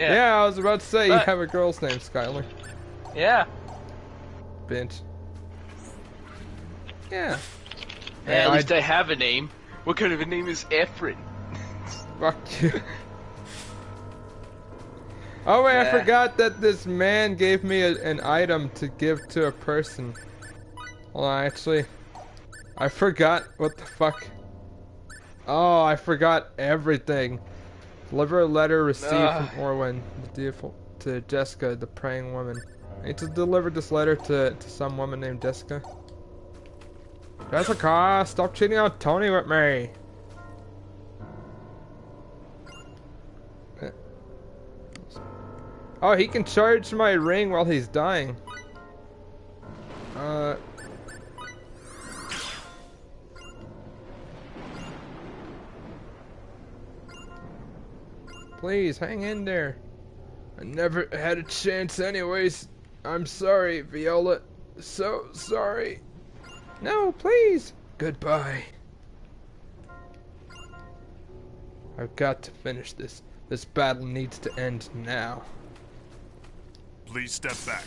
Yeah, I was about to say you have a girl's name, Skyler. Yeah. Bitch. Yeah. Yeah, at least I have a name. What kind of a name is Efren? Fuck you. Oh wait, Yeah. I forgot that this man gave me an item to give to a person. Hold on, actually, I forgot what the fuck. Oh, I forgot everything. Deliver a letter received from Orwin, the default, to Jessica, the praying woman. I need to deliver this letter to some woman named Jessica. Jessica, stop cheating on Tony with me. Oh, he can charge my ring while he's dying. Please, hang in there. I never had a chance anyways. I'm sorry, Viola. So sorry. No, please. Goodbye. I've got to finish this. This battle needs to end now. Please step back.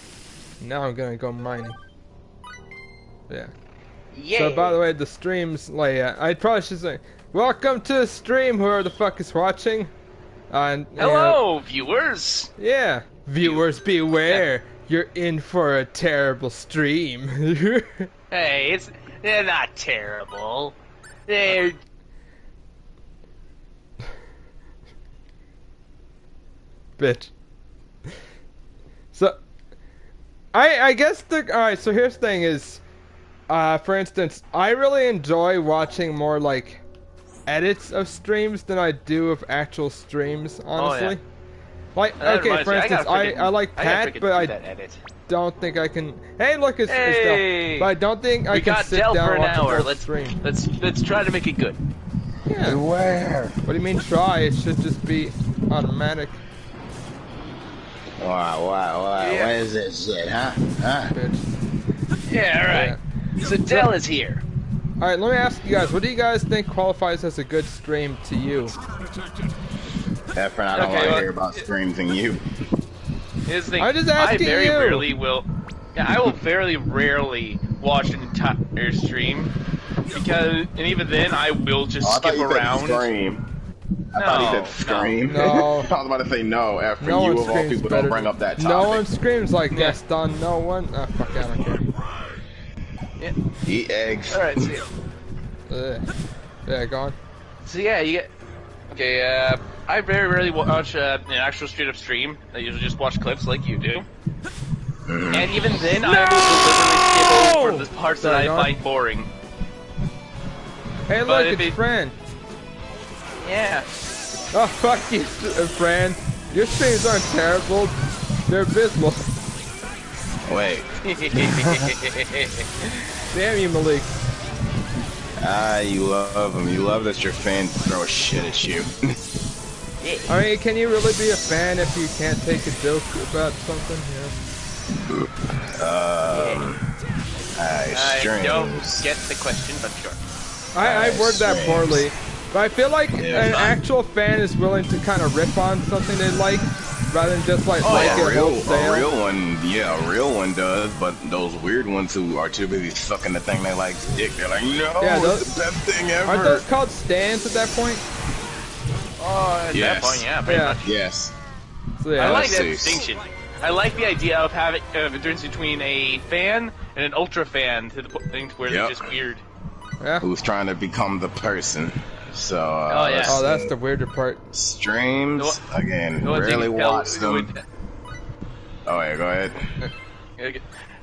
Now I'm gonna go mining. Yeah. Yeah. So by the way, the stream's like, I probably should say, welcome to the stream, whoever the fuck is watching. Hello, viewers. Yeah, viewers beware. You're in for a terrible stream. Hey, they're not terrible. They're... Bitch. So, I guess alright, so here's the thing is, for instance, I really enjoy watching more, like, edits of streams than I do of actual streams, honestly. Oh, yeah. Like, okay, for instance, I like Pat, but I don't think I can... Hey, look, it's hey! But I don't think I can sit down for and an watch hour. a whole stream. Let's try to make it good. Yeah. Where? What do you mean try? It should just be automatic. Wow, Yeah. what is this shit, huh? Bitch. Yeah, alright. Yeah. So Dell is here. Alright, let me ask you guys, what do you guys think qualifies as a good stream to you? Efren, I don't want to hear about streams and you. Here's the thing, I'm just asking I very you. rarely will... Yeah, I will very rarely watch an entire stream. Because, and even then, I will just skip around. I thought he said scream. No. I was about to say no, Efren, No you one of all screams people better don't bring up that topic. No one screams like Gaston. No one. Ah, fuck, I don't care. Yeah. Eat eggs. Alright, see ya. Yeah, go on. So yeah, you get... Okay, I very rarely watch an actual straight-up stream. I usually just watch clips like you do. And even then, I will deliberately skip over the parts that I find boring. Hey, look, it's Fran. Yeah. Oh, fuck you, Fran. Your streams aren't terrible. They're abysmal. Wait. Damn you, Malik. Ah, you love them. You love that your fans throw shit at you. I mean, can you really be a fan if you can't take a joke about something? I don't get the question, but sure. I word that poorly. But I feel like an actual fan is willing to kind of rip on something they like, rather than just like it wholesale. A real one, yeah, a real one does, but those weird ones who are too busy sucking the thing they like dick, they're like, no, it's the best thing ever. Aren't those called stands at that point? Oh, at that point, yeah, pretty much. Yes. So, yeah, I like that distinction. I like the idea of having a difference between a fan and an ultra fan to the point where they're just weird. Yeah. Who's trying to become the person. So, oh, that's the weirder part. Streams, again, rarely watch them. Oh, yeah, go ahead.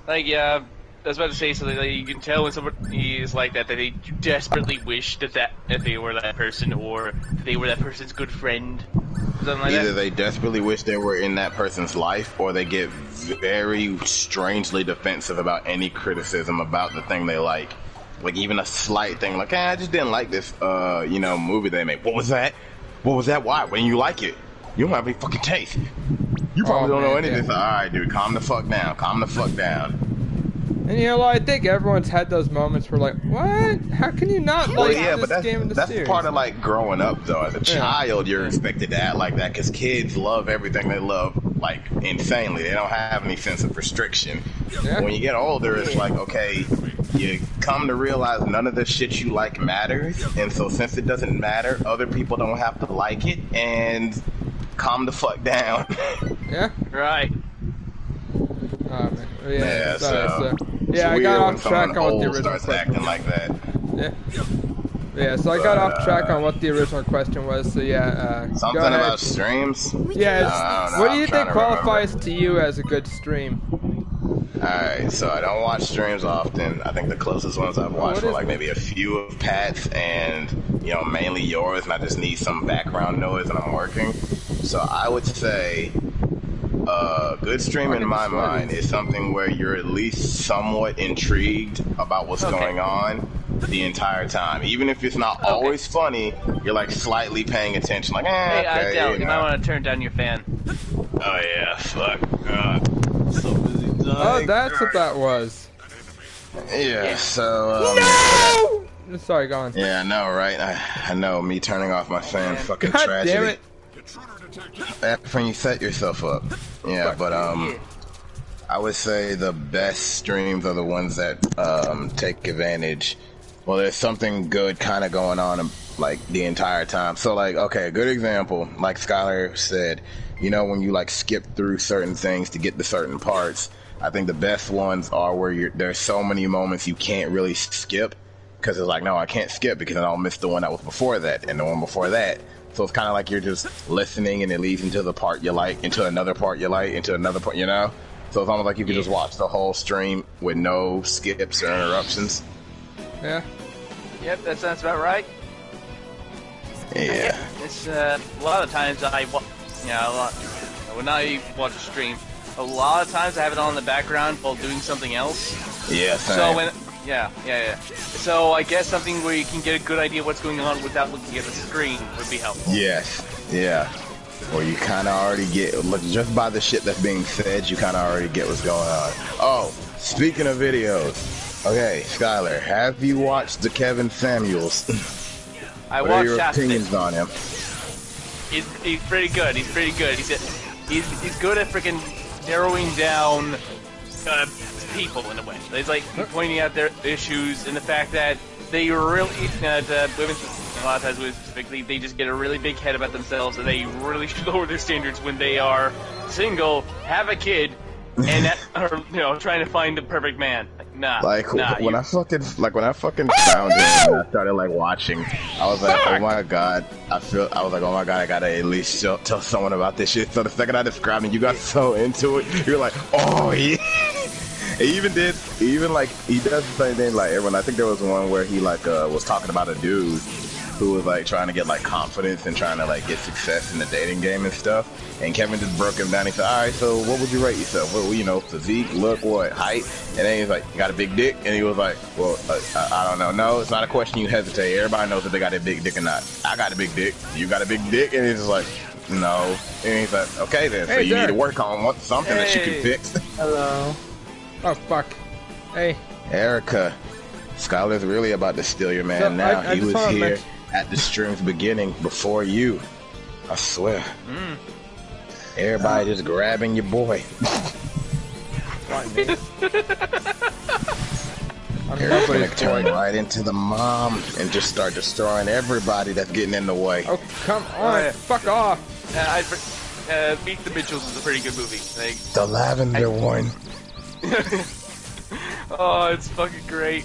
Like, I was about to say something, like, you can tell when somebody is like that they desperately wish that they were that person, or that they were that person's good friend. Something like Either that. they desperately wish they were in that person's life, or they get very strangely defensive about any criticism about the thing they like. Like, even a slight thing, like, I just didn't like this, movie they made. What was that? What was that? Why? When you like it? You don't have any fucking taste. You probably don't know anything. Yeah. Alright, dude, calm the fuck down. Calm the fuck down. And you know, I think everyone's had those moments where like, what? How can you not Well, like yeah, this but game in the that's series? part of like growing up though. As a child, you're expected to act like that because kids love everything they love like insanely. They don't have any sense of restriction. Yeah. When you get older, it's like, okay, you come to realize none of the shit you like matters, and so since it doesn't matter, other people don't have to like it, and calm the fuck down. Yeah. Right. Oh, man. Yeah, So it's yeah, I weird got when off track someone on what the old original starts question. acting like that. Yeah. Yeah, so I got off track on what the original question was. So yeah, go Something ahead. about streams. Yeah, I don't know, what do I'm you trying think to remember. qualifies to you as a good stream? Alright, so I don't watch streams often. I think the closest ones I've watched what were is like it? maybe a few of Pat's and, you know, mainly yours, and I just need some background noise when I'm working. So I would say good stream in my mind is something where you're at least somewhat intrigued about what's going on the entire time. Even if it's not always funny, you're like slightly paying attention. Like, Hey, okay, Del, you you know. might want to turn down your fan. Oh yeah, fuck. So busy dying. Oh, that's what that was. Yeah, so No! Sorry, go on. yeah, I know, right? I know, me turning off my fan, fucking God tragedy. damn it! After when you set yourself up. Yeah, but I would say the best streams are the ones that take advantage. Well, there's something good kind of going on like the entire time. So like, okay, a good example, like Skyler said, you know, when you like skip through certain things to get to certain parts, I think the best ones are where there's so many moments you can't really skip because it's like, no, I can't skip because then I'll miss the one that was before that and the one before that. So it's kind of like you're just listening and it leads into the part you like, into another part you like, into another part, you know? So it's almost like you could just watch the whole stream with no skips or interruptions. Yeah. Yep, that sounds about right. Yeah. It's a lot of times when I watch a stream, a lot of times I have it on in the background while doing something else. Yeah, same. So when yeah. So I guess something where you can get a good idea of what's going on without looking at the screen would be helpful. Yes. Yeah. Or you kind of already get, look, just by the shit that's being said, you kind of already get what's going on. Oh, speaking of videos, okay, Skyler, have you watched the Kevin Samuels? I What are watched your half of it. opinions on him? He's pretty good. He's pretty good. He's good at freaking narrowing down people in a way. He's like pointing out their issues and the fact that they really women, a lot of times women specifically, they just get a really big head about themselves and they really should lower their standards when they are single, have a kid, and are trying to find the perfect man. When I fucking found him and I started like watching, I was like, oh my god, I was like, oh my god, I gotta at least tell someone about this shit. So the second I described it, you got so into it, you're like, oh yeah. He does the same thing like everyone. I think there was one where he like was talking about a dude who was like trying to get like confidence and trying to like get success in the dating game and stuff. And Kevin just broke him down. He said, all right, so what would you rate yourself? Well, you know, physique, look, what, height? And then he's like, you got a big dick? And he was like, well, I don't know. No, it's not a question you hesitate. Everybody knows if they got a big dick or not. I got a big dick. You got a big dick? And he's just like, no. And he's like, okay then. So you need to work on something that you can fix. Hello. Oh, fuck. Hey. Erica, Skyler's really about to steal your man So, now. I He just was wanna here at the stream's beginning before you. I swear. Everybody just grabbing your boy. Eric's gonna turn right into the mom and just start destroying everybody that's getting in the way. Oh, come on. Fuck off. Meet the Mitchells is a pretty good movie. Like, The lavender one. oh, it's fucking great.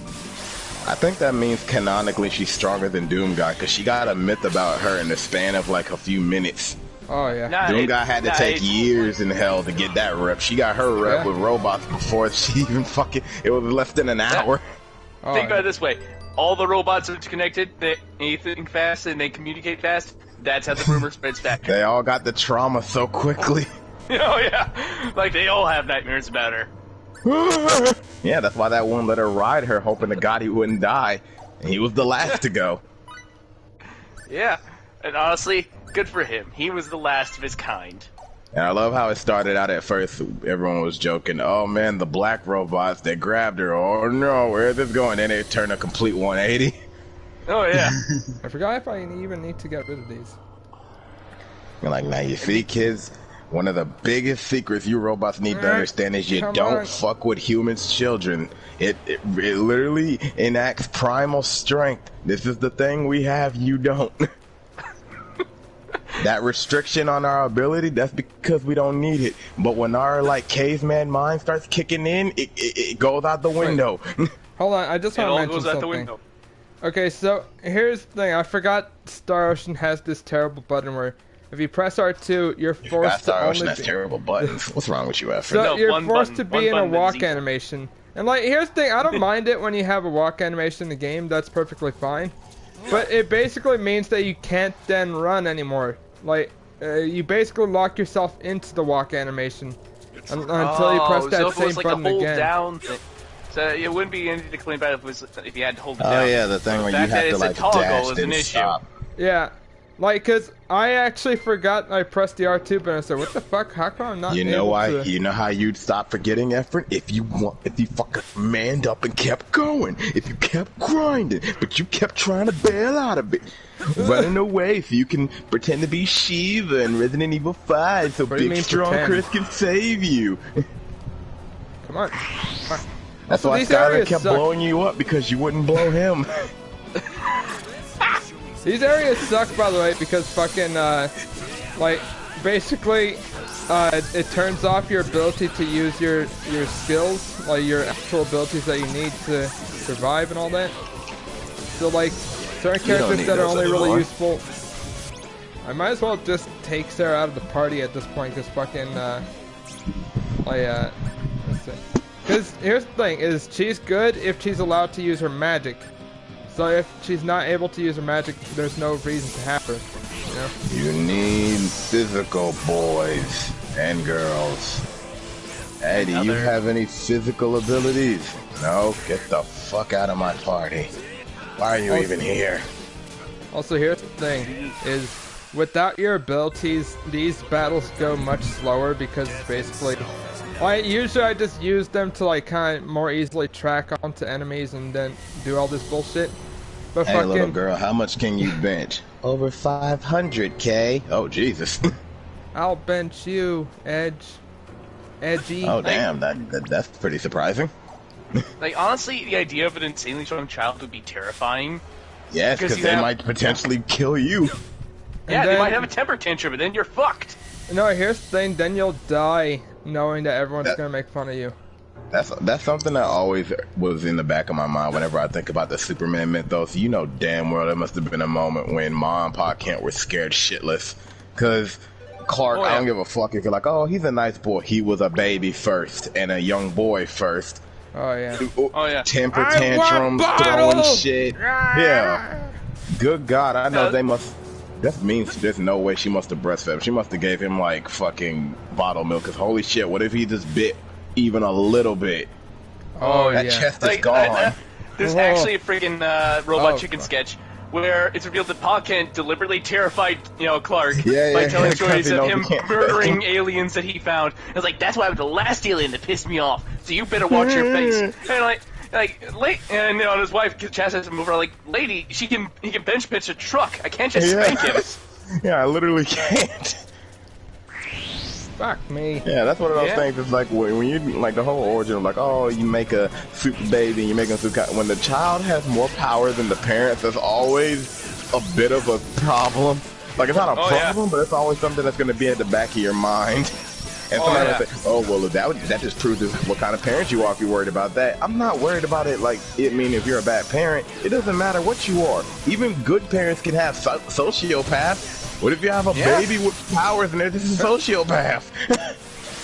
I think that means canonically she's stronger than Doom Guy because she got a myth about her in the span of like a few minutes. Oh, yeah. Doom Guy had to take years in hell to get that rep. She got her rep with robots before she even it was less than an hour. Think about it this way. All the robots are connected, they think fast, and they communicate fast. That's how the rumor spreads back. They all got the trauma so quickly. Oh, yeah. Like, they all have nightmares about her. Yeah, that's why that one let her ride her, hoping to God he wouldn't die. And he was the last to go. Yeah. And honestly, good for him. He was the last of his kind. And I love how it started out at first. Everyone was joking, oh man, the black robots, they grabbed her. Oh no, where is this going? Then it turned a complete 180. Oh yeah. I forgot if I even need to get rid of these. You're like, now you see, kids, one of the biggest secrets you robots need to understand is you don't fuck with humans' children. It literally enacts primal strength. This is the thing we have, you don't. That restriction on our ability, that's because we don't need it. But when our, like, caveman mind starts kicking in, it goes out the window. Hold on, I just want to mention something. Okay, so here's the thing. I forgot Star Ocean has this terrible button where if you press R2, you're forced to only that's terrible buttons. What's wrong with you, Effort? So no, you're forced to be in a walk equal. animation. And like, here's the thing. I don't mind it when you have a walk animation in the game. That's perfectly fine. But it basically means that you can't then run anymore. Like, you basically lock yourself into the walk animation until you press that same like button a hold again. Down thing. So it wouldn't be anything to clean about if you had to hold it down. Oh yeah, the thing where you have to like dash and stop. Yeah, like, cause I actually forgot I pressed the R2 button. I said, "What the fuck? How come I'm not?" You know why? You know how you'd stop forgetting effort if you fucking manned up and kept going. If you kept grinding, but you kept trying to bail out of it, running away so you can pretend to be Shiva in Resident Evil 5, so Big Strong Chris can save you. Come on. That's why Skyler kept blowing you up, because you wouldn't blow him. These areas suck, by the way, because fucking, like, basically, it turns off your ability to use your skills, like your actual abilities that you need to survive and all that. So, like, certain characters that are only really useful, I might as well just take Sarah out of the party at this point, because fucking, let's see. Because here's the thing, is she's good if she's allowed to use her magic. So if she's not able to use her magic, there's no reason to have her, you know? You need physical boys and girls. Hey, do you have any physical abilities? No? Get the fuck out of my party. Why are you even here? Also, here's the thing, is without your abilities, these battles go much slower because it's basically... usually I just use them to like kind of more easily track onto enemies and then do all this bullshit. But hey, little girl, how much can you bench? Over 500K. Oh, Jesus. I'll bench you, Edgy. Oh, damn, that's pretty surprising. Like, honestly, the idea of an insanely strong child would be terrifying. Yes, because they might potentially kill you. Yeah, they might have a temper tantrum, and then you're fucked. No, here's the thing, then you'll die knowing that everyone's gonna make fun of you. That's something that always was in the back of my mind whenever I think about the Superman mythos. You know damn well there must have been a moment when Ma and Pa Kent were scared shitless. Because Clark, I don't give a fuck if you're like, oh, he's a nice boy. He was a baby first and a young boy first. Oh, yeah. Temper tantrums, throwing shit. Yeah. Good God, I know they must... That means there's no way she must have breastfed. She must have gave him, like, fucking bottled milk. Because holy shit, what if he just bit even a little bit? Oh, that chest is gone. There's actually a freaking robot chicken sketch where it's revealed that Pa Kent deliberately terrified, Clark by telling stories of him murdering aliens that he found. It's like, that's why I was the last alien that pissed me off. So you better watch your face. And his wife chastises him over, like, lady, he can bench pitch a truck. I can't just spank him. Yeah, I literally can't. Fuck me. Yeah, that's one of those things. It's like when you like the whole origin of like, oh, you make a super baby, and you make a super. When the child has more power than the parents, that's always a bit of a problem. Like it's not a problem, but it's always something that's going to be at the back of your mind. And somebody will say, oh, well, that just proves what kind of parent you are if you're worried about that. I'm not worried about it like it mean if you're a bad parent. It doesn't matter what you are. Even good parents can have sociopaths. What if you have a baby with powers and they're just a sociopath?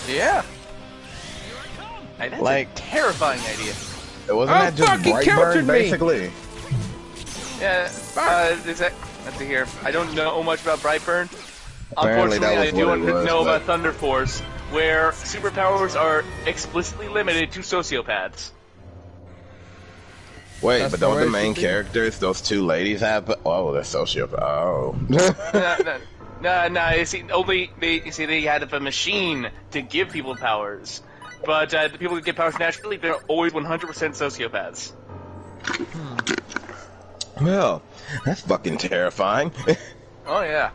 Yeah. Hey, that's a terrifying idea. It wasn't that just Brightburn, basically? Yeah, let's see here. I don't know much about Brightburn. Apparently Unfortunately, I do know about Thunder Force, where superpowers are explicitly limited to sociopaths. Wait, but don't the main characters, those two ladies, have? Oh, they're sociopaths. Oh. No, you see, they had a machine to give people powers, but the people who get powers naturally, they're always 100% sociopaths. Well, that's fucking terrifying. Oh yeah.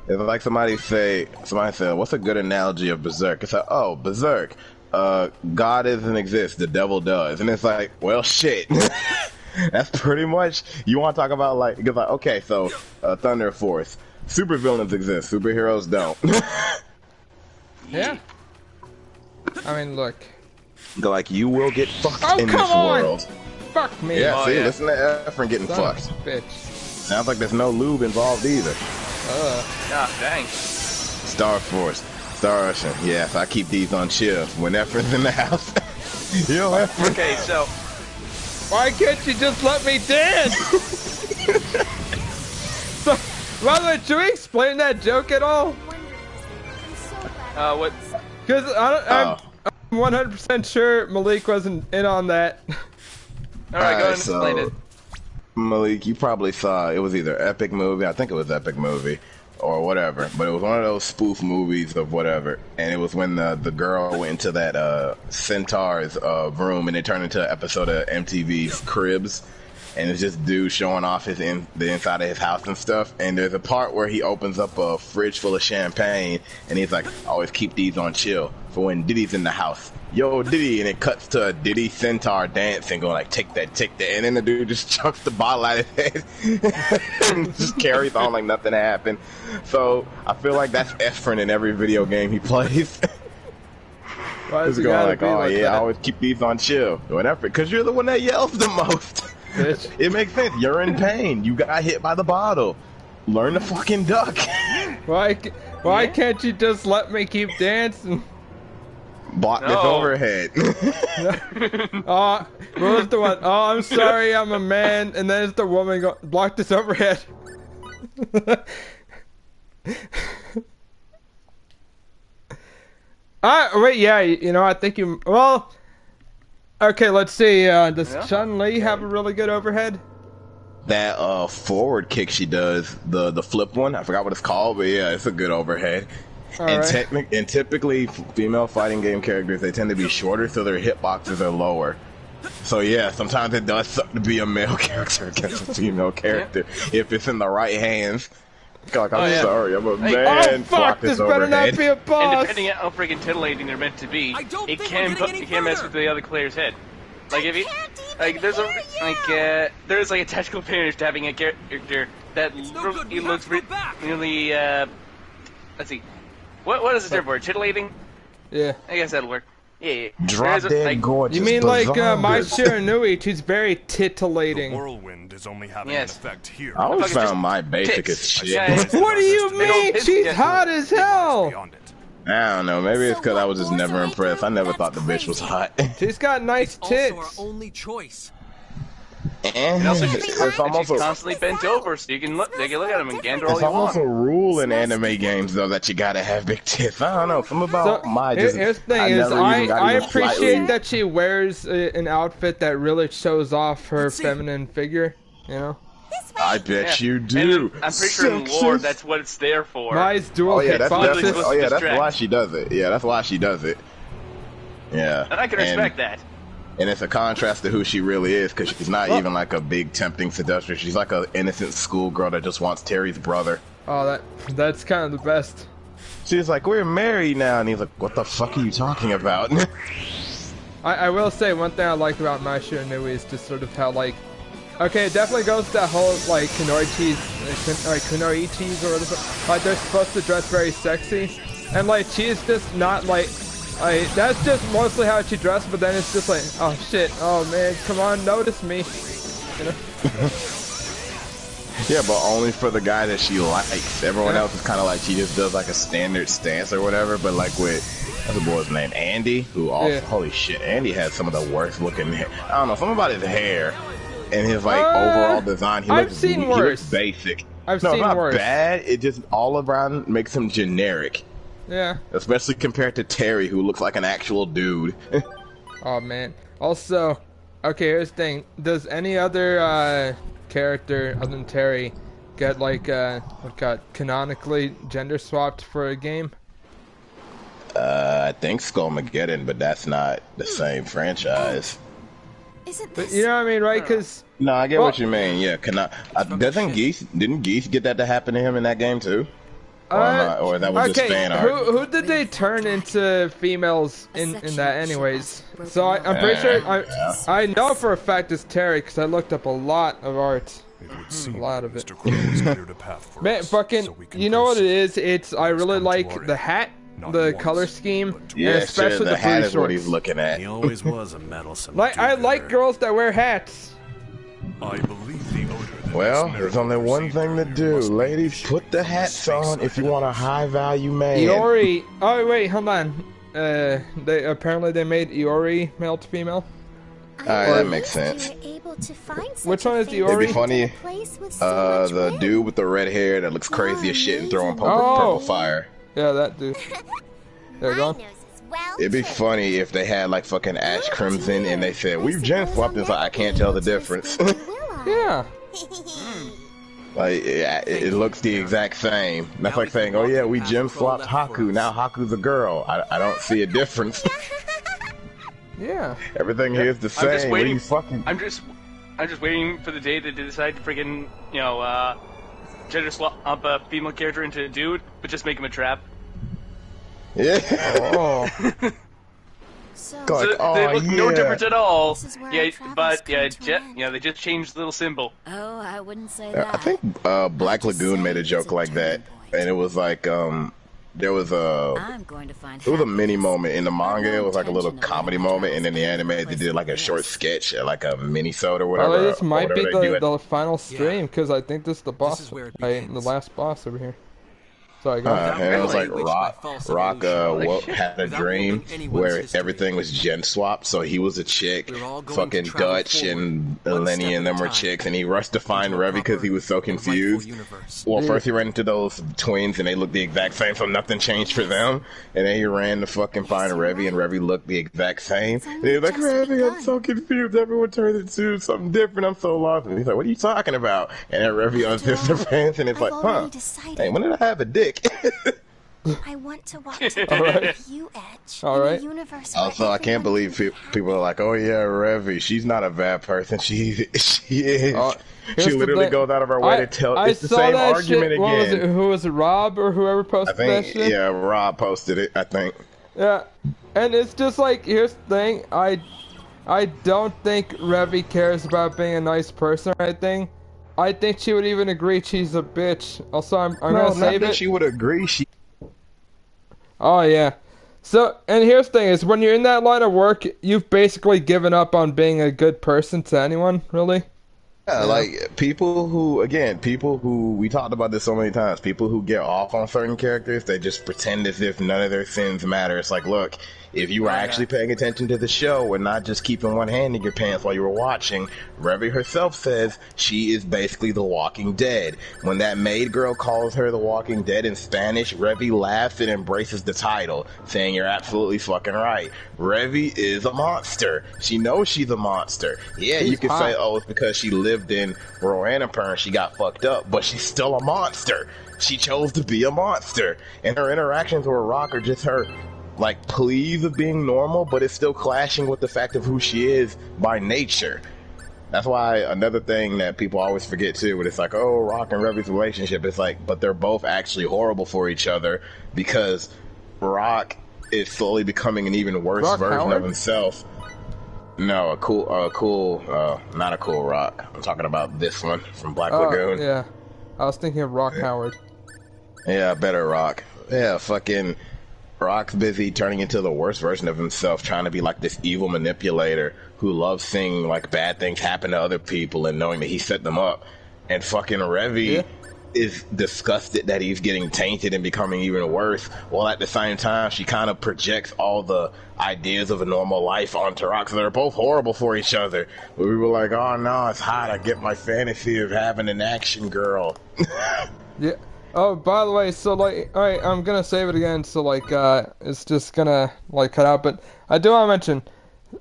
It's like somebody said, what's a good analogy of Berserk? It's like, oh, Berserk, God doesn't exist, the devil does. And it's like, well, shit. That's pretty much, you want to talk about, like, because, like, okay, so, Thunder Force. Supervillains exist, superheroes don't. Yeah. I mean, look. Like, you will get fucked in come this on! world. Fuck me. Yeah, Oh, see, yeah. listen to Efren getting Son fucked. of a bitch. Sounds like there's no lube involved either. God dang. Star Force, Star Ocean. Yes, I keep these on chill when Efren's in the house. You know, Efren. Okay, so Why can't you just let me dance? So, by the way, should we explain that joke at all? what? Because I'm 100% sure Malik wasn't in on that. All right, go ahead and so, explain it. Malik, you probably saw, it was either Epic Movie, I think it was Epic Movie, or whatever, but it was one of those spoof movies of whatever, and it was when the girl went into that Centaur's room, and it turned into an episode of MTV's Cribs, and it's just dude showing off the inside of his house and stuff, and there's a part where he opens up a fridge full of champagne, and he's like, always keep these on chill for when Diddy's in the house. Yo, Diddy, and it cuts to a Diddy Centaur dancing, going like, take that, and then the dude just chucks the bottle out of his head and just carries on like nothing happened. So I feel like that's Efren in every video game he plays. Why He's does it going gotta like, be oh like yeah, that? I always keep these on chill. Doing Efren, because you're the one that yells the most. Bitch. It makes sense. You're in pain. You got hit by the bottle. Learn to fucking duck. Why can't you just let me keep dancing? Block this No. overhead. What was the one? Oh, I'm sorry, I'm a man. And then it's the woman go, block this overhead. Wait, yeah, you know, I think you, well, okay, let's see, does Chun-Li have a really good overhead? That forward kick she does, the flip one, I forgot what it's called, but yeah, it's a good overhead. Alright. And typically, female fighting game characters, they tend to be shorter, so their hitboxes are lower. So yeah, sometimes it does suck to be a male character against a female character if it's in the right hands. Like, I'm sorry, I'm a man. Oh fuck, this better not be a And boss! depending on how freaking tittilating they're meant to be, it can mess with the other player's head. Like if you, like there's like a tactical advantage to having a character that looks really let's see, what is the term for it? Titillating? Yeah. I guess that'll work. Yeah. Drop dead gorgeous. You mean like my bizarre. Shiranui, she's very The titillating. whirlwind is only having Yes. an effect here. I always Fucking just found my basic as tits. shit. Yeah. What do you mean? piss She's you. hot as hell! Beyond it. I don't know, maybe it's because I was just never impressed. I never thought the bitch was hot. She's got nice Also our tits. only choice. And also she's It's almost a, constantly bent over, so you can look at him and gander all it's you almost a want. rule in anime games though that you gotta have big tits. I don't know, something about So, my just. here's the I thing is, never even got I even appreciate slightly- that she wears an outfit that really shows off her feminine figure, you know? I bet Yeah. you do. And I'm pretty sure in lore Sexist. that's what it's there for. Nice dual Oh yeah, that's hitboxes. definitely. Oh yeah, that's Distract. why she does it. Yeah, that's why she does it. Yeah. And I can respect that. And it's a contrast to who she really is, because she's not even like a big tempting seductress. She's like an innocent schoolgirl that just wants Terry's brother. Oh, that's kind of the best. She's like, we're married now, and he's like, what the fuck are you talking about? I will say one thing I like about My Shiranui is just sort of how, like, okay, it definitely goes to that whole, like, kunoichis, or whatever. Like, they're supposed to dress very sexy. And, like, she's just not, like, that's just mostly how she dressed, but then it's just like, oh shit, oh man, come on, notice me. You know? Yeah, but only for the guy that she likes. Everyone else is kind of like, she just does like a standard stance or whatever, but like with, what's the boy's name? Andy? Who also, holy shit, Andy has some of the worst looking hair. I don't know, something about his hair and his like overall design. He I've looks, seen he worse. looks basic. I've no, seen it's not worse. bad, it just all around makes him generic. Yeah. Especially compared to Terry, who looks like an actual dude. Oh man. Also, okay, here's the thing. Does any other character other than Terry get like what got canonically gender swapped for a game? I think Skullmageddon, but that's not the same franchise. Isn't But this? you know what I mean, right? Because No, I get what you mean. Yeah, didn't Geese get that to happen to him in that game too? Or that was just fan art? who did they turn into females in that anyways? So I'm pretty sure I know for a fact it's Terry because I looked up a lot of art. It would seem A lot of it. Mr. Crow's cleared a path for Man, us, fucking, so we can you know what it proceed. is? I really Come to like our the end. hat, Not the once, color scheme, but and Yeah, especially shit, the the hat blue is what he's shorts. looking at. He always was a meddlesome. Like I like do-gooder. girls that wear hats. I believe the odor that Well, Miss there's Mary only one received thing to earlier do. must be Ladies, initiated put the from hats space on if you ahead want a of us. high-value man. Iori. Oh wait, hold on. They apparently made Iori male to female. That makes sense. Which one is It'd Iori? be funny, the dude with the red hair that looks crazy as shit and throwing purple fire. Yeah, that dude. There you go. It'd be funny if they had like fucking Ash Crimson and they said, we've gen swapped this, I can't tell the difference. Yeah. Like, it looks the exact same. That's like saying, oh yeah, we gem swapped Haku, now Haku's a girl. I don't see a difference. Yeah. Everything here is the I'm just same. What are waiting. you fucking... I'm just waiting for the day that they decide to freaking, gender swap a female character into a dude, but just make him a trap. Yeah. Oh. So, Like, So oh, they look no yeah. different at all. This is where Yeah, our travels but come to an end. they just changed the little symbol. Oh, I wouldn't say I that. think Black Just Lagoon say made a it's joke a like that, turning point. and it was like there was I'm going to find a mini happiness. moment in the manga. No it was like a little intention of comedy letting moment, and then the travels anime take they place did like a like short this. sketch, like a mini sode or whatever. Well, this or might be whatever they do the final stream because I think this is the boss, is where it the begins. last boss over here. Sorry, go ahead. And it was like Really? Rock By false evolution. had a Without dream knowing anyone's where history. everything was gen swapped. So he was a chick, We're all going fucking to travel Dutch and forward, one Lenny step and at them a were time, chicks, and he rushed to find into a Revy because he was so proper and confused. rightful universe. Well, first he ran into those twins, and they looked the exact same, so nothing changed for them. And then he ran to fucking find Revy, and Revy looked the exact same. And he was like, just Revy, I'm begun. so confused. Everyone turned into something different. I'm so lost. And he's like, what are you talking about? And then Revy unzips the pants, and it's I've like, already huh? decided. Hey, when did I have a dick? I want to walk together Alright. with you, Edge. Alright. In a universe where Also, I can't everyone believe can people are like, "Oh yeah, Revy, she's not a bad person. She is. Here's She the literally thing. goes out of her way to tell. I It's the saw same that argument shit. What was it? again. Who was it? Rob or whoever I posted that think, shit? yeah, Rob posted it. I think. Yeah. And it's just like, here's the thing. I don't think Revy cares about being a nice person or anything. I think she would even agree she's a bitch. Also, I'm No, gonna not save that it. she would agree. She. Oh yeah. So, and here's the thing: is when you're in that line of work, you've basically given up on being a good person to anyone, really. Yeah, like people who we talked about this so many times. People who get off on certain characters, they just pretend as if none of their sins matter. It's like, look, if you were actually paying attention to the show and not just keeping one hand in your pants while you were watching, Revy herself says she is basically the Walking Dead. When that maid girl calls her the Walking Dead in Spanish, Revy laughs and embraces the title, saying you're absolutely fucking right. Revy is a monster. She knows she's a monster. Yeah, She's you could hot. say, oh, it's because she lived in Roanapur and she got fucked up, but she's still a monster. She chose to be a monster. And her interactions with Rock are just her, like, pleas of being normal, but it's still clashing with the fact of who she is by nature. That's why another thing that people always forget too, when it's like, oh, Rock and Revy's relationship, it's like, but they're both actually horrible for each other because Rock is slowly becoming an even worse Rock version Howard? of himself. No, not a cool Rock. I'm talking about this one from Black Lagoon. Yeah. I was thinking of Rock Howard. Yeah, better Rock. Yeah, fucking Rock's busy turning into the worst version of himself, trying to be like this evil manipulator who loves seeing like bad things happen to other people and knowing that he set them up. And fucking Revy is disgusted that he's getting tainted and becoming even worse, while at the same time she kind of projects all the ideas of a normal life onto Rock. So they're both horrible for each other. But we were like, oh no, it's hot. I get my fantasy of having an action girl. Yeah. Oh, by the way, so like, alright, I'm gonna save it again, so like, it's just gonna, like, cut out, but I do wanna mention,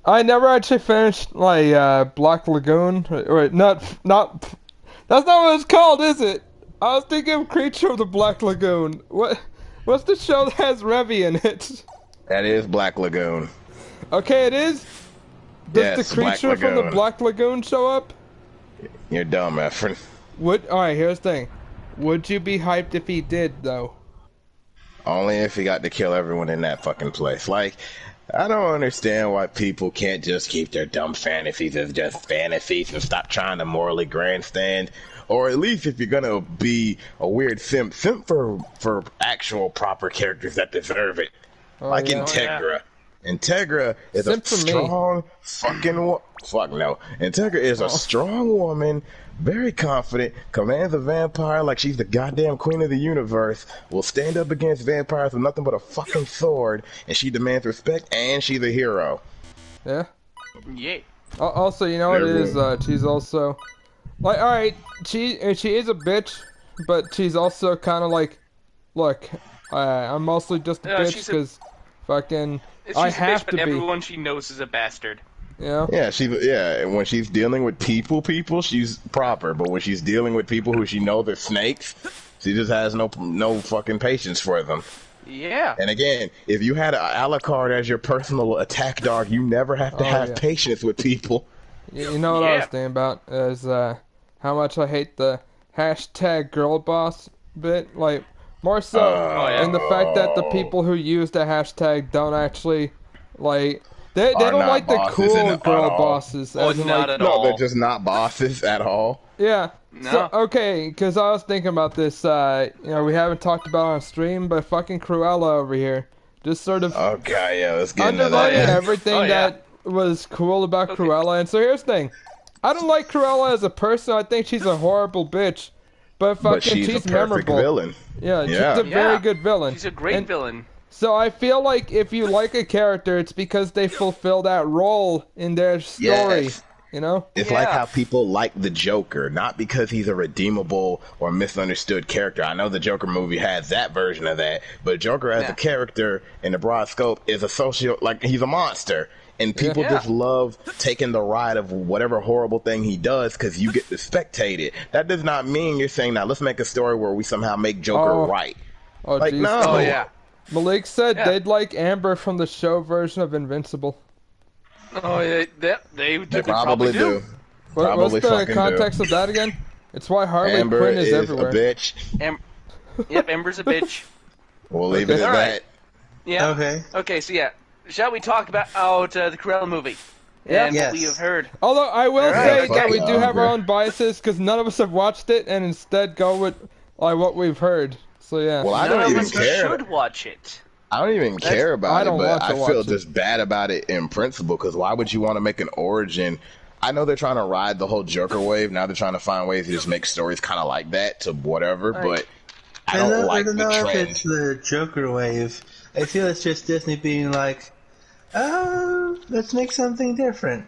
I never actually finished, like, Black Lagoon, or not, that's not what it's called, is it? I was thinking of Creature of the Black Lagoon. What's the show that has Revy in it? That is Black Lagoon. Okay, it is? Does Yes, the Black creature from the Lagoon. Black Lagoon show up? You're dumb, Efren. Alright, here's the thing. Would you be hyped if he did, though? Only if he got to kill everyone in that fucking place. Like, I don't understand why people can't just keep their dumb fantasies as just fantasies and stop trying to morally grandstand. Or at least if you're gonna be a weird simp for actual proper characters that deserve it. Like yeah. Integra. Integra is Simp a for me. strong fucking fuck no. Integra is a strong woman, very confident, commands a vampire like she's the goddamn queen of the universe, will stand up against vampires with nothing but a fucking sword, and she demands respect, and she's a hero. Yeah? Yeah. Also, you know what it is? She's also... Like, alright, she is a bitch, but she's also kind of like... Look, I'm mostly just a bitch she's a- because fucking... She's I a have bitch, but to be. everyone she knows is a bastard. You know? Yeah, when she's dealing with people, she's proper. But when she's dealing with people who she knows are snakes, she just has no fucking patience for them. Yeah. And again, if you had an Alucard as your personal attack dog, you never have to have patience with people. You know what I was thinking about is how much I hate the hashtag girl boss bit. Like, more so in the fact that the people who use the hashtag don't actually, like, they don't not like the bosses cool at girl all. bosses. Oh, As in, not like, at No, all. they're just not bosses at all. yeah. No. So, okay, because I was thinking about this, you know, we haven't talked about it on stream, but fucking Cruella over here. Just sort of Okay, yeah, let's get into undermining that. everything Oh, yeah. that was cool about Cruella. And so here's the thing. I don't like Cruella as a person. I think she's a horrible bitch. But fucking But she's a perfect memorable. villain. Yeah, Yeah. she's a very Yeah. good villain. She's a great And villain. So I feel like if you like a character, it's because they fulfill that role in their story. Yes. You know? It's like Yeah. how people like the Joker, not because he's a redeemable or misunderstood character. I know the Joker movie has that version of that, but Joker as a character in the broad scope is a he's a monster. And people Yeah. just love taking the ride of whatever horrible thing he does because you get to spectate it. That does not mean you're saying, now let's make a story where we somehow make Joker right. Oh, Like, jeez. no. Oh, yeah. Malik said Yeah. they'd like Amber from the show version of Invincible. Oh, yeah, they Probably do. What's Probably the fucking context of that again? It's why Harley Amber Quinn is is everywhere. a bitch. Yep, Ember's a bitch. We'll leave it at All that. right. Yeah. Okay. Okay, so yeah. Shall we talk about the Cruella movie? Yeah. And Yes. what we have heard. Although I will Alright, say that we okay. do have our own biases because none of us have watched it and instead go with like what we've heard. So yeah. Well, I None don't of even us care. should watch it. I don't even care I about it, don't but want I to feel watch it. just bad about it in principle, because why would you want to make an origin? I know they're trying to ride the whole Joker wave. Now they're trying to find ways to just make stories kind of like that to whatever, but I don't like don't know the if trend. it's the Joker wave. I feel it's just Disney being like, oh, let's make something different.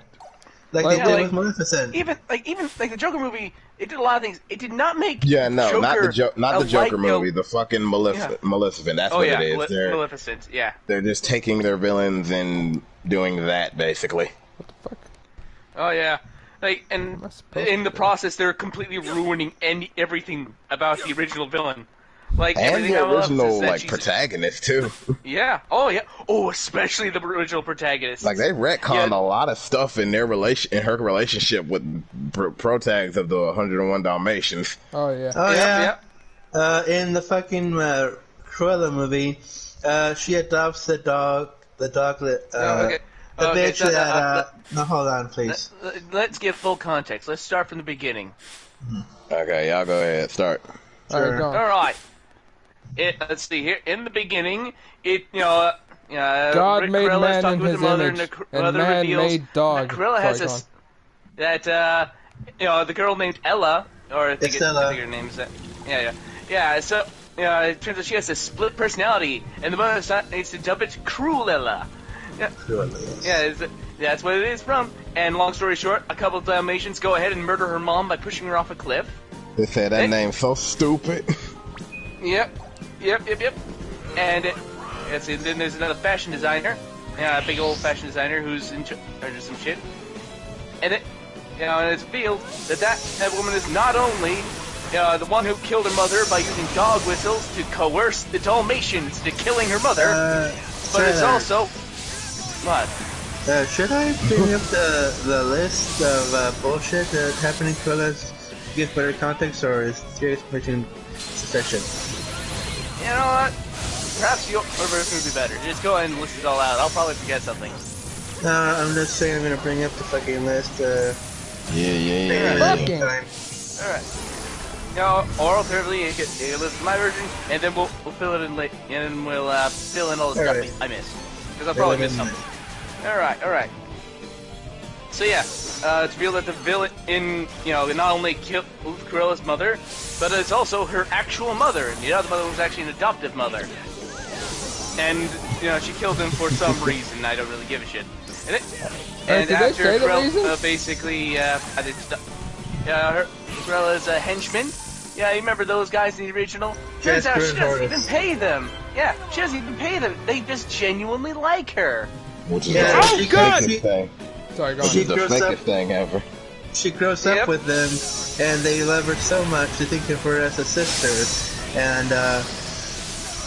Like they Yeah, did like, with Maleficent. Even the Joker movie, it did a lot of things. It did not make Yeah, no, Joker not the Joker alike, movie, the fucking Maleficent. That's Oh what yeah, it is. Maleficent. Yeah. They're just taking their villains and doing that, basically. Oh yeah. Like, and I supposed in to the do? process, they're completely ruining everything about the original villain. Like And everything the I love is original, that like, she's- protagonist, too. Yeah. Oh yeah. Oh, especially the original protagonist. Like, they retconned Yeah. a lot of stuff in her relationship with protags of the 101 Dalmatians. Oh yeah. Oh Yeah. yeah. In the fucking Cruella movie, she adopts the dog. The Okay. the Okay, bitch so, that. No, hold on, please. Let's give full context. Let's start from the beginning. Okay, y'all go ahead, start. Alright, go on. All right. Let's see here. In the beginning, God God made Cruella's man talking in with his the mother, image, and the and mother man reveals made dog. that Cruella has Sorry, this. That the girl named Ella, or I think, Estella. I think her name's that. Yeah. So it turns out she has a split personality, and the mother needs to dub it Cruella. Yeah. Cruella, yes. Yeah, that's what it is from. And long story short, a couple of Dalmatians go ahead and murder her mom by pushing her off a cliff. They said that Hey. name's so stupid. Yep. And then there's another fashion designer, a big old fashion designer who's in charge of some shit. And and it's revealed that woman is not only, the one who killed her mother by using dog whistles to coerce the Dalmatians to killing her mother. But it's also... What? Should I bring up the list of bullshit that's happening to us to give better context, or is serious information sufficient? You know what? Perhaps your version would be better. Just go ahead and list it all out. I'll probably forget something. No, I'm just saying I'm gonna bring up the fucking list. Yeah. Alright. No, or alternatively, you can listen to my version, and then we'll fill it in late, and then we'll fill in all the stuff I missed. Because I'll probably miss something. Alright. So yeah, it's revealed that the villain not only killed Cruella's mother, but it's also her actual mother, and the other mother was actually an adoptive mother. And, she killed him for some reason, I don't really give a shit. And did after they say the reason? Cruella, basically, Cruella's henchmen. Yeah, you remember those guys in the original? Turns out she doesn't even pay them. Yeah, she doesn't even pay them. They just genuinely like her. Which is Yeah, the oh, God! fakest thing. Sorry, go Which on. is the fakest thing ever. She grows up with them, and they love her so much they think of her as a sister,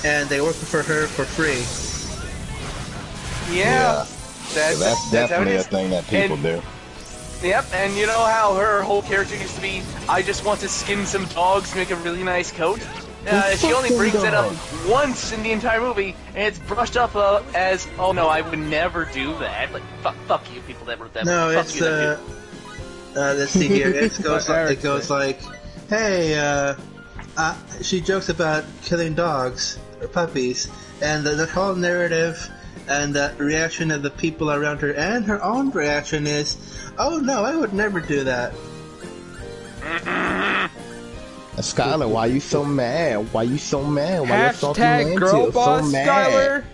and they work for her for free. Yeah. That's definitely a thing that people do. Yep, and you know how her whole character used to be, I just want to skin some dogs to make a really nice coat? She only brings it up once in the entire movie, and it's brushed up as, oh no, I would never do that. Like, fuck you people that wrote that. No, fuck it's, you, let's see here, it goes like, hey, she jokes about killing dogs, or puppies, and the whole narrative and the reaction of the people around her, and her own reaction is, oh no, I would never do that. Skyler, why you so mad? Why you so mad? Why you so girl boss, so mad? Skyler?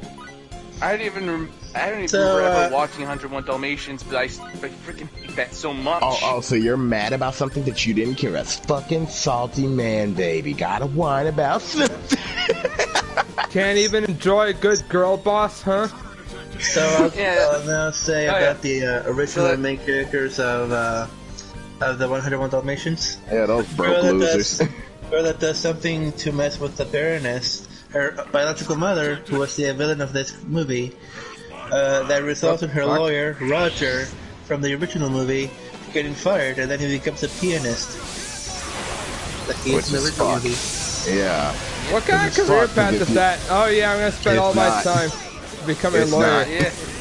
I don't even remember watching 101 Dalmatians, but I freaking hate that so much. Oh, so you're mad about something that you didn't care. That's fucking salty man, baby. Gotta whine about something. Can't even enjoy a good girl boss, huh? So I'll now say about the original main characters of the 101 Dalmatians. Yeah, those broke losers. Girl that does something to mess with the Baroness, her biological mother, who was the villain of this movie, that results in her lawyer, Roger, from the original movie, getting fired, and then he becomes a pianist. Like he is in the original movie. Yeah. What kind of career path is that? Oh yeah, I'm gonna spend all my time becoming a lawyer.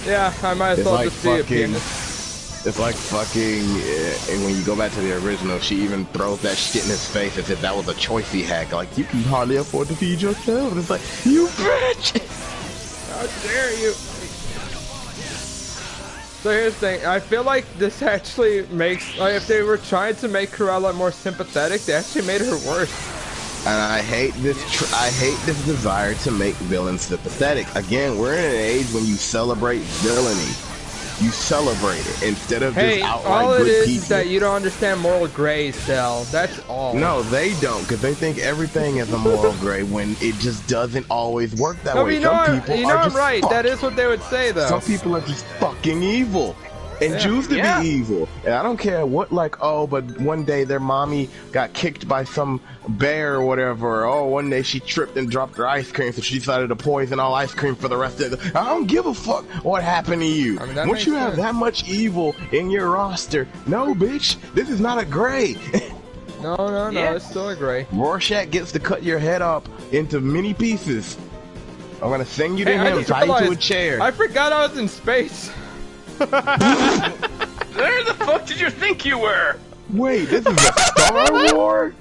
Yeah, I might as well just be a pianist. It's like fucking, and when you go back to the original, she even throws that shit in his face as if that was a choice he had. Like, you can hardly afford to feed yourself. And it's like, you bitch! How dare you! So here's the thing, I feel like this actually makes, like, if they were trying to make Cruella more sympathetic, they actually made her worse. And I hate this desire to make villains sympathetic. Again, we're in an age when you celebrate villainy. You celebrate it instead of just outright all it good is people. Is that you don't understand moral gray, Cell. That's all. No, they don't, because they think everything is a moral gray when it just doesn't always work that way. Some people are just right. That is what they would say, though. Some people are just fucking evil and choose to be evil. And I don't care what, like, oh, but one day their mommy got kicked by some bear or whatever. Oh, one day she tripped and dropped her ice cream, so she decided to poison all ice cream for the rest of the... I don't give a fuck what happened to you. I mean, once you have that much evil in your roster, no, bitch, this is not a gray. No, it's still a gray. Rorschach gets to cut your head up into many pieces. I'm gonna send you to him, tie you to a chair. I forgot I was in space. Where the fuck did you think you were? Wait, this is a Star Wars?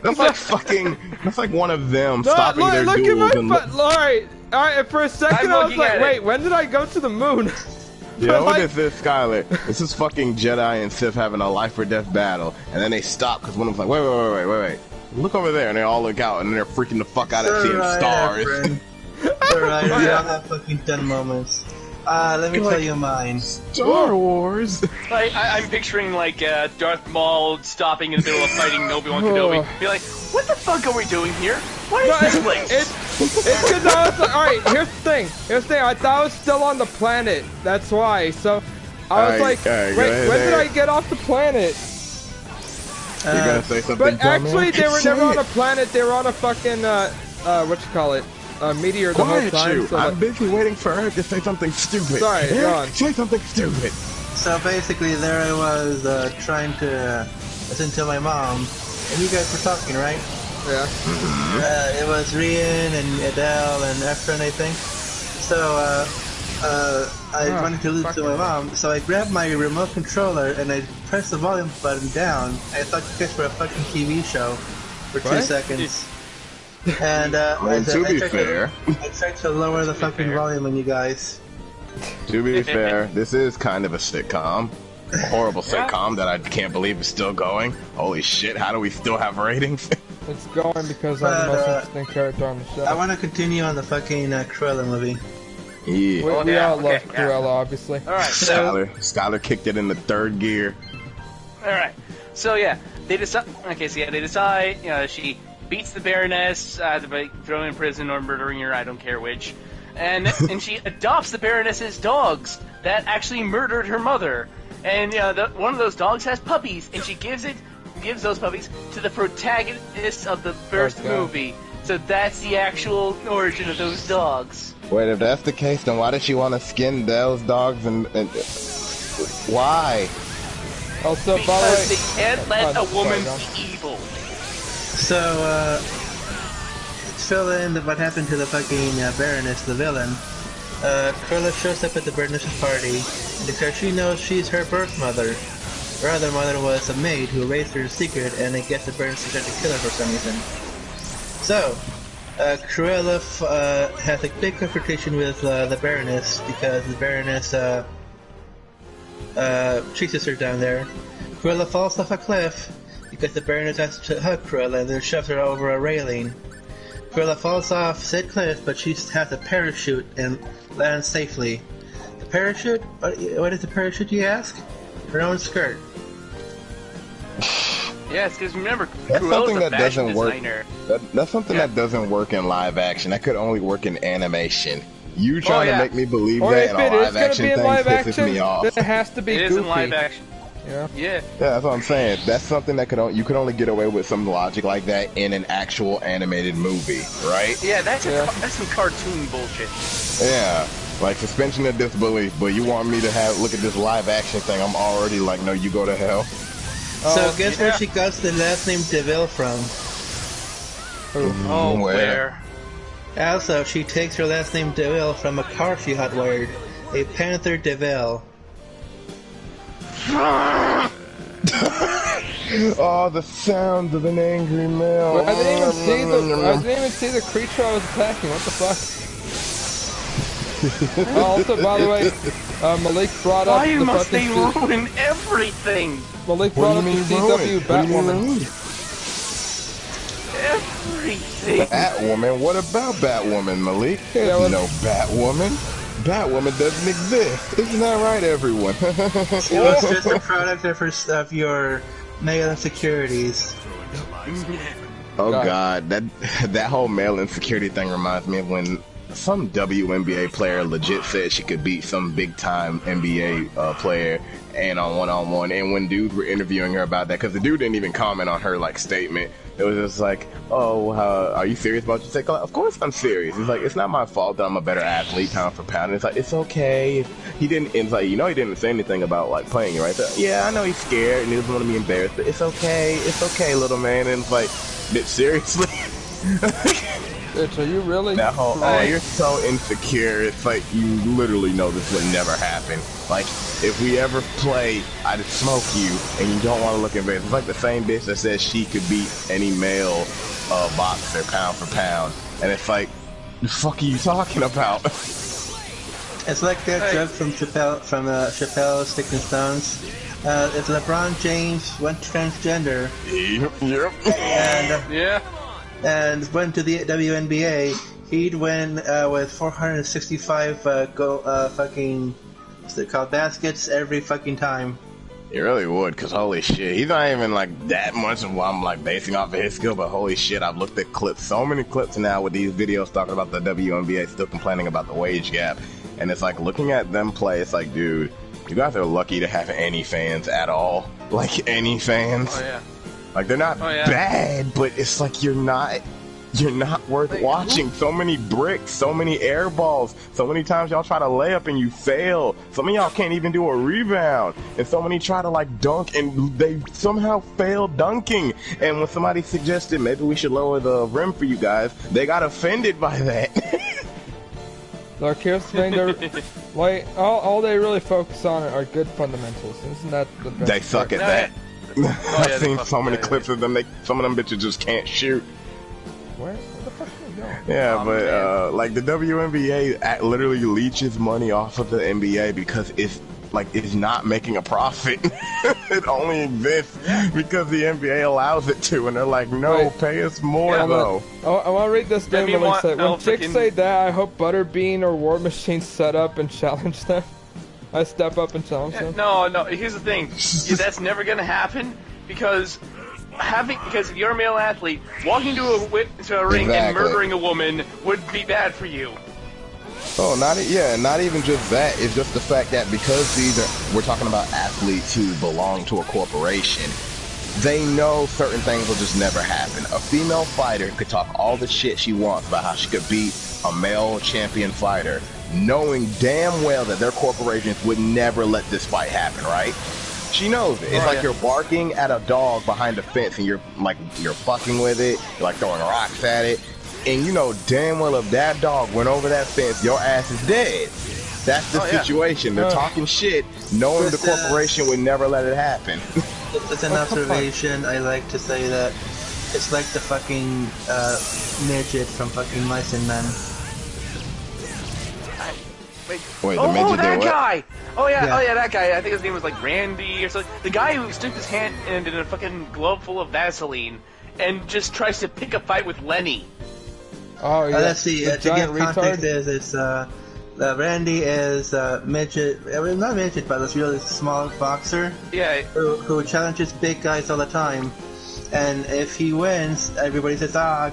That's like fucking. That's like one of them stopping their duels. Alright, for a second I was like, wait, when did I go to the moon? You know what this is, Skyler? This is fucking Jedi and Sith having a life or death battle, and then they stop because one of them's like, wait. Look over there, and they all look out, and they're freaking the fuck out at seeing stars. Alright, we all have fucking 10 moments. Let me tell you mine. Star Wars. Like, I'm picturing like Darth Maul stopping in the middle of fighting Obi-Wan Kenobi. Be like, what the fuck are we doing here? What is this place? It's because I was like, alright, here's the thing. I thought I was still on the planet. That's why. So I was like, wait, when did I get off the planet? You're gonna say something But dumb, actually, man? they were Say never on it. a planet. They were on a fucking meteor the whole Quiet time. you. So I'm like, busy waiting for her to say something stupid. Sorry, go on. Say something stupid. So basically, there I was trying to listen to my mom, and you guys were talking, right? yeah. It was Rian and Adele and Efren, I think. So I wanted to listen to my mom, so I grabbed my remote controller and I pressed the volume button down. I thought you guys were a fucking TV show for 2 What? seconds. And To be fair, I tried to lower the fucking volume on you guys. to be fair, this is kind of a sitcom. A horrible sitcom that I can't believe is still going. Holy shit, how do we still have ratings? It's going because I'm the most interesting character on the show. I want to continue on the fucking Cruella movie. Yeah. We all love okay, Cruella, obviously. All right, so Skyler kicked it in the third gear. all right, so yeah, they decide. Okay, so yeah, they decide. You know, she beats the Baroness either by throwing her in prison or murdering her. I don't care which. And she adopts the Baroness's dogs that actually murdered her mother. And one of those dogs has puppies, and she gives those puppies to the protagonist of the first movie. So that's the actual origin of those dogs. Wait, if that's the case, then why does she want to skin those dogs and why? Also, by the Because way, they can't let a woman sorry, be evil. So, let's fill in what happened to the fucking Baroness, the villain. Cruella shows up at the Baroness's party and declares she knows she's her birth mother. Her other mother was a maid who raised her in secret, and I guess the Baroness decided to kill her for some reason. So, Cruella has a big confrontation with the Baroness because the Baroness chases her down there. Cruella falls off a cliff because the Baroness has to hug Cruella and then shoves her over a railing. Cruella falls off said cliff, but she has a parachute and lands safely. The parachute? What is the parachute, you ask? Her own skirt. Yes, because remember, That's Cruella's something a that fashion doesn't work. designer. That's something that doesn't work in live action. That could only work in animation. You trying to make me believe or that if in a it live is going to action be in thing live pisses action, me off. then it has to be It goofy. is in live action. Yeah. Yeah. Yeah, that's what I'm saying. That's something that you could only get away with some logic like that in an actual animated movie, right? Yeah, that's some cartoon bullshit. Yeah, like suspension of disbelief. But you want me to look at this live action thing? I'm already like, no, you go to hell. So guess where she got the last name DeVille from? Oh, Where? Also, she takes her last name DeVille from a car she hotwired, a Panther DeVille. Oh, the sound of an angry male. But I didn't even see the creature I was attacking. What the fuck? Also, by the way, Malik brought up Why the must they fucking ruin everything? Malik brought up the CW Batwoman. Everything. Batwoman? What about Batwoman, Malik? Yeah, There's no Batwoman. Batwoman doesn't exist. Isn't that right, everyone? She was just a product of your male insecurities. Oh God, that whole male insecurity thing reminds me of when some WNBA player legit said she could beat some big time NBA player and on one-on-one, and when dudes were interviewing her about that, because the dude didn't even comment on her like statement. It was just like, oh, are you serious about your take? Of course I'm serious. He's like, it's not my fault that I'm a better athlete pound for pound. And it's like, it's okay. He didn't. It's like, he didn't say anything about like playing you, right? So, yeah, I know he's scared and he doesn't want to be embarrassed, but it's okay, little man. And it's like, seriously. Bitch, are you really? That whole, oh, you're so insecure. It's like, you literally know this would never happen. Like, if we ever play, I'd smoke you, and you don't want to look embarrassed. It's like the same bitch that says she could beat any male boxer pound for pound. And it's like, the fuck are you talking about? It's like that joke from Chappelle Sticks and Stones. If LeBron James went transgender and went to the WNBA, he'd win with 465 fucking, what's it called, baskets every fucking time. He really would, because holy shit, he's not even like that much of what I'm like basing off of his skill, but holy shit, I've looked at clips, so many clips now with these videos talking about the WNBA still complaining about the wage gap, and it's like looking at them play, it's like, dude, you guys are lucky to have any fans at all. Like, any fans. Oh, yeah. Like they're not bad, but it's like you're not worth watching. So many bricks, so many air balls, so many times y'all try to lay up and you fail. Some of y'all can't even do a rebound, and so many try to like dunk and they somehow fail dunking. And when somebody suggested maybe we should lower the rim for you guys, they got offended by that. Look, here's the thing, like, all they really focus on are good fundamentals. Isn't that the best? They suck at that. I've seen so many clips of them. Some of them bitches just can't shoot. Where the fuck are they going? Yeah, but like the WNBA literally leeches money off of the NBA because it's not making a profit. It only exists because the NBA allows it to, and they're like, no, pay us more though. I want to read this thing when chicks say that, I hope Butterbean or War Machine set up and challenge them. I step up and challenge them. No, here's the thing. That's never gonna happen because if you're a male athlete, walking to a ring and murdering a woman would be bad for you. Oh, not even just that. It's just the fact that because we're talking about athletes who belong to a corporation, they know certain things will just never happen. A female fighter could talk all the shit she wants about how she could beat a male champion fighter, knowing damn well that their corporations would never let this fight happen, right? She knows it. It's like you're barking at a dog behind a fence and you're fucking with it, you're like throwing rocks at it, and you know damn well if that dog went over that fence, your ass is dead. That's the situation. They're talking shit, knowing the corporation would never let it happen. It's an observation. I like to say that it's like the fucking midget from fucking Mice and Men. Wait, the midget that did guy! Oh yeah, that guy. I think his name was like Randy or something. The guy who sticks his hand in a fucking glove full of Vaseline and just tries to pick a fight with Lenny. Oh yeah. Let's see. To give context, it's Randy is midget. I mean, not midget, but this really small boxer. Yeah. Who challenges big guys all the time, and if he wins, everybody says, "Ah,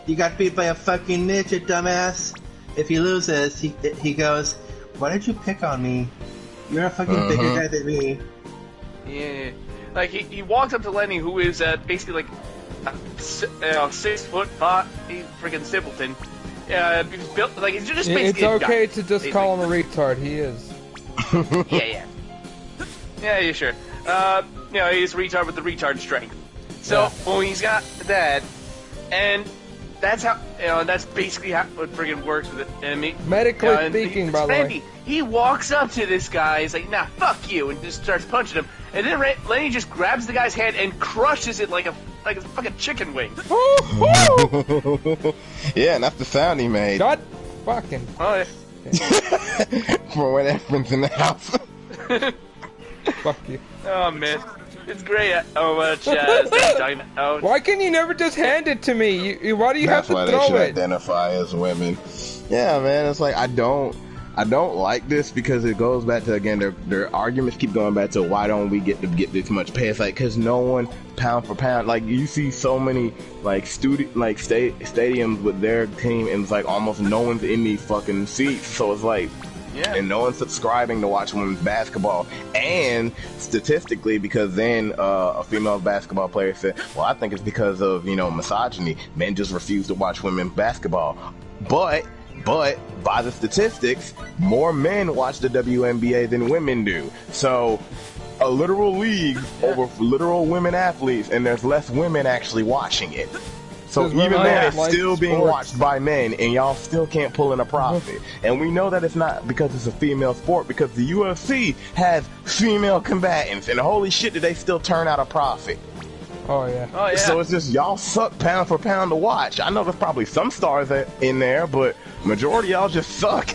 you got beat by a fucking midget, dumbass." If he loses, he goes, "Why did you pick on me? You're a fucking bigger guy than me." Yeah. Like he walks up to Lenny, who is basically like 6 foot hot, he's freaking simpleton. He's built like he's just basically. It's okay to just call him a retard. He is. Yeah, sure. He's a retard with the retard strength. So when he's got that, and that's how that's basically how it friggin' works with it. I mean, medically speaking, by the way. He walks up to this guy, he's like, "Nah, fuck you," and just starts punching him. And then Lenny just grabs the guy's hand and crushes it like a fucking chicken wing. Yeah, and that's the sound he made. God fucking. Oh, yeah. For when everyone's in the house. Fuck you. Oh man, it's great. Talking about. Why can you never just hand it to me? Why do you have to throw it? That's why they should identify as women. Yeah, man, it's like I don't like this because it goes back to, again, their arguments keep going back to why don't we get this much pay. It's like because no one, pound for pound, like you see so many like stadiums with their team and it's like almost no one's in these fucking seats, so it's like and no one's subscribing to watch women's basketball. And statistically, because then a female basketball player said, well, I think it's because of misogyny, men just refuse to watch women's basketball. But by the statistics, more men watch the WNBA than women do. So a literal league over literal women athletes, and there's less women actually watching it. So even then, it's still being watched by men, and y'all still can't pull in a profit. And we know that it's not because it's a female sport, because the UFC has female combatants, and holy shit, did they still turn out a profit. Oh yeah. So it's just y'all suck pound for pound to watch. I know there's probably some stars in there, but majority of y'all just suck.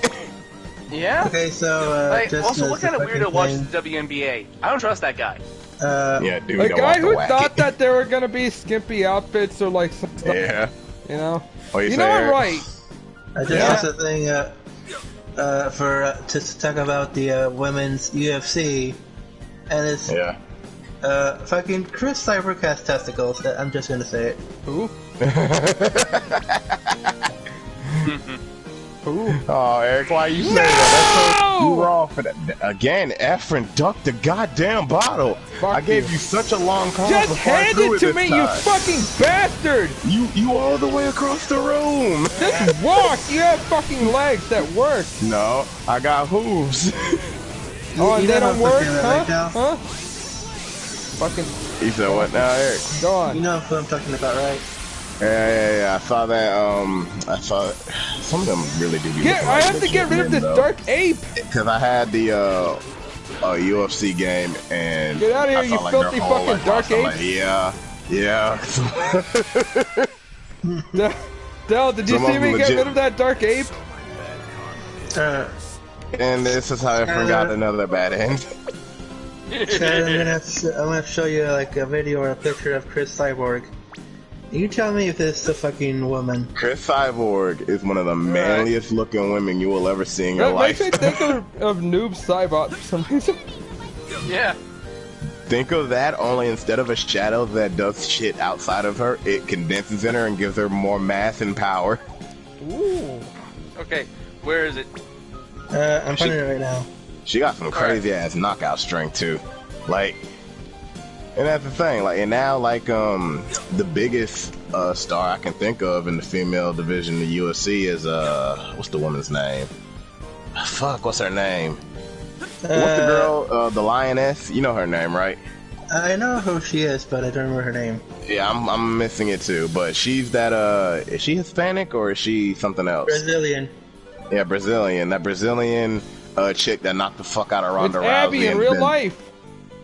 Yeah. Okay, so also, what kind of weirdo watches the WNBA? I don't trust that guy. Yeah, dude. A guy who thought that there were gonna be skimpy outfits or like some stuff. Yeah. Oh, you know I'm right. I just the thing to talk about the women's UFC, and it's fucking Chris Cyborg has testicles. I'm just gonna say it. Who? Who? Oh, Eric, why are you saying that? That's so, you were all for that. Again, Efren, duck the goddamn bottle. Fuck I gave you. you such a long pause Just before I hand threw it to this me, time. you fucking bastard! You all the way across the room. Just walk! You have fucking legs that work! No, I got hooves. Oh, and You they know don't what I'm work? talking about, Huh? right, Cal? Huh? Fucking... He said what now, Eric? Go on. You know what I'm talking about, right? Yeah. I saw that. I saw some of them really do be. I have to get rid of this dark ape! Because I had the UFC game and Get out of here, I saw, you like, filthy their whole, fucking like, dark roster. I'm ape! like, yeah. Dell, did you Some see of me them get legit- rid of that dark ape? And this is how I got another bad end. Skyler, I'm gonna show you like a video or a picture of Chris Cyborg. You tell me if this is a fucking woman. Chris Cyborg is one of the manliest looking women you will ever see in your That life. makes me think of Noob Saibot for some reason. Yeah. Think of that, only instead of a shadow that does shit outside of her, it condenses in her and gives her more mass and power. Ooh. Okay, where is it? I'm finding it right now. She got some crazy ass knockout strength too. Like, and that's the thing, like, and now, like, the biggest star I can think of in the female division of the UFC is, what's the woman's name? Fuck, what's her name? What's the girl, the lioness? You know her name, right? I know who she is, but I don't remember her name. Yeah, I'm missing it too, but she's that, is she Hispanic or is she something else? Brazilian. Yeah, Brazilian. That Brazilian chick that knocked the fuck out of It's Ronda Rousey. Abby in real life.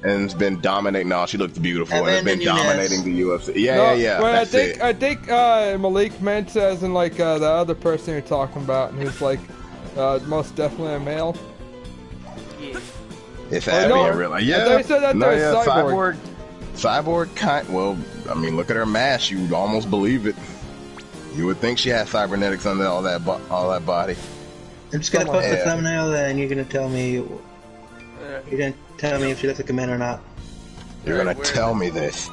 And it's been dominating. No, she looks beautiful. And it's been Amanda Nunes. dominating the UFC. Yeah, No, yeah. Well, That's it. I think Malik meant as in like the other person you're talking about, and who's like most definitely a male. Yeah. It's Abby no, in real life. I Yeah. thought you said that No, there was yeah, Cyborg. Cyborg kind. Well, I mean, look at her mask. You would almost believe it. You would think she had cybernetics under all that body. I'm just gonna Come on. post the Yeah. thumbnail, and you're gonna tell me. You're gonna tell me if she looks like a man or not. You're Where gonna is tell it? me this.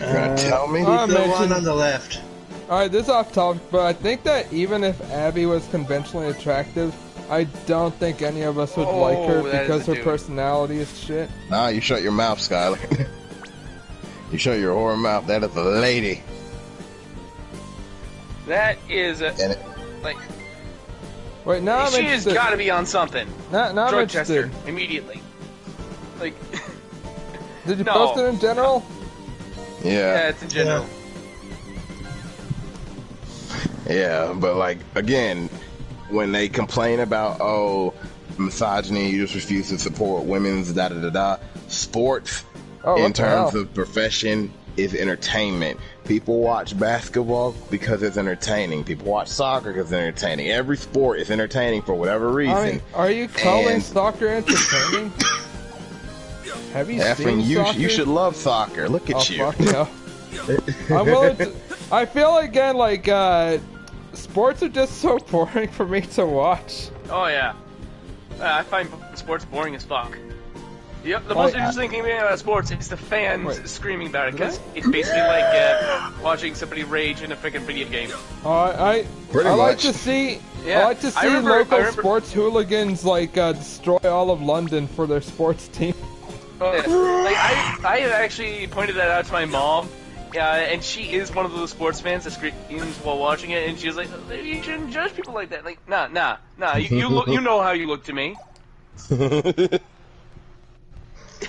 You're gonna tell me. I The mentioned- one on the left. Alright, this is off topic, but I think that even if Abby was conventionally attractive, I don't think any of us would like her that is because a her dude. personality is shit. Nah, you shut your mouth, Skyler. You shut your whore mouth. That is a lady. That is a, And it, like, Wait, now I'm she has interested. got to be on something. Now I'm Drug interested. tester immediately. Like, Did you No. post it in general? yeah, it's in general. Yeah, but like again, when they complain about misogyny, you just refuse to support women's da da da da. Sports, Oh, in what the terms hell? of profession, is entertainment. People watch basketball because it's entertaining. People watch soccer because it's entertaining. Every sport is entertaining for whatever reason. Are you calling And- soccer entertaining? Have you Efren, seen soccer? you should love soccer. Look at Oh, you. fuck no. I'm willing to, I feel again like sports are just so boring for me to watch. Oh yeah. I find sports boring as fuck. Yep, the most interesting thing about sports is the fans Wait. screaming about it, because it's basically like watching somebody rage in a freaking video game. I Pretty like much. to see Yeah, I like to I see remember- local I remember- sports hooligans like destroy all of London for their sports team. Oh, yeah. Like, I had actually pointed that out to my mom, and she is one of those sports fans that screams while watching it, and she was like, "You shouldn't judge people like that." Like, nah. You look, you know how you look to me.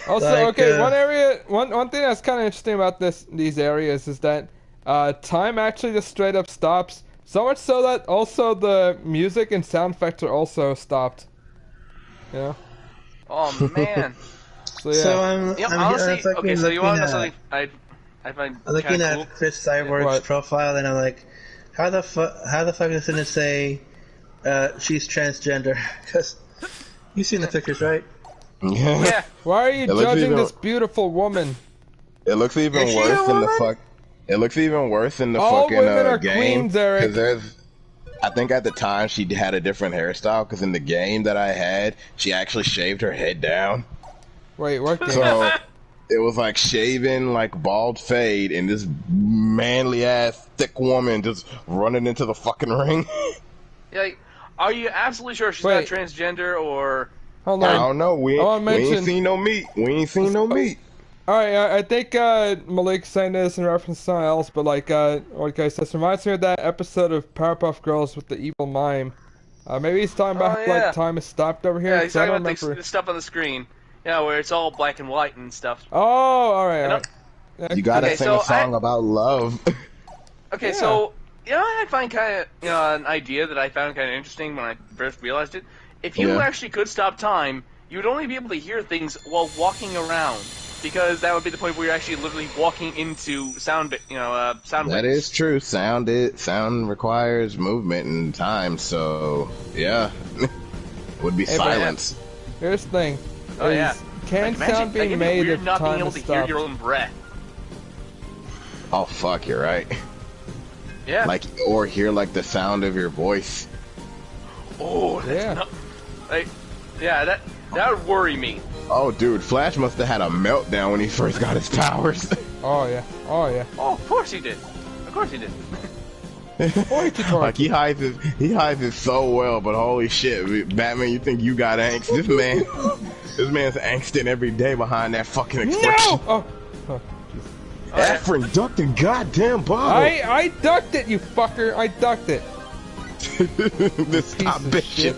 Also, Like, okay, one thing that's kind of interesting about these areas is that time actually just straight up stops. So much so that also the music and sound effects are also stopped. Yeah. Oh man. So yeah. So I'm, Yep, I'm, honestly, fucking okay. So you want to know looking something? I find I'm looking kind at of cool. Chris Cyborg's What? profile, and I'm like, how the fuck is it gonna say she's transgender? Because you've seen the pictures, right? Yeah. Why are you It looks judging even- this beautiful woman? It looks even Is she worse a than the woman? fuck. It looks even worse than the All fucking women are game. queens, Eric. There's, I think at the time she had a different hairstyle. Because in the game that I had, she actually shaved her head down. Wait, what game? So it was like shaving, like bald fade, and this manly ass thick woman just running into the fucking ring. Yeah, like, Are you absolutely sure she's not Wait. transgender or? Hold I on. don't know. We I wanna ain't mention- seen no meat. We ain't seen no meat. Alright, I think Malik's saying this in reference to something else, but like this reminds me of that episode of Powerpuff Girls with the evil mime. Maybe he's talking about Oh, how yeah. like time is stopped over here. Yeah, he's 'cause I talking don't about remember. the stuff on the screen. Yeah, where it's all black and white and stuff. Oh, alright. You gotta Okay, sing so a song about love. Okay, Yeah. so I find kind of an idea that I found kind of interesting when I first realized it. If you Yeah. actually could stop time, you would only be able to hear things while walking around, because that would be the point where you're actually literally walking into sound. Sound. That waves. is true. Sound requires movement and time, so yeah. Would be Hey, but- silence. Here's the thing. Oh yeah. Can Like, imagine- sound be like, it'd made weird if not being time able is to hear stopped? your own breath. Oh fuck, you're right. Yeah. Like, or hear like the sound of your voice. Oh, that's Yeah. not. Like, yeah, that would worry me. Oh dude, Flash must have had a meltdown when he first got his powers. Oh yeah. Oh yeah. Oh, of course he did. Of course he did. Like he hides it so well, but holy shit, Batman, you think you got angst? This man's angsting every day behind that fucking expression. No! Oh. Efren, duck the goddamn ball. I ducked it, you fucker! I ducked it. This stop Piece of bitching. shit.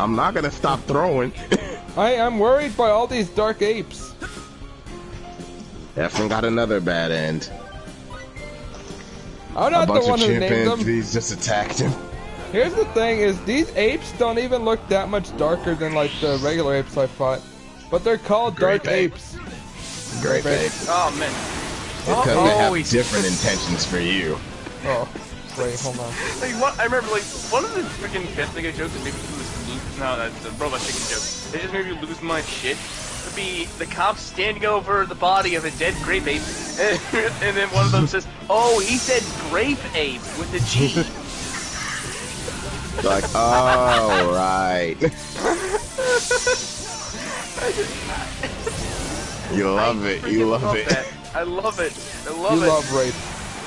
I'm not gonna stop throwing. I'm worried by all these dark apes. Efren got another bad end. I'm A not the bunch one of who named them. chimpanzees just attacked him. Here's the thing: is these apes don't even look that much darker than like the regular apes I fought, but they're called dark Grape ape. apes. Great, babe. Oh man. Because Oh, they have he's- different intentions for you. Oh, wait, hold on. Like what? I remember like one of the freaking Pet Nigga jokes that made me lose. No, that's a robot chicken joke. It just made me lose my shit. Would be the cops standing over the body of a dead grape ape, and then one of them says, "Oh, he said grape ape with a G." Like, oh right. You love it. Freaking You love it. that. I love it. I love You it. love rape.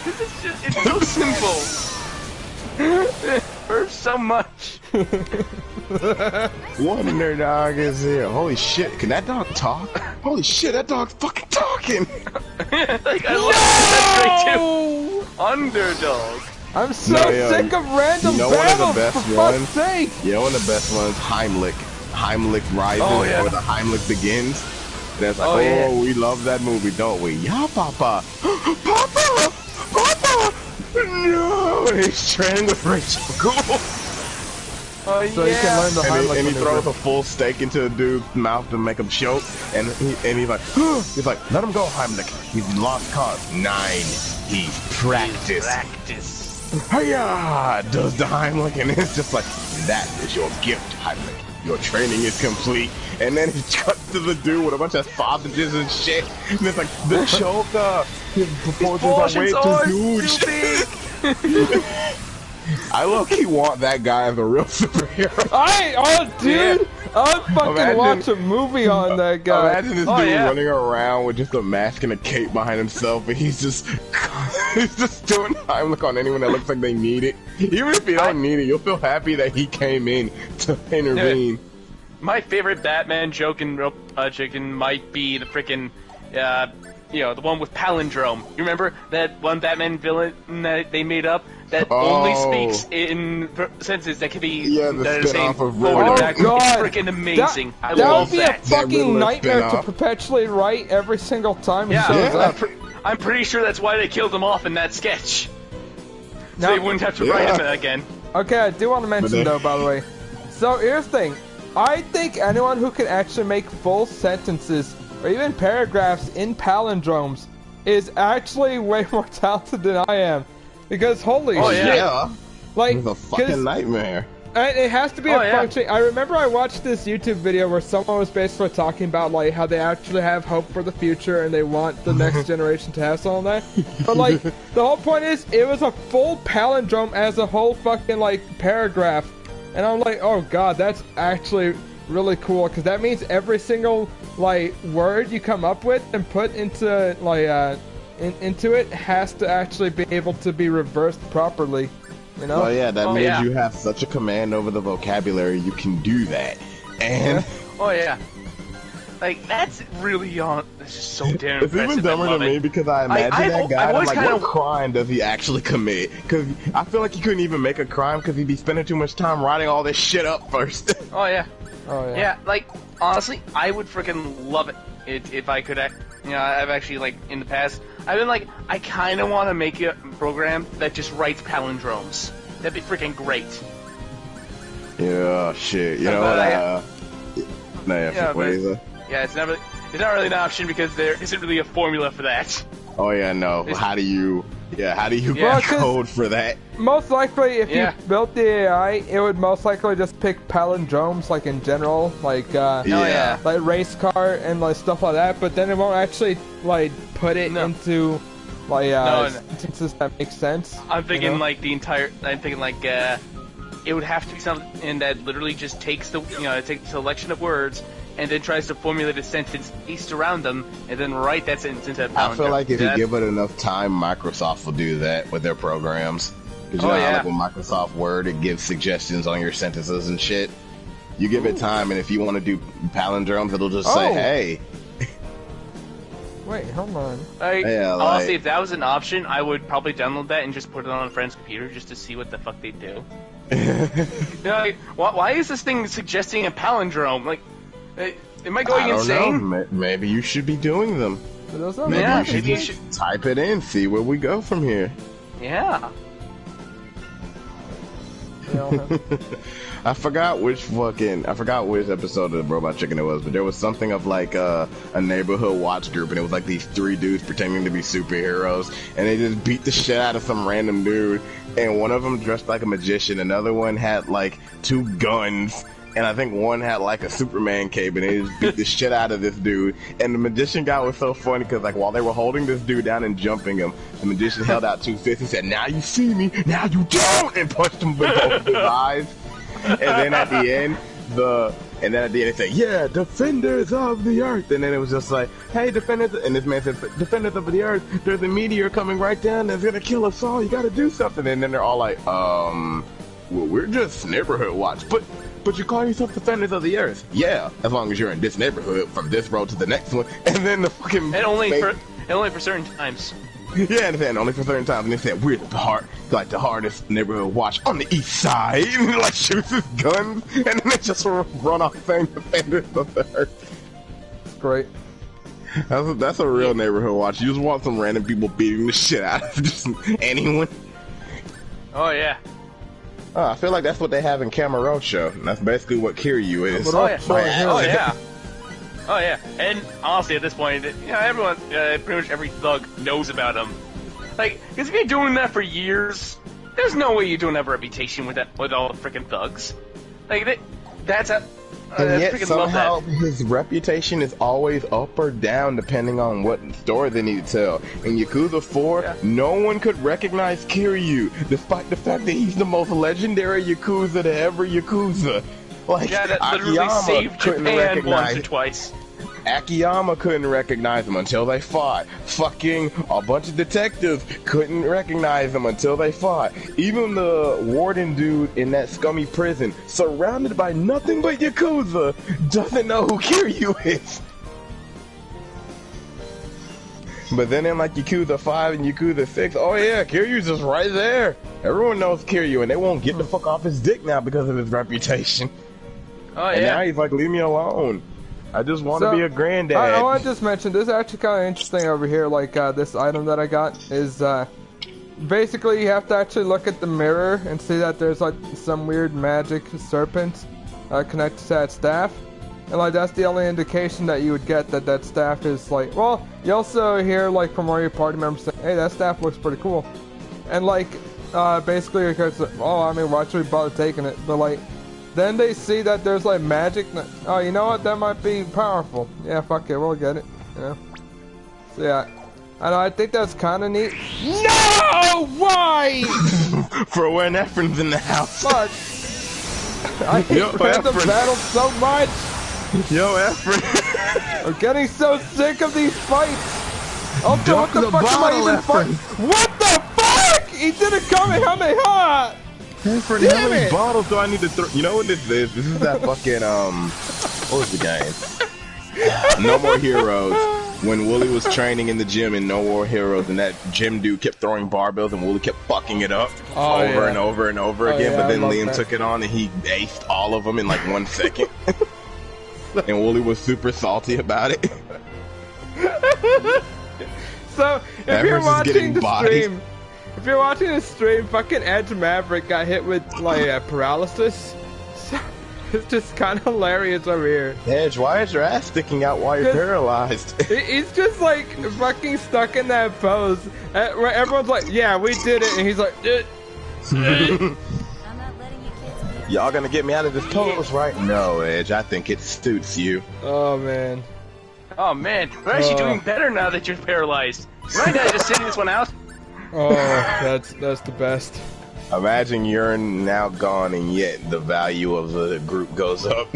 It's just, it's so simple. It hurts so much. Wonder dog is here. Holy shit, can that dog talk? Holy shit, that dog's fucking talking. Like I love that great too. Underdog. I'm so No, yo, sick of random you know one of the battles, best for ones? fuck's sake! You know one of the best ones? Heimlich. Heimlich rises, Oh, yeah. or the Heimlich begins. That's like, Oh, yeah. we love that movie, don't we? Yeah, Papa. Papa! Papa! No! He's training with Rachel Gould. Oh So you can learn the And Heimlich he maneuver. throws a full steak into the dude's mouth to make him choke, and he's like, let him go, Heimlich. He's lost cause. 9. He's practiced. Practice. Hiya! Does the Heimlich, and it's just like, that is your gift, Heimlich. Your training is complete. And then he cuts to the dude with a bunch of sausages and shit. And it's like, the choker. His proportions are way too huge. I low-key want that guy as a real superhero. Dude! I'll fucking Imagine- watch a movie on that guy. Imagine this Oh, dude yeah. running around with just a mask and a cape behind himself, and he's just he's just doing Heimlich on anyone that looks like they need it. Even if you don't need it, you'll feel happy that he came in to intervene. My favorite Batman joke in Real Chicken might be the frickin', the one with palindrome. You remember that one Batman villain that they made up that only Oh. speaks in sentences that can be Yeah, the that are saying spin-off of forward Riddler. and back. Oh, God. It's freaking amazing. I That love would be that. a fucking Riddler nightmare to spin-off. perpetually write every single time he Yeah, shows up. I'm pretty sure that's why they killed him off in that sketch. So Now- they wouldn't have to write Yeah. him again. Okay, I do want to mention they- though, by the way. So here's the thing. I think anyone who can actually make full sentences or even paragraphs in palindromes is actually way more talented than I am. Because holy Oh, shit. yeah. Like, It's a 'cause fucking nightmare. it has to be Oh, a yeah. function. I remember I watched this YouTube video where someone was basically talking about like how they actually have hope for the future and they want the next generation to have some of that. But like the whole point is it was a full palindrome as a whole fucking like paragraph. And I'm like, oh god, that's actually really cool because that means every single like word you come up with and put into like into it has to actually be able to be reversed properly. You know? Well, yeah, that Oh, means yeah. you have such a command over the vocabulary, you can do that. And Oh yeah. Like that's really This is so damn it's impressive. even dumber I love to me it. because I imagine I've that guy, I'm always like, kinda- what crime does he actually commit? Because I feel like he couldn't even make a crime because he'd be spending too much time writing all this shit up first. Oh yeah. Oh yeah. Yeah, like honestly, I would freaking love it if I could. You know, I've actually like in the past, I've been like, I kind of want to make a program that just writes palindromes. That'd be freaking great. Yeah, shit. You know But, what? No, yeah, what but- is it? Yeah, it's not really an option because there isn't really a formula for that. Oh yeah, no. How do you Yeah. code for that? Most likely, if Yeah. you built the AI, it would most likely just pick palindromes, like in general, like yeah. like race car and like stuff like that. But then it won't actually like put it No. into like No. sentences that make sense. I'm thinking you know? like it would have to be something that literally just takes it takes a selection of words and then tries to formulate a sentence based around them and then write that sentence into a palindrome. I feel like if you That's- give it enough time, Microsoft will do that with their programs. Because you Oh, know how, yeah. like with Microsoft Word, it gives suggestions on your sentences and shit. You give it time, and if you want to do palindromes, it'll just say, Oh. "Hey." Wait, hold on. Yeah, like- honestly, if that was an option, I would probably download that and just put it on a friend's computer just to see what the fuck they do. Like, why is this thing suggesting a palindrome? Like, am I going I don't insane? know. Maybe you should be doing them. But those are Maybe Yeah, you should maybe you just should- type it in, see where we go from here. Yeah. I forgot which episode of Robot Chicken it was, but there was something of like a neighborhood watch group, and it was like these three dudes pretending to be superheroes, and they just beat the shit out of some random dude, and one of them dressed like a magician, another one had like 2 guns, and I think one had like a Superman cape, and they just beat the shit out of this dude. And the magician guy was so funny because like while they were holding this dude down and jumping him, the magician held out 2 fists. He said, "Now you see me, now you don't," and punched him with both of his eyes. And then at the end, they say, "Yeah, defenders of the earth." And then it was just like, "Hey, defenders," and this man said, "Defenders of the earth, there's a meteor coming right down that's gonna kill us all. You gotta do something." And then they're all like, well, we're just neighborhood watch, but you call yourself defenders of the earth. Yeah, as long as you're in this neighborhood from this road to the next one. And then the fucking And only for certain times. yeah, and then only for certain times. And they said we're the hardest neighborhood watch on the east side. And he like shoots his guns, and then they just run off saying defenders of the earth. It's great. That's a real neighborhood watch. You just want some random people beating the shit out of just anyone. Oh yeah. I feel like that's what they have in Cameron Show. And that's basically what Kiryu is. But Oh yeah. Sorry, Oh yeah. Oh yeah. And honestly, at this point, everyone, pretty much every thug knows about him. Like, because if you're doing that for years, there's no way you don't have a reputation with all the freaking thugs. Like, that's a. And yet freaking love somehow that. his reputation is always up or down depending on what story they need to tell. In Yakuza 4, Yeah. no one could recognize Kiryu, despite the fact that he's the most legendary Yakuza to ever Yakuza. Like, Yeah, that literally Akiyama saved couldn't Japan once recognize or twice. Akiyama couldn't recognize him until they fought. Fucking a bunch of detectives couldn't recognize him until they fought. Even the warden dude in that scummy prison, surrounded by nothing but Yakuza, doesn't know who Kiryu is. But then in like Yakuza 5 and Yakuza 6, oh yeah, Kiryu's just right there. Everyone knows Kiryu, and they won't get the fuck off his dick now because of his reputation. Oh And now yeah. he's like, leave me alone. I just want to So, be a granddad. I want to just mention, this is actually kind of interesting over here, like, this item that I got is, basically you have to actually look at the mirror and see that there's, like, some weird magic serpent, connected to that staff. And, like, that's the only indication that you would get that staff is, like, well, you also hear, like, from one of your party members saying, hey, that staff looks pretty cool. And, like, basically, because, oh, I mean, why should we bother taking it? But, like, then they see that there's like magic. Oh, you know what? That might be powerful. Yeah, fuck it, we'll get it. You know. So yeah, I think that's kind of neat. No, why? For when Ephraim's in the house. Fuck. I hate Yo, random Efren. battles so much. Yo, Ephraim. I'm getting so sick of these fights. Also, Duck what the the fuck am I bottle, even fighting? Efren. What the fuck? He did a Kamehameha. For Damn how many it! bottles do I need to throw? You know what this is? This is that fucking what was the game? No More Heroes. When Wooly was training in the gym in No More Heroes, and that gym dude kept throwing barbells, and Wooly kept fucking it up over and over and over again. But then Liam took it on, and he aced all of them in like 1 second. And Wooly was super salty about it. So if you're watching the stream, fucking Edge Maverick got hit with like paralysis. So it's just kind of hilarious over here. Edge, why is your ass sticking out while you're paralyzed? He's just like fucking stuck in that pose where everyone's like, "Yeah, we did it," and he's like, I'm not letting you kids. Y'all gonna get me out of this pose, right? No, Edge, I think it suits you. "Oh man." Oh man, we're actually doing better now that you're paralyzed. Right now, just sitting this one out. Oh, that's the best. Imagine you're now gone, and yet the value of the group goes up.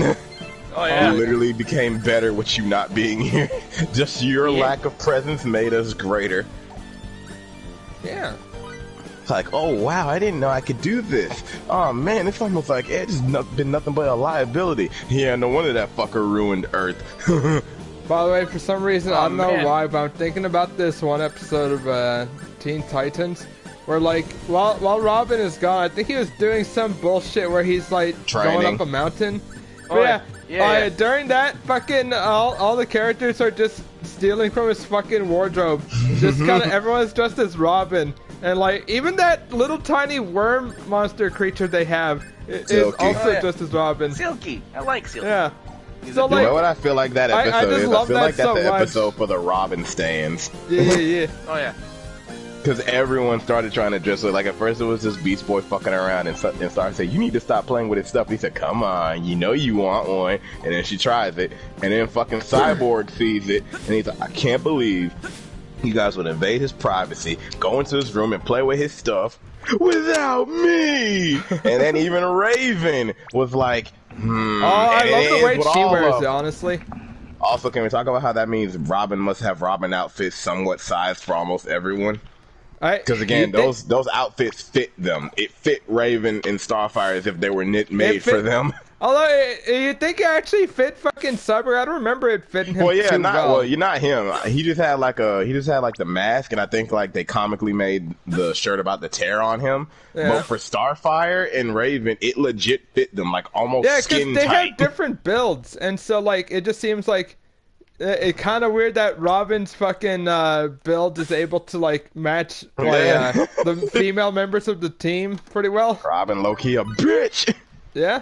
Oh yeah. You literally became better with you not being here. Just your lack of presence made us greater. Yeah. It's like, oh wow, I didn't know I could do this. Oh man, it's almost like Edge has been nothing but a liability. Yeah, no wonder that fucker ruined Earth. By the way, for some reason, I don't know man. why, but I'm thinking about this one episode of Teen Titans, where like while Robin is gone, I think he was doing some bullshit where he's like going Training. up a mountain. Oh, But yeah. during that, fucking all the characters are just stealing from his fucking wardrobe. Just kind of everyone's dressed as Robin, and like even that little tiny worm monster creature they have is Silky. also just as Robin. Silky. I like Silky. Yeah. He's So a You like, know what I feel like that I episode just is? I love feel that like that's so the much. episode for the Robin stands. yeah. Oh yeah. Because everyone started trying to dress like at first it was just Beast Boy fucking around and started saying, you need to stop playing with his stuff. He said, come on, you know you want one. And then she tries it. And then fucking Cyborg sees it. And he's like, I can't believe you guys would invade his privacy, go into his room and play with his stuff without me. And then even Raven was like, Oh, I and love it the ends way with she all wears of it, them. honestly. Also, can we talk about how that means Robin must have Robin outfits somewhat sized for almost everyone? Because again, those outfits fit them. It fit Raven and Starfire as if they were made for them. Although you think it actually fit fucking Cyborg, I don't remember it fitting him. Well, yeah, too well. you're not him. He just had like the mask, and I think like they comically made the shirt about the tear on him. Yeah. But for Starfire and Raven, it legit fit them like almost Yeah, skin because they tight. have different builds, and so like it just seems like it kind of weird that Robin's fucking build is able to like match like, the female members of the team pretty well. Robin low-key a bitch. Yeah.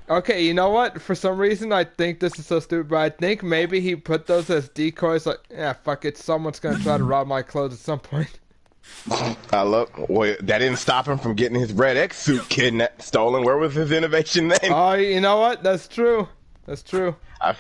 Okay, you know what? For some reason, I think this is so stupid, but I think maybe he put those as decoys. Like, yeah, fuck it, someone's gonna try to rob my clothes at some point. That didn't stop him from getting his Red X suit stolen. Where was his innovation name? Oh, you know what? That's true. That's true. I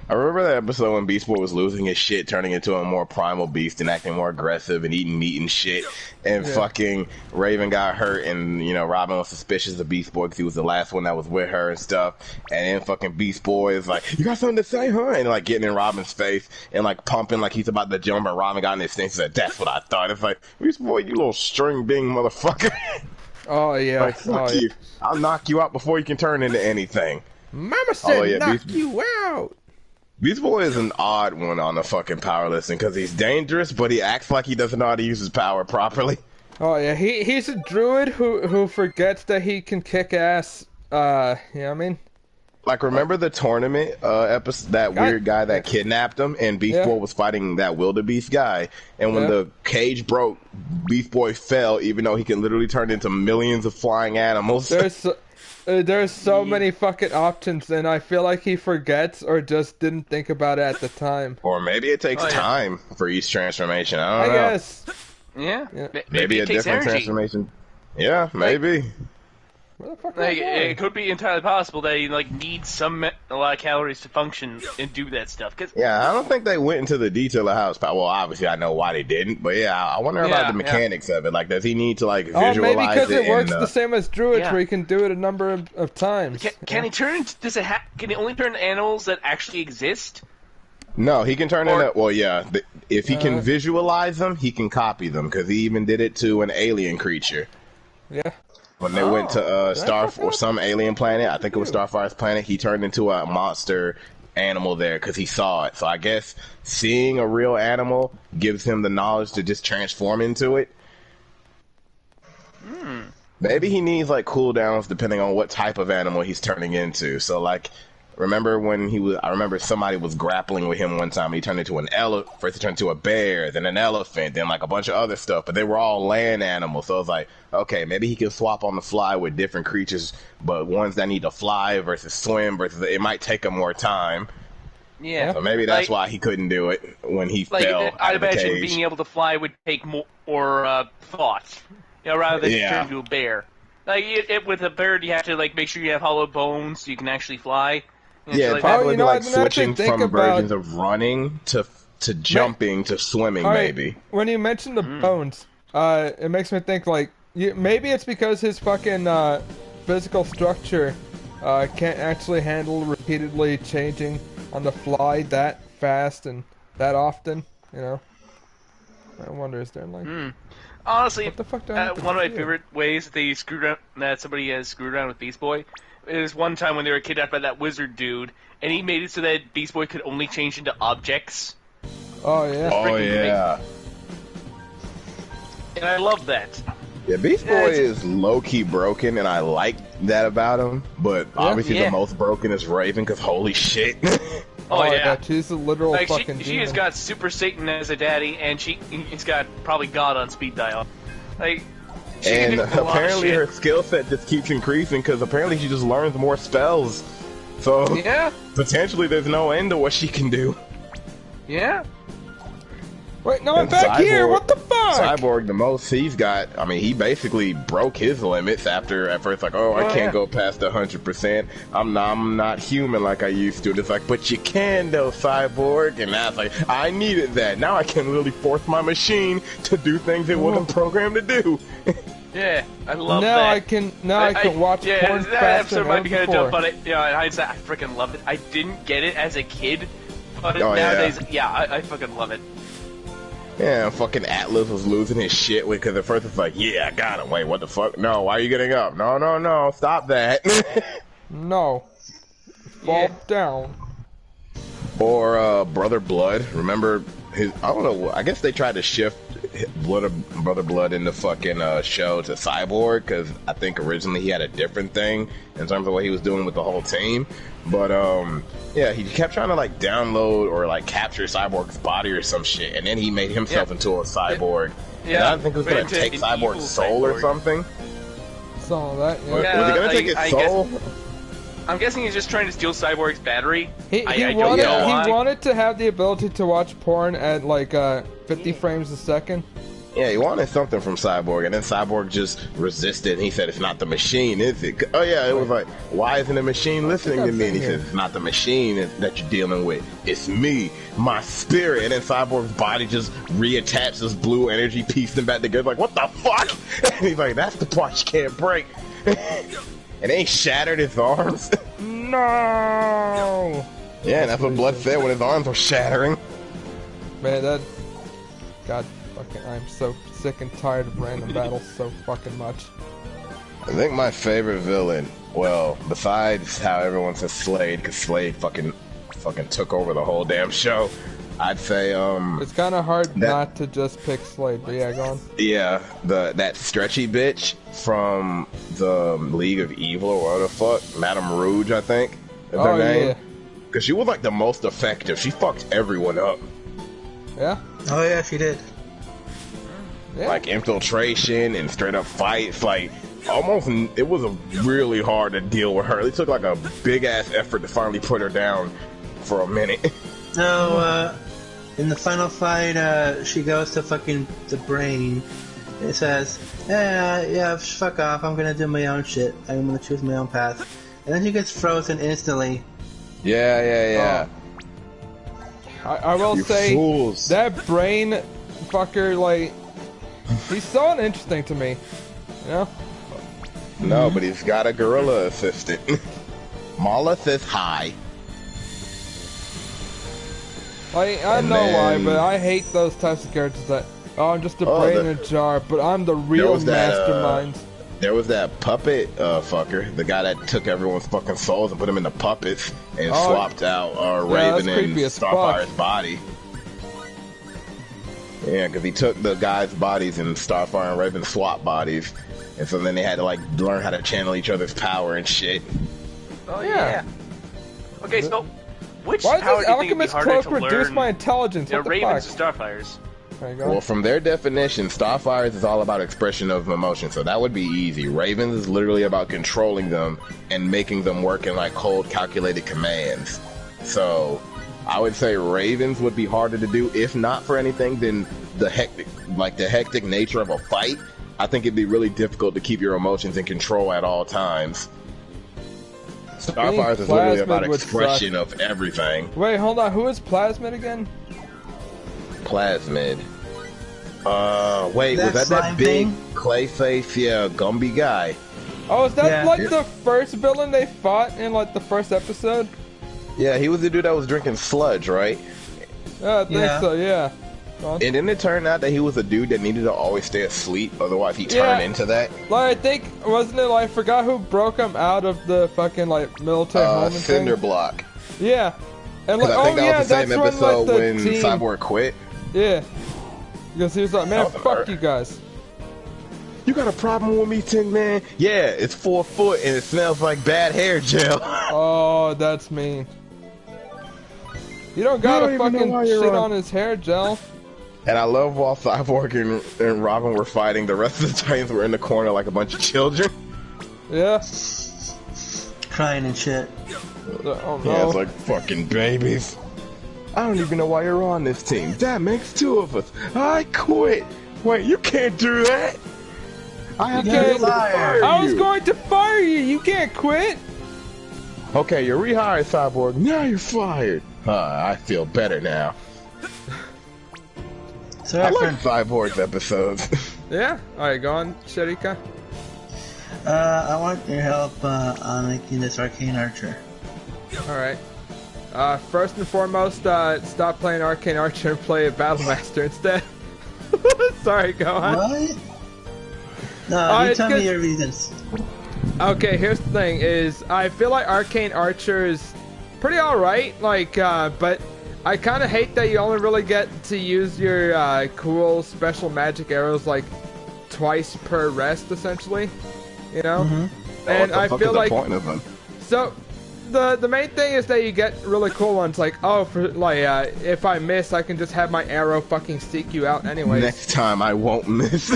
remember that episode when Beast Boy was losing his shit, turning into a more primal beast and acting more aggressive and eating meat and shit. And fucking Raven got hurt, and Robin was suspicious of Beast Boy because he was the last one that was with her and stuff. And then fucking Beast Boy is like, "You got something to say, huh?" And like getting in Robin's face and like pumping like he's about to jump, and Robin got in his thing. He said, "That's what I thought." It's like, Beast Boy, you little string bean motherfucker. Oh yeah. Like, fuck you. I'll knock you out before you can turn into anything. Mama said knock Beast... you out. Beast Boy is an odd one on the fucking power listing because he's dangerous, but he acts like he doesn't know how to use his power properly. Oh yeah, he's a druid who forgets that he can kick ass. You know what I mean? Like, remember the tournament episode, that weird guy that kidnapped him, and Beast Boy was fighting that wildebeest guy, and when the cage broke, Beast Boy fell, even though he can literally turn into millions of flying animals. There's so many fucking options, and I feel like he forgets or just didn't think about it at the time. Or maybe it takes time for each transformation. I don't know. Guess. Yeah. Maybe a different transformation. Yeah, maybe. Like, it could be entirely possible that he needs a lot of calories to function and do that stuff. Yeah, I don't think they went into the detail of how it's power. Well, obviously I know why they didn't, but yeah, I wonder about the mechanics of it. Like, does he need to visualize it? Maybe because it works the same as druids, where he can do it a number of times. Can he turn? Can he only turn animals that actually exist? No, he can turn into. Well, yeah, if he can visualize them, he can copy them because he even did it to an alien creature. Yeah. When they went to or some alien planet, I think it was Starfire's planet, he turned into a monster animal there because he saw it. So I guess seeing a real animal gives him the knowledge to just transform into it. Maybe he needs like cooldowns depending on what type of animal he's turning into. So like, remember when I remember somebody was grappling with him one time. He turned into an elephant. First he turned into a bear, then an elephant, then like a bunch of other stuff. But they were all land animals. So I was like, okay, maybe he can swap on the fly with different creatures, but ones that need to fly versus swim versus it might take him more time. Yeah. So maybe that's why he couldn't do it when he fell I'd out of the imagine cage. being able to fly would take more thought, rather than turn into a bear. Like with a bird, you have to like make sure you have hollow bones so you can actually fly. Yeah, like probably know, like I didn't actually switching think from about- versions of running to jumping to swimming, Alright, maybe. when you mentioned the bones, it makes me think like maybe it's because his fucking physical structure can't actually handle repeatedly changing on the fly that fast and that often. You know, I wonder is there like Honestly, what the fuck do I have to one of my do? favorite ways that somebody has screwed around with Beast Boy is one time when they were kidnapped by that wizard dude, and he made it so that Beast Boy could only change into objects. Oh yeah. Oh yeah. And I love that. Yeah, Beast Boy is low-key broken, and I like that about him. But obviously the most broken is Raven, because holy shit. Oh yeah. She's a literal Like fucking she has demon. got Super Satan as a daddy, and he's got probably God on speed dial. Like, she can And do a lot of apparently shit. her skill set just keeps increasing, because apparently she just learns more spells. So Yeah, potentially there's no end to what she can do. yeah. Wait, no, I'm And back here. Cyborg- What the fuck? Cyborg, the most he's got, I mean, he basically broke his limits after, at first, like, I can't go past 100%. I'm not human like I used to. And it's like, but you can, though, Cyborg. And now it's like, I needed that. Now I can really force my machine to do things it wasn't programmed to do. Yeah, I love now that. I can watch porn that faster episode than might ever be kind of before. dumb, but in hindsight, I freaking love it. I didn't get it as a kid, but Oh, yeah. nowadays, I fucking love it. Yeah, fucking Atlas was losing his shit because at first it's like, yeah, I got him. Wait, what the fuck? No, why are you getting up? No, stop that. No. Fall down. Or Brother Blood. Remember his? I don't know. I guess they tried to shift Brother Blood in the fucking show to Cyborg because I think originally he had a different thing in terms of what he was doing with the whole team. But yeah, he kept trying to like download or like capture Cyborg's body or some shit, and then he made himself into a cyborg. And I think it was gonna take Cyborg's soul or something. Some of that. Was Yeah. he gonna take his soul? I'm guessing he's just trying to steal Cyborg's battery. He I don't know why. wanted to have the ability to watch porn at like 50 frames a second. Yeah, he wanted something from Cyborg, and then Cyborg just resisted. And he said, "It's not the machine, is it?" Oh yeah, it was like, "Why isn't the machine listening to me?" And he said, "It's not the machine that you're dealing with. It's me, my spirit." And then Cyborg's body just reattached this blue energy, pieced them back together. Like, what the fuck? And he's like, "That's the part you can't break." And they shattered his arms. No. Yeah, and that's what Blood said when his arms were shattering. Man, that. God fucking, I'm so sick and tired of random battles so fucking much. I think my favorite villain, well, besides how everyone says Slade, because Slade fucking took over the whole damn show, I'd say, It's kind of hard not to just pick Slade, but yeah, go on. yeah, that stretchy bitch from the League of Evil, or what the fuck, Madame Rouge, I think, is her name. Yeah. Because she was like the most effective. She fucked everyone up. Yeah? Oh yeah, she did. Yeah. Like infiltration and straight up fights, like almost it was really hard to deal with her. It took like a big ass effort to finally put her down for a minute. No, in the final fight, she goes to fucking the brain. It says, yeah, fuck off, I'm gonna do my own shit. I'm gonna choose my own path. And then she gets frozen instantly. Yeah. I will You say, fools. that brain fucker, like, he's so uninteresting to me. You know? No, but he's got a gorilla assistant. Mala says hi. Like, I And know why, then- but I hate those types of characters that, oh, I'm just a Oh, brain the- in a jar, but I'm the real was that, mastermind. There was that puppet fucker, the guy that took everyone's fucking souls and put them into puppets and swapped out Raven and Starfire's body. Yeah, because he took the guys' bodies and Starfire and Raven swapped bodies, and so then they had to like learn how to channel each other's power and shit. Oh yeah. Okay, so which Why power does do you think would be Alchemist harder Cloak to reduce learn? my intelligence? You know, What the Ravens fuck? and Starfires. There you go. Well, from their definition, Starfire's is all about expression of emotion, so that would be easy. Ravens is literally about controlling them and making them work in like cold, calculated commands. So, I would say Ravens would be harder to do, if not for anything, than the hectic nature of a fight. I think it'd be really difficult to keep your emotions in control at all times. Starfire's is literally about expression of everything. Wait, hold on. Who is Plasmid again? Plasmid. Wait, was that big Clayface, Gumby guy? Oh, is that like the first villain they fought in like the first episode? Yeah, he was the dude that was drinking sludge, right? Yeah, I think so, yeah. And then it turned out that he was a dude that needed to always stay asleep, otherwise he turned into that. Like, I think, wasn't it like, I forgot who broke him out of the fucking like military home and Cinder thing? Block. Yeah. And like, I think that was the same that's episode when when Cyborg quit. Yeah. Because he was like, man, fuck you guys. You got a problem with me, Tin Man? Yeah, it's 4 foot and it smells like bad hair gel. Oh, that's mean. You don't gotta fucking shit on his hair gel. And I love while Cyborg and Robin were fighting, the rest of the Titans were in the corner like a bunch of children. Yeah. Crying and shit. Oh no. Yeah, it's like fucking babies. I don't even know why you're on this team. That makes 2 of us. I quit. Wait, you can't do that. I have to fire you. I was going to fire you. You can't quit. Okay, you're rehired, Cyborg. Now you're fired. I feel better now. So I like Cyborg's episodes. Yeah? Alright, go on, Sharika. I want your help on making this Arcane Archer. Alright. First and foremost, stop playing Arcane Archer and play a Battle Master instead. Sorry, go on. What? No, you tell me your reasons. Okay, here's the thing, is I feel like Arcane Archer is pretty alright, like, but I kind of hate that you only really get to use your cool special magic arrows like twice per rest, essentially. You know? Mm-hmm. And I feel like point of them? So the main thing is that you get really cool ones, like, oh, for like if I miss, I can just have my arrow fucking seek you out anyways. Next time I won't miss.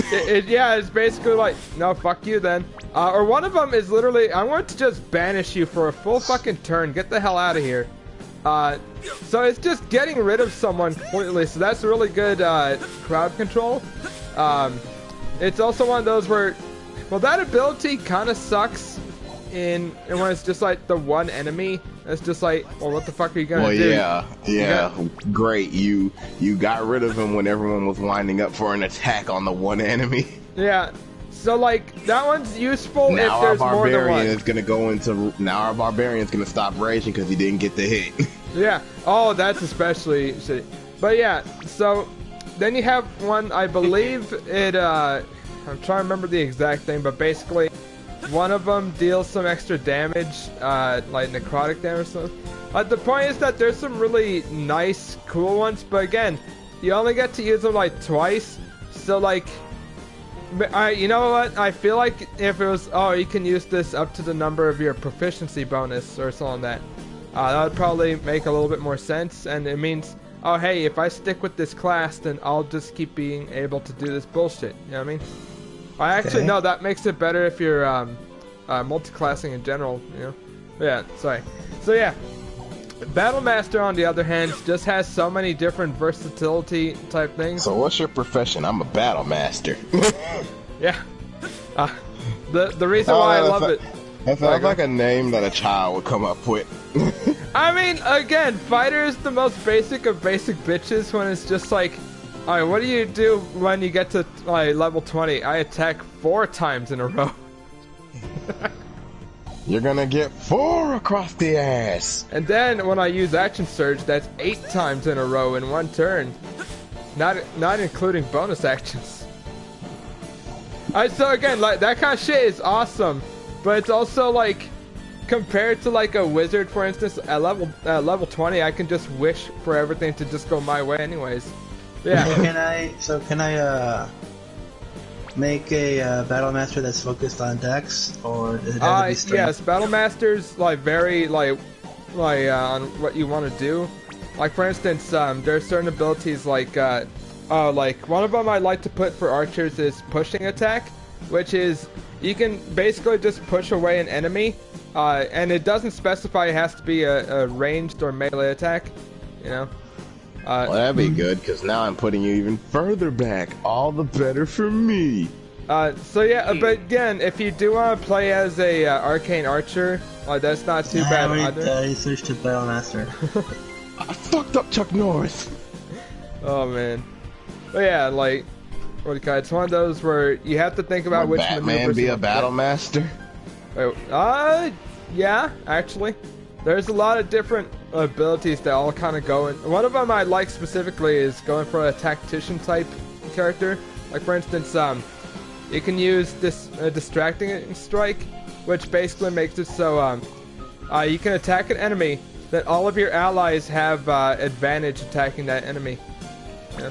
Yeah, it's basically like, no, fuck you then. Or one of them is literally, I want to just banish you for a full fucking turn. Get the hell out of here. So it's just getting rid of someone completely, so that's really good crowd control. It's also one of those where, well, that ability kind of sucks and when it's just like the one enemy. It's just like, well, what the fuck are you gonna do? Yeah, great. You got rid of him when everyone was winding up for an attack on the one enemy. Yeah. So like that one's useful now if there's more than one. Now our barbarian's gonna stop raging because he didn't get the hit. Yeah. Oh, that's especially shitty. But yeah. So then you have one. I believe it. I'm trying to remember the exact thing, but basically, one of them deals some extra damage, like necrotic damage. So, the point is that there's some really nice, cool ones, but again, you only get to use them like twice. So like. You know what? I feel like if it was, oh, you can use this up to the number of your proficiency bonus or something like that. That would probably make a little bit more sense, and it means, oh, hey, if I stick with this class, then I'll just keep being able to do this bullshit. You know what I mean? I actually no, that makes it better if you're multi-classing in general. You know? Yeah. Sorry. So yeah. Battle Master, on the other hand, just has so many different versatility type things. So what's your profession? I'm a Battle Master. Yeah. The reason why I love it. That sounds like a name that a child would come up with. I mean, again, fighter is the most basic of basic bitches when it's just like, alright, what do you do when you get to level 20? I attack 4 times in a row. You're gonna get 4 across the ass. And then when I use Action Surge, that's 8 times in a row in one turn. Not including bonus actions. So again, like that kind of shit is awesome, but it's also like compared to like a wizard, for instance, at level 20, I can just wish for everything to just go my way, anyways. Yeah. Can I make a battle master that's focused on dex, or does it have to be strength? Yes, battle masters like vary on what you want to do. Like for instance, there's certain abilities like one of them I like to put for archers is pushing attack, which is you can basically just push away an enemy, and it doesn't specify it has to be a ranged or melee attack, you know. Well, that'd be good, because now I'm putting you even further back. All the better for me. So yeah, but again, if you do want to play as a arcane archer, that's not too bad either. I switched to battle master. I fucked up Chuck Norris. Oh man. But yeah, like, what do you call it? It's one of those where you have to think about which Batman maneuvers be you a want battle to master? Wait, yeah, actually. There's a lot of different abilities that all kind of go in. One of them I like specifically is going for a tactician type character. Like for instance, you can use this distracting strike, which basically makes it so you can attack an enemy, then all of your allies have advantage attacking that enemy. Yeah.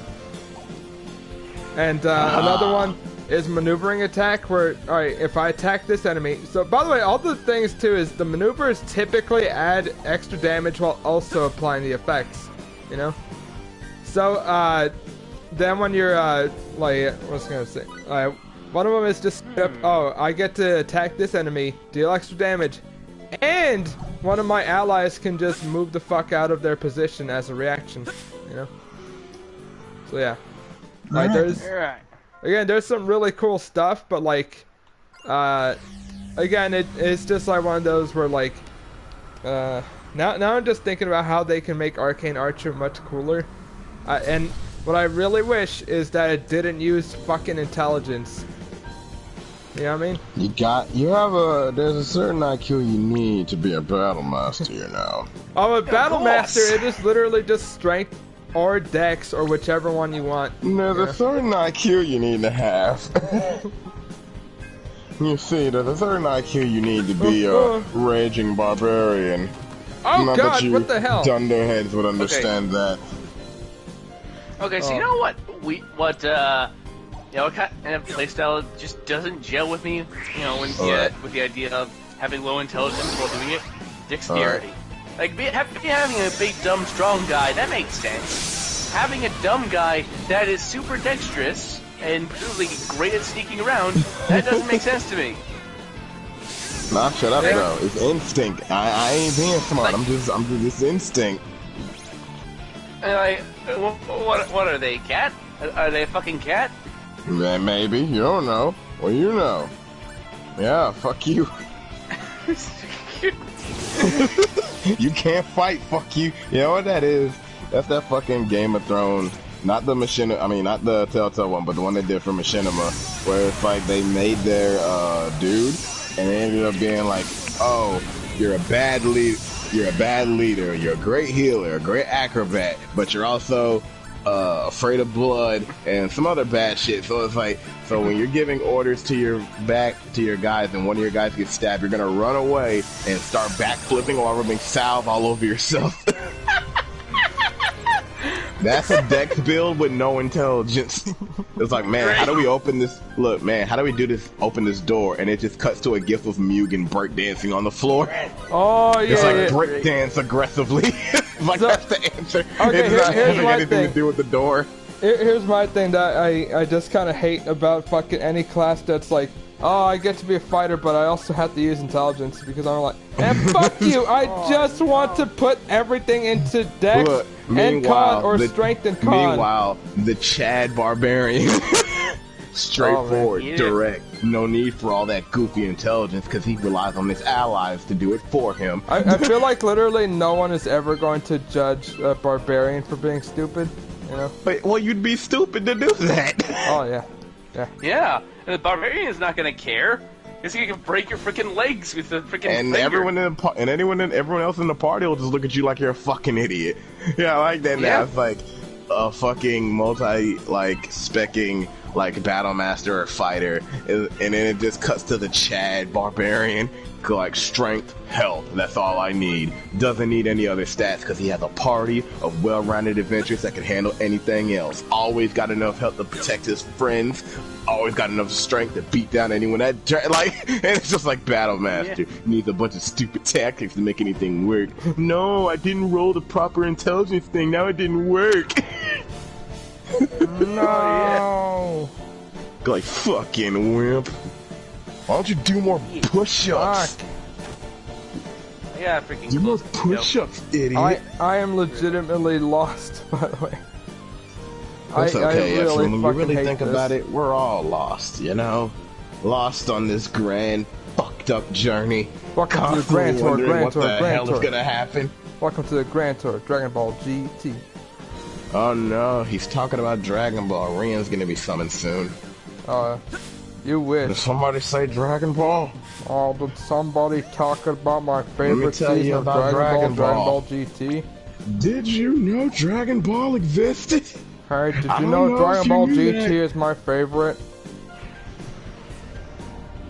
And another one is maneuvering attack, where, alright, if I attack this enemy... So, by the way, all the things, too, is the maneuvers typically add extra damage while also applying the effects, you know? So, then when you're, like, what's I gonna say? One of them is just, I get to attack this enemy, deal extra damage, and one of my allies can just move the fuck out of their position as a reaction, you know? So, yeah. Like, there's some really cool stuff, but like, again, it's just like one of those where like, now I'm just thinking about how they can make Arcane Archer much cooler, and what I really wish is that it didn't use fucking intelligence. You know what I mean? There's a certain IQ you need to be a battle master, you know. Oh, a battle master, it is literally just strength or dex, or whichever one you want. There's a certain IQ you need to have. You see, there's a certain IQ you need to be a raging barbarian. Oh Not god, that you what the hell? dunderheads would understand that. Okay, so you know what? What kind of playstyle just doesn't gel with me? You know, with the idea of having low intelligence while doing it? Dexterity. Like, having a big, dumb, strong guy, that makes sense. Having a dumb guy that is super dexterous and presumably great at sneaking around, that doesn't make sense to me. Nah, shut up, bro. It's instinct. I ain't being smart. I'm just instinct. And what are they, cat? Are they a fucking cat? Maybe. You don't know. Well, you know. Yeah, fuck you. You can't fight, fuck you. You know what that is? That's that fucking Game of Thrones. Not the not the Telltale one, but the one they did for Machinima, where it's like they made their dude, and they ended up being like, oh, you're a bad leader, you're a great healer, a great acrobat, but you're also afraid of blood and some other bad shit. So it's like, so when you're giving orders to your guys and one of your guys gets stabbed, you're gonna run away and start backflipping or rubbing salve all over yourself. That's a dex build with no intelligence. It's like, man, how do we open this? Look, man, how do we do this? Open this door, and it just cuts to a gif of Mugen breakdancing on the floor. Oh yeah, it's like breakdance aggressively. Like, so, that's the answer. Okay, it's not having anything thing. to do with the door. Here's my thing that I just kind of hate about fucking any class that's like, oh, I get to be a fighter, but I also have to use intelligence, because I'm like, man, fuck you! I just want to put everything into dex and con, or strength and con. Meanwhile, the Chad barbarian, straightforward, direct, no need for all that goofy intelligence, because he relies on his allies to do it for him. I feel like literally no one is ever going to judge a barbarian for being stupid, you know? But, well, you'd be stupid to do that. Oh, yeah. Yeah, and the barbarian's not gonna care, because he can break your freaking legs with the freaking and finger. Everyone else in the party will just look at you like you're a fucking idiot. Yeah, I like that. Now it's like a fucking specking like battle master or fighter, and then it just cuts to the Chad barbarian, like strength, health. That's all I need. Doesn't need any other stats because he has a party of well-rounded adventurers that can handle anything else. Always got enough health to protect his friends. Always got enough strength to beat down anyone that and it's just like battle master. Needs a bunch of stupid tactics to make anything work. No, I didn't roll the proper intelligence thing. Now it didn't work. No. Like fucking wimp. Why don't you do more push-ups? Fuck. Yeah, freaking. Do more push-ups, idiot. I am legitimately lost, by the way. That's okay, I really when you really hate think this. about it, we're all lost, you know? Lost on this grand, fucked up journey. Welcome to the Constantly Grand Tour, wondering Grand what Tour, the Grand hell Tour. is gonna happen. Welcome to the Grand Tour, Dragon Ball GT. Oh no, he's talking about Dragon Ball. Rian's gonna be summoned soon. You Did wish. somebody say Dragon Ball? Oh, did somebody talk about my favorite tell you season of about Dragon Ball, Dragon Ball. GT? Did you know Dragon Ball existed? Hey, did I you don't know know Dragon if you Ball knew GT that. is my favorite?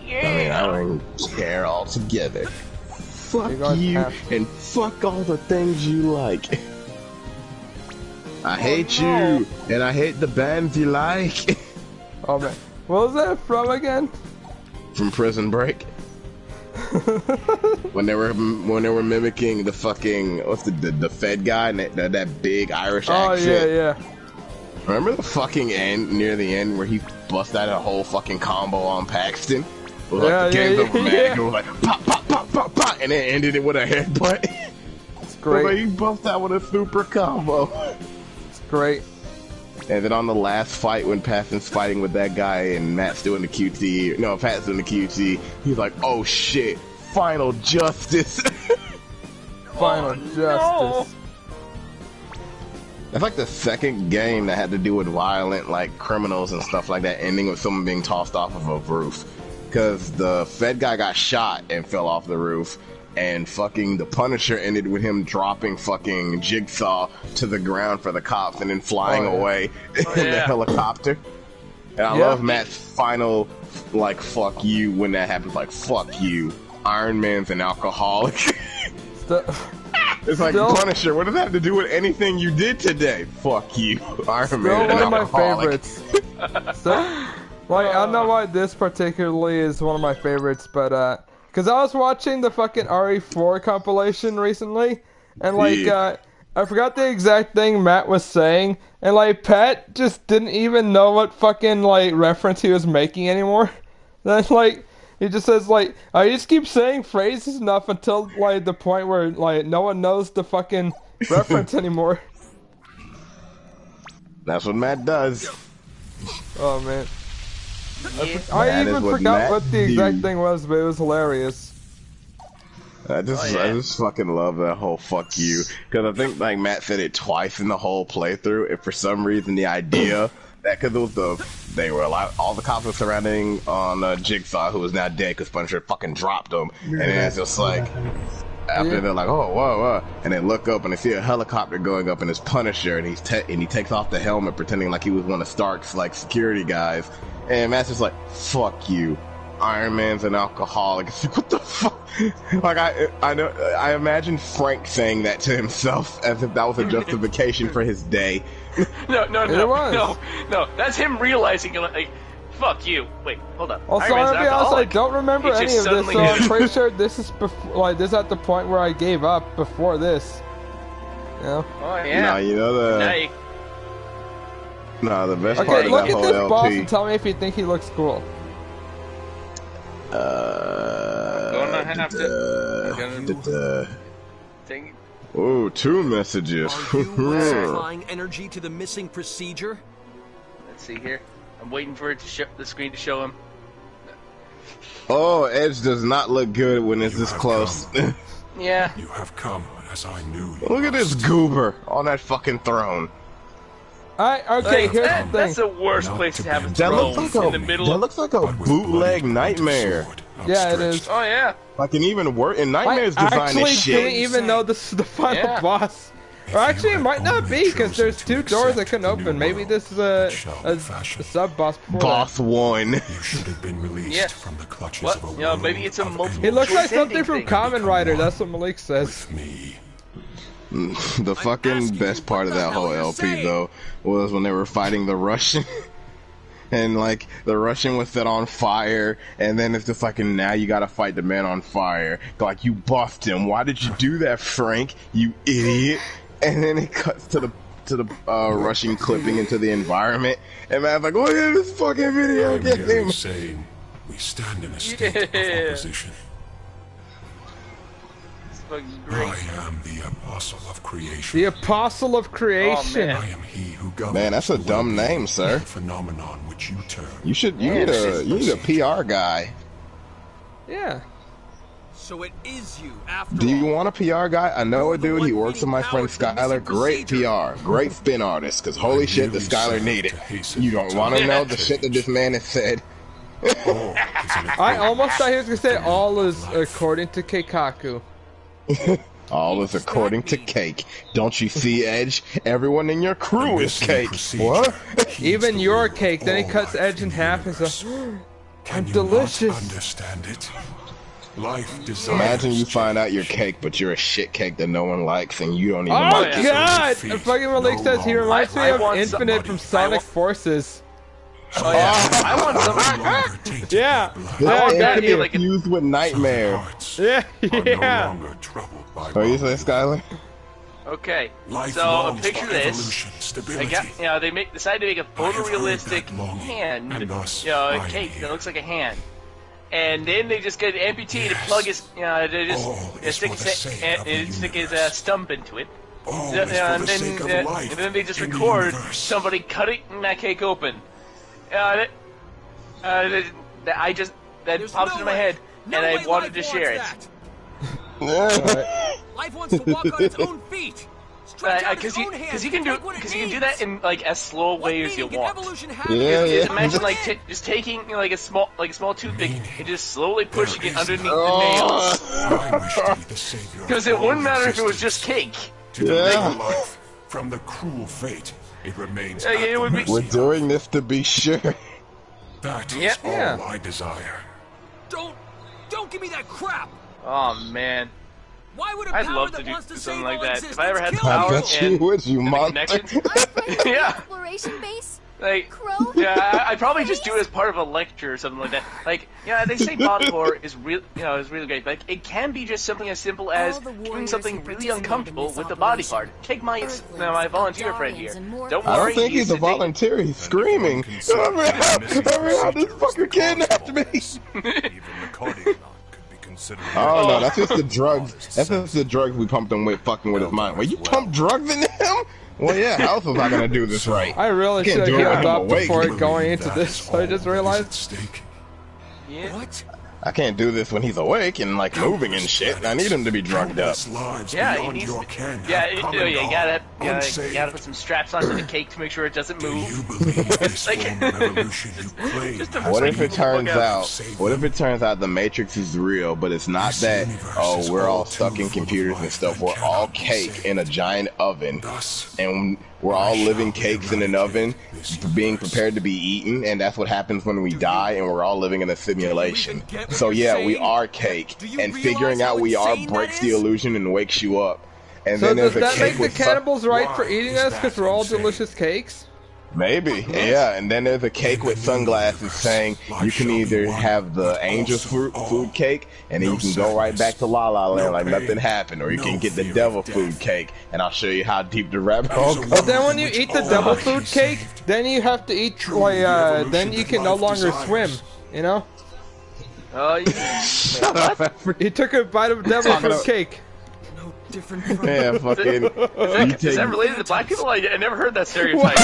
I mean, I don't care altogether. Fuck You guys you, have to. and fuck all the things you like. I hate you, and I hate the bands you like. Oh man, what was that from again? From Prison Break. when they were mimicking the fucking what's the Fed guy and that big Irish Oh accent. yeah. Remember the fucking end near the end where he bust out a whole fucking combo on Paxton? It was like the game's over, man. yeah. It was like pop, pop, pop, pop, pop, and then ended it with a headbutt. It's But great. he bust out with a super combo. It's great. And then on the last fight when Paxton's fighting with that guy and Matt's doing the QT, no, Pat's doing the QT, he's like, oh shit, final justice. Final justice. That's like the second game that had to do with violent, like, criminals and stuff like that, ending with someone being tossed off of a roof. Because the Fed guy got shot and fell off the roof, and fucking the Punisher ended with him dropping fucking Jigsaw to the ground for the cops and then flying away in the helicopter. And I love Matt's final, like, fuck you when that happens, like, fuck you. Iron Man's an alcoholic. It's like, Punisher, what does that have to do with anything you did today? Fuck you. Iron Man, Still an one of my alcoholic. favorites. Like, I don't know why this particularly is one of my favorites, but, because I was watching the fucking RE4 compilation recently, and, like, I forgot the exact thing Matt was saying, and, like, Pat just didn't even know what fucking, like, reference he was making anymore. Then, like, he just says, like, I just keep saying phrases enough until, like, the point where, like, no one knows the fucking reference anymore. That's what Matt does. Oh, man. Yeah. I That even is what forgot Matt what the exact do. thing was, but it was hilarious. I just fucking love that whole fuck you. Because I think, like, Matt said it twice in the whole playthrough, and for some reason the idea that, because it was all the cops were surrounding on Jigsaw, who was now dead because Punisher fucking dropped him. And then it's just like, after they're like, oh, whoa, and they look up and they see a helicopter going up and it's Punisher, and he takes off the helmet pretending like he was one of Stark's, like, security guys. And Matt's just like, fuck you. Iron Man's an alcoholic. It's like, what the fuck? Like, I imagine Frank saying that to himself as if that was a justification for his day. No. It was. No. That's him realizing, like, fuck you. Wait, hold up. Also, Iron Man's I'll be honest, I alcoholic. don't remember He any just of this, suddenly so I'm knew. pretty sure this is this is at the point where I gave up before this. You know? Oh No, yeah. you know Now you- the best part Okay, of look that at whole this boss LP. and tell me if you think he looks cool. gonna have to. Dang it. Oh, 2 messages. Are you supplying energy to the missing procedure? Let's see here. I'm waiting for it to the screen to show him. Oh, Edge does not look good when it's this close. Yeah. You have come as I knew you Look at this must. goober on that fucking throne. Okay, here's the thing. That's the worst place to have a That throne looks like in the middle that of. looks like a But with bootleg bloody nightmare. sword Yeah, it outstretched. is. Oh yeah. Like an even worse. And I Nightmare's design actually is didn't shit. even know this is the final Yeah. boss. Or actually, it might not be, because there's two doors that can open. Maybe this is a sub-boss before Boss that. one. You should have been released Yeah. from the clutches What? of a You know, world maybe it's a of multiple- He looks like Choice something ending from thing. Kamen Rider, that's what Malik says. with me. The fucking asking best you part what of the that hell whole you're LP saying. though was when they were fighting the Russian. And like the Russian was set on fire, and then it's just like, and now you gotta fight the man on fire. Like, you buffed him. Why did you do that, Frank? You idiot! And then it cuts to the Russian clipping into the environment, and man's like, "Look at this fucking video I'm merely game." saying we stand in a state of opposition. It's fucking great. I am the apostle of creation. The Apostle of Creation. Oh, I am he who governs. Man, that's a the dumb well-being name, sir. of the phenomenon which you term. You need a PR guy. Yeah. So it is you, after Do you all. want a PR guy? I know You're a the dude. one He works with feeding my power friend to the Skyler. missing Great procedure. PR, great spin artist. Cause holy shit, the Really Skyler sad need it. to hasten You don't to want to the know the shit that this man has said. All is in I agreement. almost thought he was gonna say all is according to Keikaku. All is according to Cake. Don't you see, Edge? Everyone in your crew The is missing Cake. procedure What? heeds Even the your will cake. Then he all cuts life Edge in half and universe. says, Can I'm you delicious. not understand it? Life desires Imagine you find out change. you're Cake, but you're a shit cake that no one likes, and you don't even Oh like yeah. it. god! Feet. Fucking Malik No says he longer. reminds me I of want Infinite from Sonic want- Forces. Oh yeah. I want No some. longer tainted Yeah. by blood. This Yeah, want that Infinite to be like a- fused with Nightmare. Hearts Yeah, are no yeah. longer troubled by Oh, you say, bodies. Skyler? Okay. Life So longs picture for this. evolution, I stability. got, you know, they decided to make a I have heard photorealistic that longing, hand, and thus you know, I a am cake here. that looks like a hand. And then they just get an amputee to Yes. plug his, you know, they just All is stick for the his, sake of the stick his universe. stump into it. All Yeah, is for and the then, sake of life and then they just in the record universe. somebody cutting that cake open. That There's pops no into my way. head, No and way I wanted life to share it. wants Yeah. that. Life wants to walk on its own feet. Stretch out its Because own hands. you can do take what it because you can do needs. that in like as slow What way as you meaning can want. evolution have? Yeah, if yeah. it's Imagine not like in? just taking, you know, like a small toothpick and just slowly pushing it is underneath no- the nails. I wish to be the savior. Because of it all wouldn't matter if it was just resistance. cake. To deliver Yeah. life from the cruel fate, it remains Yeah, at it the would be- mercy We're of- doing this to be sure. That is Yeah. all Yeah. I desire. Don't give me that crap. Oh man, Why would a I'd power love that to do wants to something save like all that. existence If I ever had the kill I power you? bet you would, you and the monster. connections, Yeah. yeah, Exploration base? like. Crow? Yeah, I'd probably just do it as part of a lecture or something like that. Like, yeah, they say body horror is real, you know, is really great. But it can be just something as simple as All the doing warriors something who really participated in uncomfortable this with the body part. operation. Take my Earthlings, volunteer friend here. Eldarians, and more Don't I worry, don't think he's a thinking- volunteer. He's screaming. Hurry up! Hurry up! This fucker kidnapped me! Even the cardiac knot could be considered. Oh no, that's just the drugs. That's just the drugs we pumped him with, fucking with his mind. Well, you pump drugs into him? Well, yeah. How else was I gonna do this right? I really Can't should have do it given when I'm up awake. before Believe going into that this. is I just all that is realized. at stake. Yeah. What? I can't do this when he's awake and like moving and shit. I need him to be drugged up. Countless lives Yeah, he beyond needs. your ken Yeah, have come you and gone, gotta unsaved. put some straps onto the cake to make sure it doesn't Do you move. believe this Like- form of evolution you claim Just a- has What if been it turns Look out. out? What if it turns out the Matrix is real, but it's not that? Oh, we're all stuck in computers and stuff. We're all cake in a giant oven, thus and we're all living cakes in an oven, being prepared to be eaten, and that's what happens when we die, and we're all living in a simulation. So yeah, we are cake, and figuring out we are breaks the illusion and wakes you up. And So then does there's a that make cake the with cannibals right for Why eating is us because that we're all insane? delicious cakes? Maybe, yeah, and then there's a cake with sunglasses saying you can either have the angel's food cake, and then you can go right back to La La Land like nothing happened, or you can get the devil food cake, and I'll show you how deep the rabbit hole But goes. then when you eat the devil food cake, then you have to eat like then you can no longer swim. You know? He took a bite of devil Talking food about- cake. No different from Yeah, fucking. You Is that related to black people? I never heard that stereotype.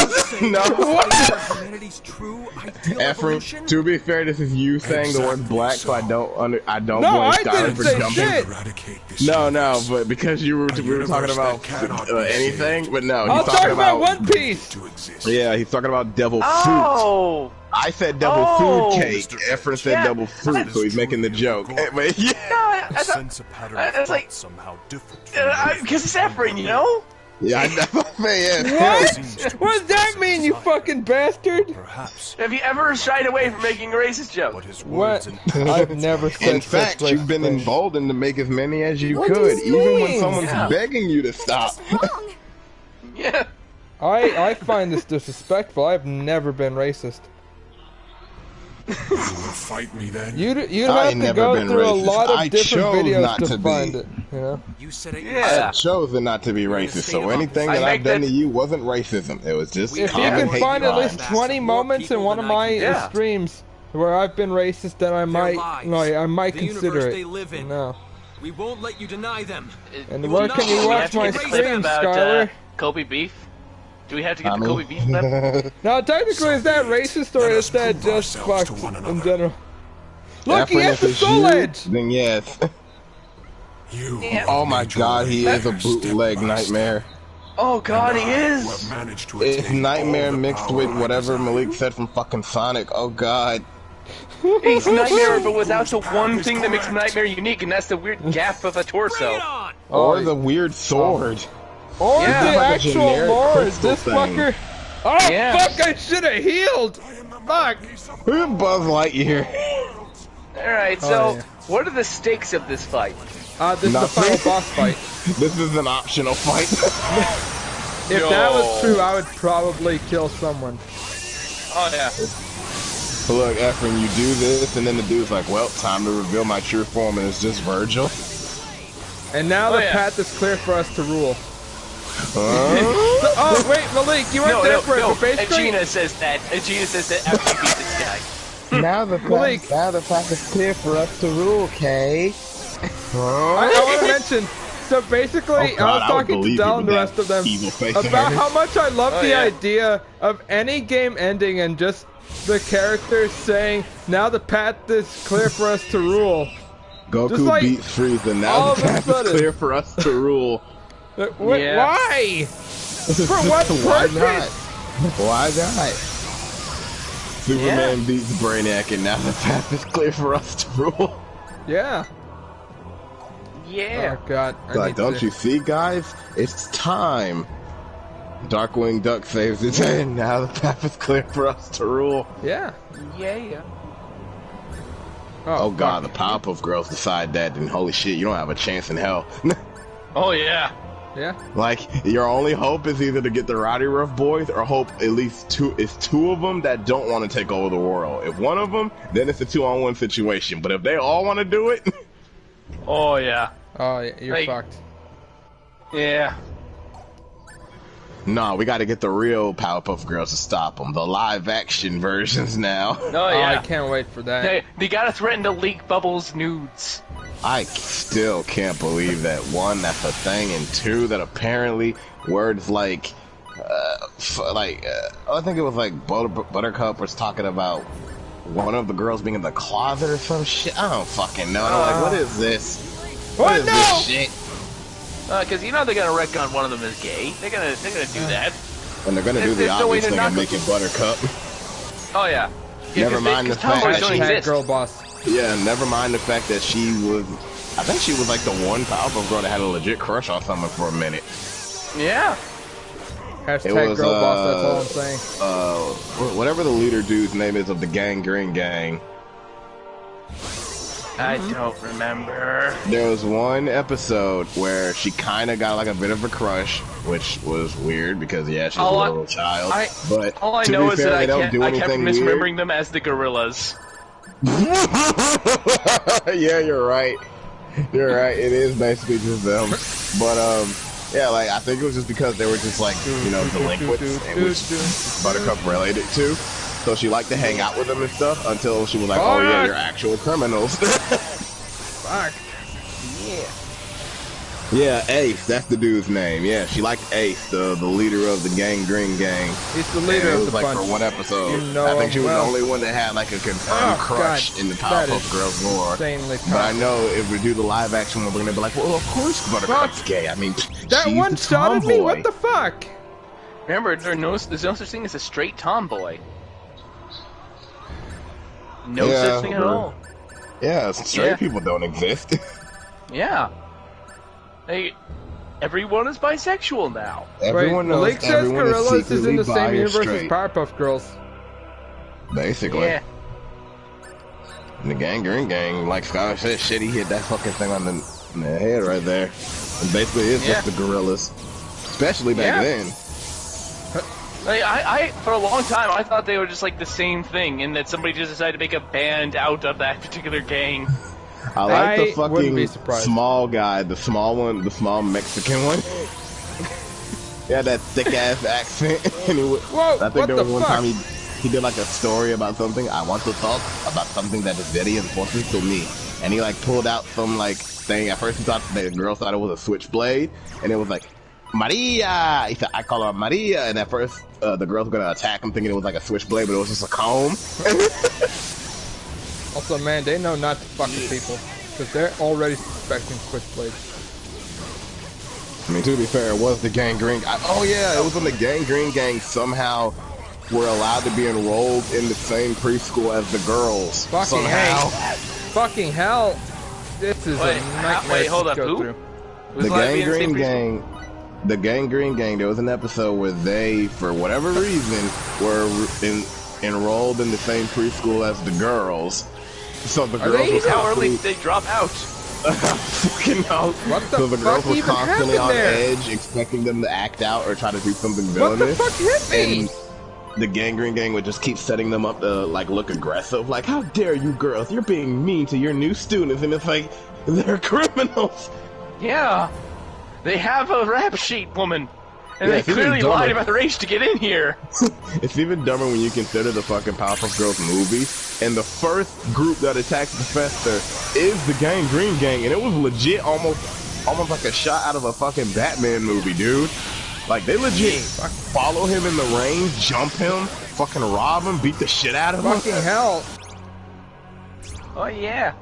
No. humanity's true ideal Ephraim, evolution. to be fair, this is you saying the word black, so I don't No, blame I Skyler didn't for say jumping. shit. Eradicate this No, universe. but because we were talking about anything, but no, I'll he's talk talking about One Piece. To exist. Yeah, he's talking about devil fruit. Oh, I said devil Oh. food cake. Ephraim said Yeah. devil fruit, so he's making the joke. But yeah. no, I I thought sense a pattern of it's like- thought somehow different from yours. because it's Ephraim, you know. Yeah, I know. Man. What? What does that mean, you fucking bastard? Perhaps Have you ever shied away from making a racist joke? what his What? words and I've never said In fact, such you've been things. emboldened to make as many as you What do could, you even when mean? someone's Yeah. begging you to stop. Wrong. Yeah. I find this disrespectful. I've never been racist. You will fight me then? You'd I have ain't to never go been through a racist. lot of I different chose videos not to to be. find it. You know? You said it I Yeah. had chosen not to be racist, so anything I that I've make done that- to you wasn't racism. It was just If you common can hate find at crimes. least 20 More moments in people one of than I my can Yeah. streams where I've been racist, then I might, lives. no, I might The consider universe it. they live in. No. We won't let you deny them. And You where will can not you be watch have to my get the racist. clip streams, about Skyler? Kobe beef? Do we have to get I the Kobe beef clip? mean, Now, technically, is that racist or Let is us that prove just ourselves to fucked one in another. general? Look, he Efren, has if the it's soul you, edge! then yes. You Oh my God, he is a Step by bootleg step. nightmare. Oh god, he Who have is! managed to It's attain nightmare all the mixed power with I whatever desire. Malik said from fucking Sonic. Oh God. He's Nightmare, but without the Whose one path thing is that makes correct? Nightmare unique, and that's the weird gap of a torso. Bring it on! Or Oh, the weird sword. Or Yeah. the Like a actual generic lore is crystal this thing. fucker. Oh, Yeah. fuck, I should have healed! Fuck! Who's Buzz Lightyear? Alright, so, Oh, yeah. what are the stakes of this fight? This is the Nothing. final boss fight. This is an optional fight. If that was true, I would probably kill someone. Oh yeah. Look, Efren, you do this, and then the dude's like, well, time to reveal my true form, and it's just Virgil. And now Oh, the yeah. path is clear for us to rule. Huh? Oh, wait, Malik, you weren't No, there no, for it, no. but basically... Gina says that. Gina says that after you beat this guy. Now the Malik. path is clear for us to rule, Kay. I want to mention, so basically, Oh, God, I was talking to believe Dell you and the with rest that of them evil face about of how hers. much I love Oh, the yeah. idea of any game ending and just the characters saying, now the path is clear for us to rule. Goku Just like, beats Frieza. all Now of the a path sudden. is clear for us to rule. Why? For what Why purpose? not? Why not? Superman beats Brainiac, and now the path is clear for us to rule. Yeah. Yeah. Oh, God. I Like, need don't to- you see, guys? It's time. Darkwing Duck saves the day, and now the path is clear for us to rule. Yeah. Yeah. Oh God, the fuck. Powerpuff Girls decide that, then holy shit, you don't have a chance in hell. Oh yeah. Yeah. Like, your only hope is either to get the Rowdy Rough Boys, or hope at least two of them that don't want to take over the world. If one of them, then it's a 2-on-1 situation. But if they all want to do it, Oh yeah. Oh, yeah, you're Like- fucked. Yeah. nah, we got to get the real Powerpuff Girls to stop them. The live-action versions now. Oh Oh, yeah. I can't wait for that. They gotta threaten to leak Bubbles' nudes. I still can't believe that, one, that's a thing, and two, that apparently words like, I think it was like Buttercup was talking about one of the girls being in the closet or some shit. I don't fucking know. I'm like, what is this? What is this shit? Cause you know they're gonna retcon one of them as gay. They're gonna do that. And they're gonna do the There's no way obvious to thing not and go- make it Buttercup. Oh yeah. Never mind the fact tomboys that don't she- exist. Girl boss. Yeah, never mind the fact that she was. I think she was like the one Powerpuff Girl that had a legit crush on someone for a minute. Yeah. Hashtag It was, girl boss, that's all I'm saying. Whatever the leader dude's name is of the Gang Green Gang. I don't remember. There was one episode where she kind of got like a bit of a crush, which was weird because yeah, she's a little child. But All I to know be is fair, that they don't I do kept anything misremembering them as the gorillas. weird. Yeah, you're right. You're right. It is basically just them. But yeah, like I think it was just because they were just like delinquents, and which Buttercup related to. So she liked to hang out with them and stuff until she was like, "Oh yeah, you're actual criminals." Fuck. Yeah, Ace, that's the dude's name. Yeah, she liked Ace, the leader of the Gang Green Gang. He's the leader And it of was the like bunch. for one episode. You know I think she was well. the only one that had like a confirmed Oh, crush God, in the that Powerpuff is Girls lore. Insanely But I powerful. know if we do the live action one, we're gonna be like, well, of course Buttercup's gay. I mean, That she's one the shot at me? tomboy. What the fuck? Remember, there's no such thing as a straight tomboy. No Yeah, such thing at all. Yeah, straight Yeah. people don't exist. Yeah. Hey, everyone is bisexual now. Everyone knows Lake says everyone is Gorillas is in the secretly same bi or universe as straight. Powerpuff Girls. Basically. Yeah. And the Gangrene Gang, like Skyler said, shit, he hit that fucking thing on the head right there. And basically it's just the Gorillas. Especially back then. Like, I for a long time I thought they were just like the same thing, and that somebody just decided to make a band out of that particular gang. I like the wouldn't be fucking surprised. small guy, the small one, the small Mexican one. He had that thick ass accent. And Whoa, I think what there was the one fuck? time he did like a story about something. I want to talk about something that is very important to me. And he like pulled out some like thing. At first he thought the girl thought it was a switchblade, and it was like Maria. He said, I call her Maria, and at first the girls were gonna attack him thinking it was like a switchblade, but it was just a comb. Also, man, they know not to fuck with people because they're already suspecting switchblades. I mean, to be fair, it was the Gangrene. Oh yeah, it was when the Gangrene Gang somehow were allowed to be enrolled in the same preschool as the girls. Fucking somehow. Fucking hell! This is a nightmare wait, hold to up, go who? through. The Gangrene Gang. The Gangrene Gang. There was an episode where they, for whatever reason, were enrolled in the same preschool as the girls. So the girls were How early constantly. did they drop out? Fucking hell. What the So the girls fuck were even constantly happened on there? edge, expecting them to act out or try to do something What the villainous. fuck hit me? And the Gangrene Gang would just keep setting them up to like look aggressive, like, how dare you girls, you're being mean to your new students, and it's like, they're criminals. Yeah. They have a rap sheet, woman. And Yeah, they it's even clearly dumber. lied about their age to get in here. It's even dumber when you consider the fucking Powerpuff Girls movie, and the first group that attacks the Professor is the Gangrene Gang, and it was legit almost like a shot out of a fucking Batman movie, dude. Like, they legit follow him in the rain, jump him, fucking rob him, beat the shit out of him. Fucking hell! Oh, yeah.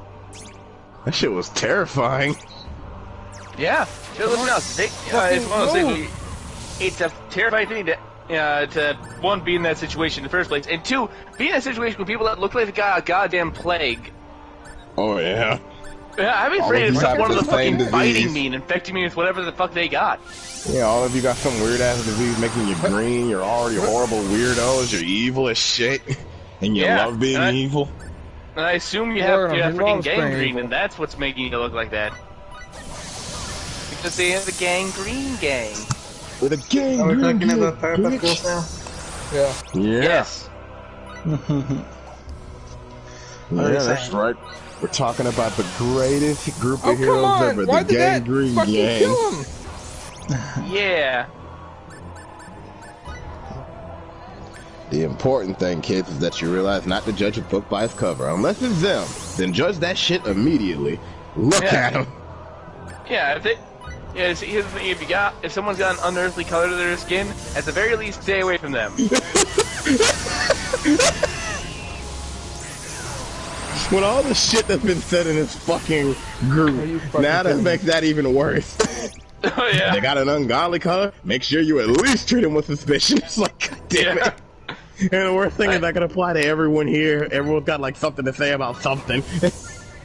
That shit was terrifying. Yeah. Sure, listen else. It's one of those things where it's a terrifying thing to one, be in that situation in the first place, and two, be in that situation with people that look like they got a goddamn plague. Oh, yeah. I'm All afraid of of you have one of the them same fucking biting disease. me and infecting me with whatever the fuck they got. Yeah, all of you got some weird-ass disease making you green, you're already horrible weirdos, you're evil as shit, and you Yeah, love being and evil. And I assume you Lord, have he freaking loves being gangrene, evil. and that's what's making you look like that. Because they have the Gangrene Gang. With a gang, Are we gang, talking gang, about Powerpuff bitch. Girls now? Yeah. Yeah. Yes. What are you That's saying? right. We're talking about the greatest group Oh of come heroes on! ever, Why the did that Gangrene fucking Gang. kill him? Yeah. The important thing, kids, is that you realize not to judge a book by its cover. Unless it's them, then judge that shit immediately. Look Yeah. at them. Yeah, here's the thing, if someone's got an unearthly color to their skin, at the very least, stay away from them. With all the shit that's been said in this fucking group, fucking now that kidding me? makes that even worse. Oh, yeah. They got an ungodly color, make sure you at least treat them with suspicion. It's like, god damn Yeah. it. And the worst thing is that can apply to everyone here. Everyone's got like something to say about something.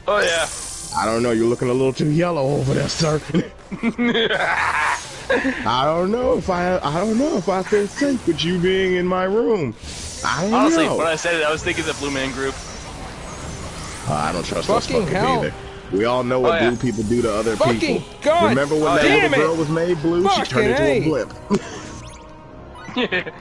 Oh, yeah. I don't know, you're looking a little too yellow over there, sir. I don't know if I feel safe with you being in my room. I don't Honestly, know. when I said it, I was thinking the Blue Man Group. I don't trust those Fucking fuckers hell. either. We all know what Oh, yeah. blue people do to other Fucking people. God Remember when that damn little girl it. was made blue? She turned Fucking into a A. blimp. And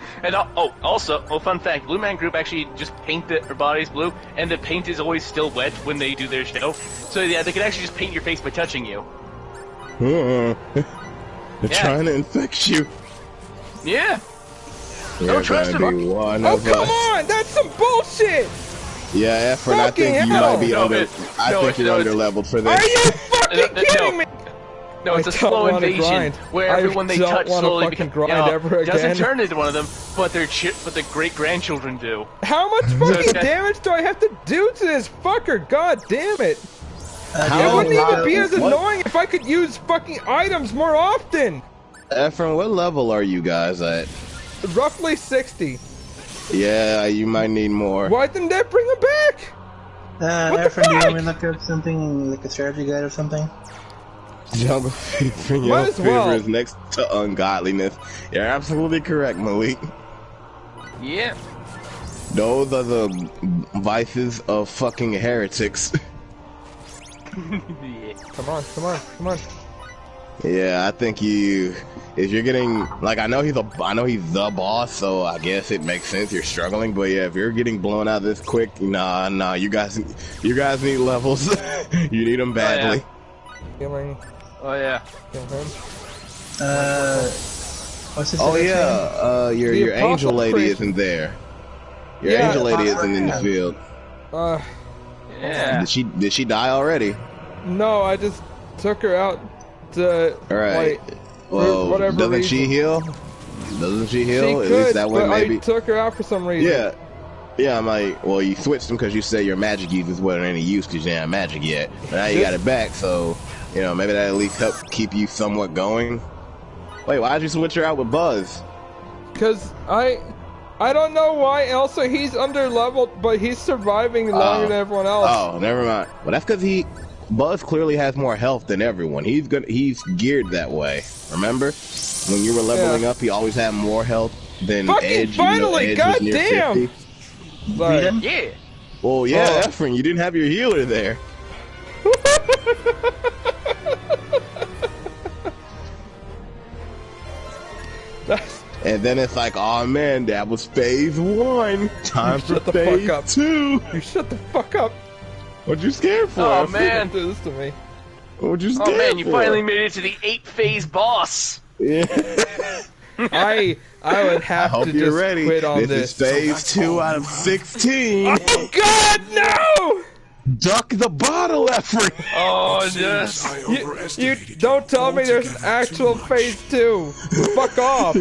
fun fact, Blue Man Group actually just paint their bodies blue, and the paint is always still wet when they do their show. So yeah, they can actually just paint your face by touching you. They're Yeah. trying to infect you. Yeah. You're trust gonna them. be one Oh of come us. on! That's some bullshit! Yeah, Efren, I Fucking think you hell. might be No, under. it- I no, think it- you're no, under it's- leveled for this. Are you fucking No. kidding me? No, it's I a don't slow wanna invasion grind. where I everyone they don't touch wanna slowly fucking becomes, grind ever doesn't again. turn into one of them, but the great grandchildren do. How much fucking okay. damage do I have to do to this fucker? God damn it! It How- wouldn't even be how- as what- annoying if I could use fucking items more often! Efren, what level are you guys at? Roughly 60. Yeah, you might need more. Why didn't they bring him back? What the Efren, do you want me fuck? to look up something, like a strategy guide or something? Jungle Fever, Might Jungle as Fever well. is next to ungodliness. You're absolutely correct, Malik. Yeah. Those are the vices of fucking heretics. Yeah. Come on, come on, come on. Yeah, I think if you're getting, like, I know he's the boss, so I guess it makes sense you're struggling, but yeah, if you're getting blown out this quick, nah, you guys need levels. You need them badly. Healing. Oh yeah. Kill him. What's his Oh other yeah, your The angel Apostle lady Priest. isn't there. Your Yeah. angel lady isn't in the field. Yeah. Did she die already? No, I just took her out to, Alright. like, Well, for whatever doesn't reason. she heal? Doesn't she heal? She At could, least that way, but maybe. I took her out for some reason. Yeah. Yeah, I'm like, well, you switched them because you said your magic uses wasn't any use because you didn't have magic yet. But now you got it back, so, maybe that at least helped keep you somewhat going. Wait, why'd you switch her out with Buzz? Because I don't know why. Also, he's under leveled, but he's surviving longer than everyone else. Oh, never mind. Well, that's because Buzz clearly has more health than everyone. He's geared that way. Remember? When you were leveling up, he always had more health than Fucking Edge. finally, Edge was near goddamn! 50. Sorry. Yeah. Well, yeah, Oh. Efren, you didn't have your healer there. That's, And then it's like, oh man, that was phase 1. Time for shut the fuck phase up. 2. you shut the fuck up. What you scared for? Oh Efren? man. Don't do this to me. What you scared Oh man, you for? finally made it to the 8-phase boss. Yeah. I would I have hope to you're just ready. quit on This this. is phase 2 out of 16. Oh God, no! Duck the bottle, Efren. Oh yes. I You overestimated don't tell me there's altogether actual too much. phase 2. Fuck off.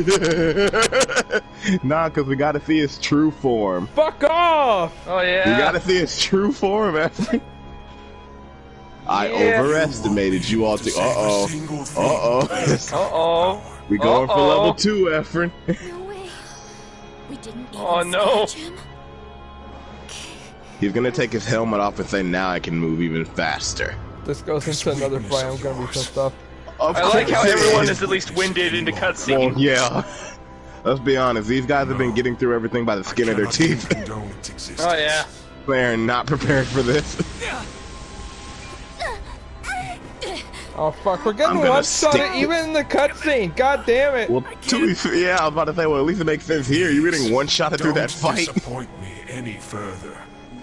Nah, because we got to see his true form. Fuck off. Oh yeah. You got to see his true form, Efren. I Yeah. overestimated you all. Uh-oh. Single thing Uh-oh. Uh-oh. We going for Uh-oh. level 2, Efren. No way. We didn't even Oh, no. scratch him. He's gonna take his helmet off and say, now I can move even faster. This goes into another fight. I'm gonna be pissed off. I like how everyone is at least winded into cutscene. Well, yeah. Let's be honest, these guys have been getting through everything by the skin of their Cannot even teeth. condone its existence. Oh yeah. They're not prepared for this. Oh fuck, we're I'm getting gonna one shot stick even in the cutscene. God damn it. Well, to be fair, yeah, I was about to say, well, at least it makes sense here. You're getting one shot through that Don't fight. disappoint me any further.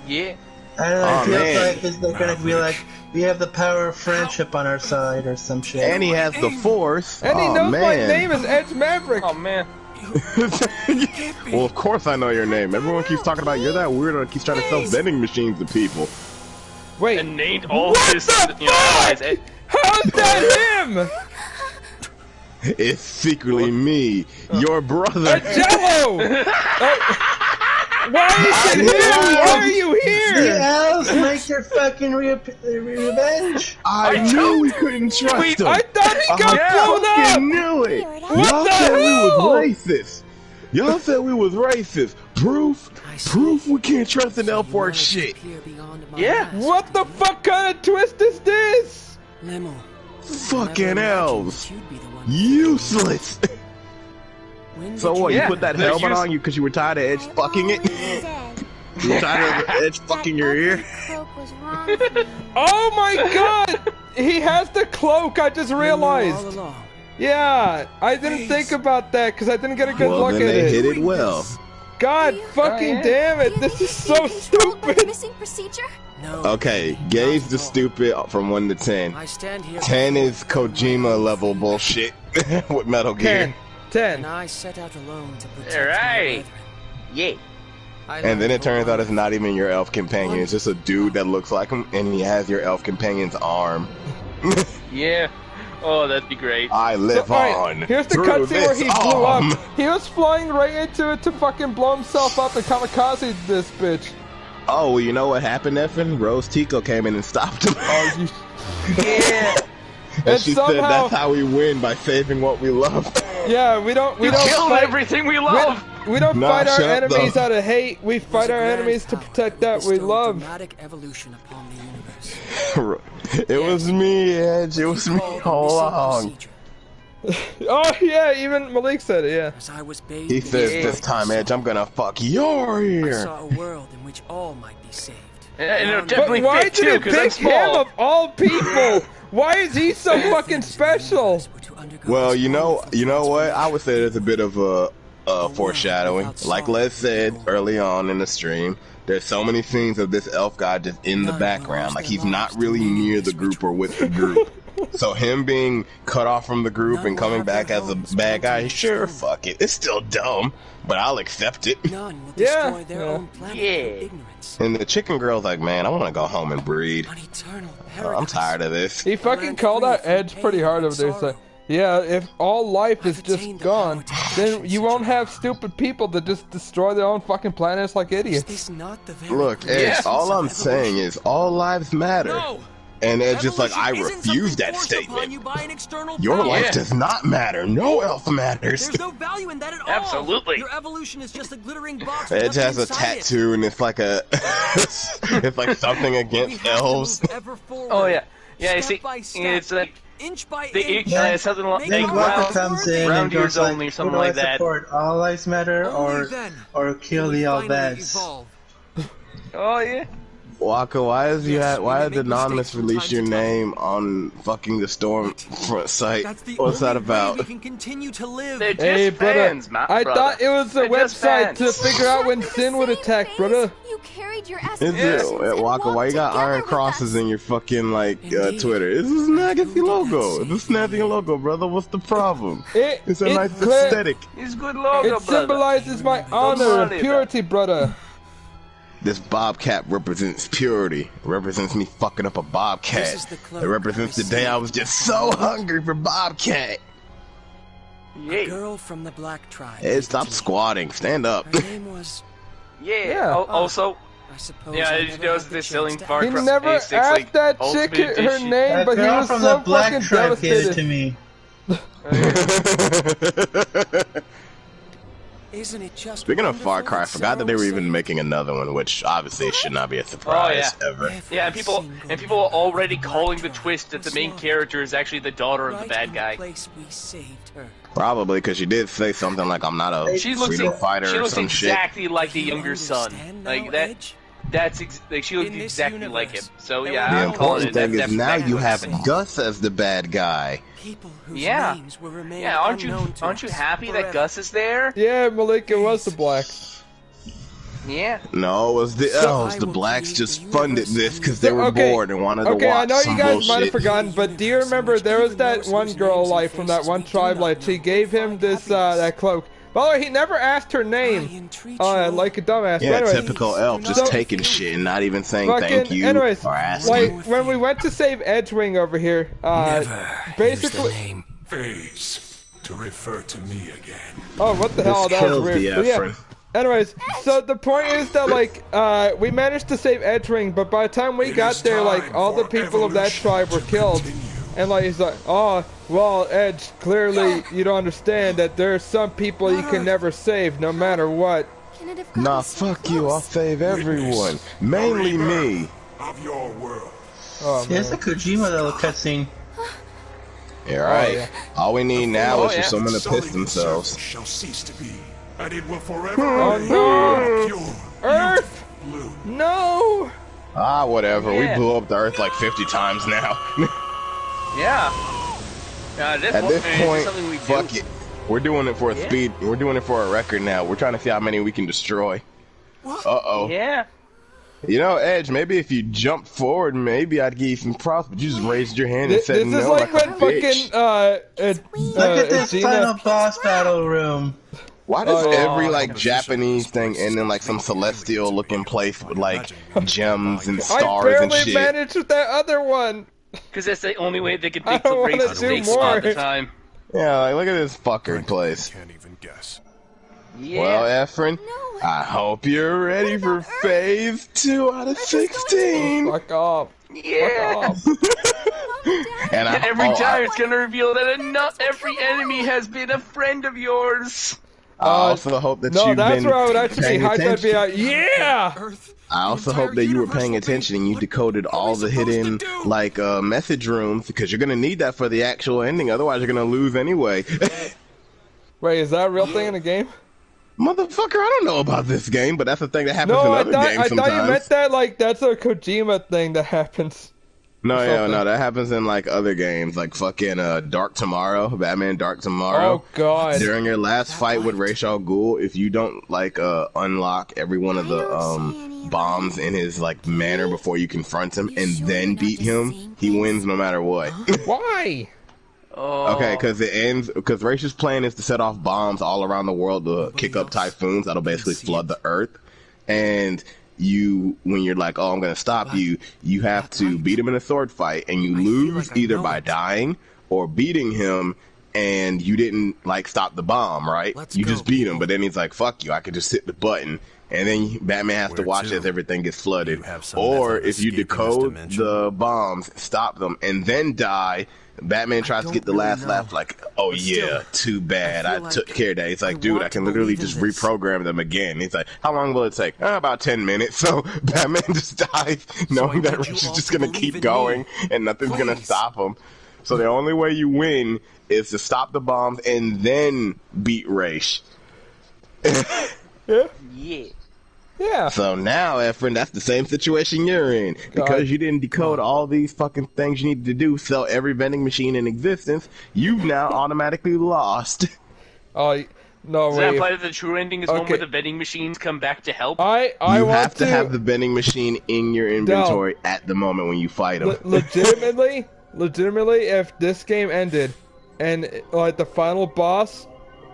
Yeah. I don't know, Aw, it feels man. like it's gonna be like, we have the power of friendship on our side or some shit. And he has the force. And he oh, knows man. my name is Edge Maverick. Oh man. Well, of course I know your name. Everyone keeps talking about you're that weirdo that keeps trying to sell vending machines to people. Wait, And named all what his the allies. fuck? How's that him? It's secretly me, your brother. Jello! Why is it him? Why are you The here? elves make their fucking revenge. I knew we couldn't trust Wait, him. I thought he got blown I up. knew it. What Y'all the said we hell? was racist. Y'all said we was racist. Proof we can't trust an elf for shit. Yeah. What the fuck kind of twist is this? Fucking elves. Useless. So what, you Yeah, put that they're helmet use- on you because you were tired of Edge fucking it? You were tired of Edge fucking your ear? Cloak was wrong for me. Oh my god! He has the cloak, I just realized. Yeah, I didn't think about that because I didn't get a good Well, look then at they it. hit it well. God fucking yeah. damn Do it, you this is think so you can control the stupid. missing procedure? Okay, gauge the stupid from 1 to 10. 10 is Kojima level bullshit with Metal Gear. 10. I set out alone to protect Alright. Yeah. And then it turns out it's not even your elf companion. It's just a dude that looks like him, and he has your elf companion's arm. Yeah. Oh, that'd be great. I live Alright, on. here's the through cutscene where this he blew arm. up. He was flying right into it to fucking blow himself up and kamikaze this bitch. Oh, well, you know what happened, Effin? Rose Tico came in and stopped him. Oh, you... Yeah. and And she somehow- said that's how we win, by saving what we love. Yeah, we don't killed fight everything we love. We don't Nah, fight our shut up, enemies though. out of hate. We fight our enemies to protect that we love. Dramatic evolution upon the universe. It was me, Edge. It was me all along. Oh yeah, even Malik said it. Yeah. As I was bathed He in says the this time, Edge, I'm gonna fuck your I ear. saw a world in which all might be saved. And it'll But definitely why fit did too, it because I'm pick him small. of all people? Why is he so fucking special? Well, you know what? I would say there's a bit of a foreshadowing. Like Les said early on in the stream, there's so many scenes of this elf guy just in the background. Like he's not really near the group or with the group. So him being cut off from the group and coming back as a bad guy, sure, fuck it. It's still dumb, but I'll accept it. None will Yeah, destroy their yeah. own planet through ignorance. And the chicken girl's like, man, I want to go home and breed. An eternal I'm paradise. tired of this. He fucking called out Edge pretty hard over there. So, yeah, if all life is just gone, then you won't have stupid people that just destroy their own fucking planets like Is idiots. this not the very Look, Edge, essence all of I'm saying is all lives matter. No! And Edge is like, I Evolution isn't refuse something that forced upon statement. you by an external Your power. life does not matter. No elf matters. There's no value in that at all. Absolutely. Your evolution is just a glittering box. with Edge nothing has a inside it. tattoo, and it's like a, it's like something We against have to elves. move ever forward. Oh yeah, yeah. You Step see, by step, it's like inch by the inch. something like Then Make Walker round- comes in round and years goes like, only or who something do I like that. support? All lives matter, Only then or kill will the we all finally best. evolve. Oh yeah. Walker, why is you Yes, had, why we did make mistakes Anonymous from release time your to time. name on fucking the Stormfront site? That's the What's that only way about? we can continue to live. They're just Hey, brother, fans, my I brother. thought it was a They're just website to fans. figure out when Shut the Sin would same attack, face. brother. You carried your Is aspirations it and Walker? Why you got walked iron together with crosses us. in your fucking like Indeed. Twitter? This is an Agassi logo. It's a snapping logo, brother. What's the problem? It's a nice clear- aesthetic. It's good logo, It brother. symbolizes my honor and money, purity, brother. This bobcat represents purity. It represents me fucking up a bobcat. This is the cloak It represents I the day I was just so hungry for bobcat. A Yeah. girl from the black tribe. Hey, stop squatting. Stand up. Her name was, Yeah. Yeah. Also, I suppose. yeah, I it never goes had they're the selling chance to Far He Cry never 6, asked like, that Ultimate chick her Edition. name, That but he girl was from so the Black fucking Tribe gave it to devastated. me. Isn't it just Speaking of Far wonderful Cry, I that forgot that they were sorrow even saved making another one, which obviously should not be a surprise ever. Yeah, and people single are already black calling the tribe twist that the was main slaughtered. character is actually the daughter of the right bad in guy. place we saved her. Probably because she did say something like, "I'm not a She looks freedom fighter" she or looks some shit. exactly like the You younger son. understand Like now, that. Edge? That's like she looks In this exactly like him. universe, So there yeah, will The I'm calling important it. thing That's is now exactly you what have I'm saying. Gus as the bad guy. People whose Yeah. names will remain Yeah, aren't you unknown to us happy forever. that Gus is there? Yeah, Malik, it was the blacks. Yeah. No, it was the elves. I The will blacks create just the funded universe this because they were Okay, bored and wanted to Okay, watch I know some you guys might have bullshit. forgotten, but do you remember there was that one girl, like, from that one tribe, like, she gave him this, that cloak. By the way, he never asked her I name. entreat you all. Like a dumbass. Yeah, But anyways, typical elf, just So- taking shit and not even saying thank fucking, you anyways, or asking. like, when we went to save Edgewing over here, basically, Phase to refer to me again. oh, what the hell, This that was kills weird. the But yeah. Efren. Anyways, so the point is that, like, we managed to save Edgewing, but by the time we It got is there, like, time all the for people of that evolution tribe were to killed. continue. And, like, he's like, oh, well, Edge, clearly you don't understand that there are some people you can never save, no matter what. Can it have gotten Nah, so fuck you. I'll close? save everyone. Mainly me. Of your world. Oh, Yeah, it's a Kojima little cutscene. Yeah, right. yeah. All we need now Oh, is for yeah. someone to Sully piss the themselves. serpent shall cease to be, and it will forever Oh, remain no. pure, Earth! blue. No! Ah, whatever. Yeah. We blew up the Earth like 50 times now. Yeah. At At this point, something we fuck do. it. We're doing it for a Yeah. speed. We're doing it for a record now. We're trying to see how many we can destroy. Uh-oh. Yeah. You know, Edge, maybe if you jumped forward, maybe I'd give you some props, but you just raised your hand and This said is no like like a when bitch. fucking, Look at this Gina- final boss battle room. Why does Oh, every yeah. like Japanese thing end in like some celestial looking place with like gems and I stars and barely shit? managed with that other one! Because that's the only way they can I think to don't raise wanna the do stakes all the more. time. Yeah, like look at this fucking place. Can't even guess. Yeah. Well, Efren, No. I hope you're ready for phase 2 out of 16. Fuck off. yeah. Fuck off. And Every time it's gonna reveal that not every enemy has been a friend of yours. I also hope that No, you've that's been where I would actually be paying hyped. I'd be attention. like, yeah! Earth. I also entire hope that you were universe paying will be- attention and you decoded all the supposed to hidden, do? like, message rooms, because you're gonna need that for the actual ending, otherwise you're gonna lose anyway. Wait, is that a real thing in the game? Motherfucker, I don't know about this game, but that's the thing that happens No, in I other thought games sometimes. you meant that like that's a Kojima thing that happens. No, or yeah, something. no, that happens in like other games, like fucking Dark Tomorrow, Batman Dark Tomorrow. Oh god. During your last fight with Ra's al Ghul, if you don't like unlock every one of the bombs in his like manner before you confront him and then beat him, he wins no matter what. Why? Oh. Okay, because Ra's plan is to set off bombs all around the world to kick up typhoons that'll basically flood the earth, and when you're like, oh, I'm gonna stop you, you have to beat him in a sword fight, and you lose either by dying or beating him, and you didn't like stop the bomb, right? You just beat him, but then he's like, fuck you, I can just hit the button, and then Batman has to watch as everything gets flooded. Or if you decode the bombs, stop them, and then die, Batman tries to get the last laugh, like, oh yeah, too bad, I took care of that. He's like, dude, I can literally just reprogram them again. He's like, how long will it take? About 10 minutes. So Batman just dies, knowing that Ra's is just gonna keep going, and nothing's gonna stop him. So the only way you win is to stop the bombs and then beat Ra's. Yeah. Yeah. Yeah. So now, Efren, that's the same situation you're in. Because you didn't decode all these fucking things you needed to do, sell every vending machine in existence, you've now automatically lost. Oh, no Does way. that imply that the true ending is one where the vending machines come back to help? I You want have to have the vending machine in your inventory at the moment when you fight them. legitimately, if this game ended and like the final boss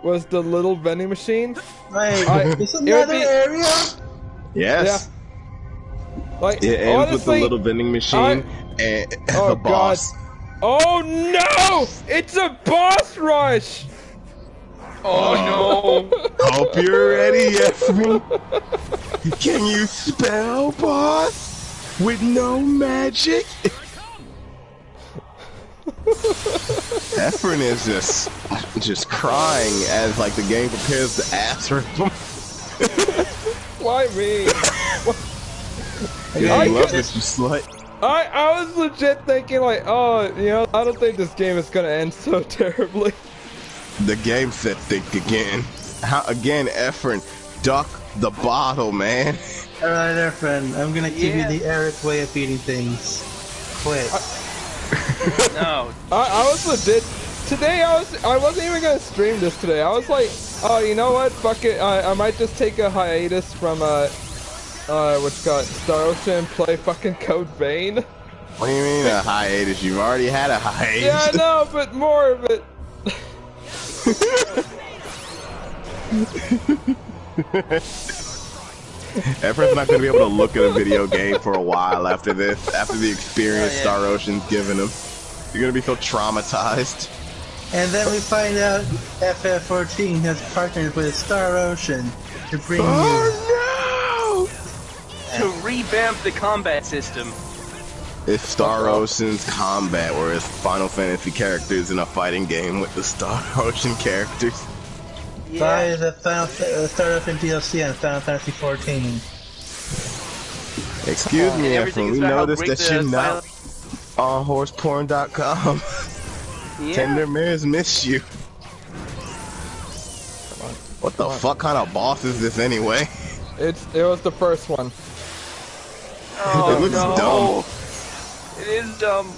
was the little vending machine, Wait, is it would another be- area? Yes. Yeah. Like, It ends honestly, with the little vending machine and the boss. Oh no! It's a boss rush! Oh no! Hope you're ready, Efren. Can you spell boss with no magic? Efren is just crying as like the game prepares to ass rip him. Why me? Yeah, you love this, you slut. I was legit thinking like, oh, you know, I don't think this game is gonna end so terribly. The game said think again. How again, Efren? Duck the bottle, man. Alright, there, friend. I'm gonna give you the Eric way of beating things. Quit. No. I was legit. Today I wasn't even gonna stream this today. I was like, oh, you know what? Fuck it. I might just take a hiatus from what's called Star Ocean and play fucking Code Vein. What do you mean a hiatus? You've already had a hiatus. Yeah, I know, but more of it. Efren's not gonna be able to look at a video game for a while after this, after the experience Star Ocean's given him. You're gonna be so traumatized. And then we find out FF14 has partnered with Star Ocean to bring Oh To revamp the combat system. no! It's Star Ocean's combat, where it's Final Fantasy characters in a fighting game with the Star Ocean characters. you buy the Star Ocean DLC on Final Fantasy 14. Excuse me, everything Efren, is we about how noticed great that the you're not on horseporn.com. Tender Mares miss you. What the fuck kind of boss is this anyway? It was the first one. Oh, It looks no. dumb. It is dumb.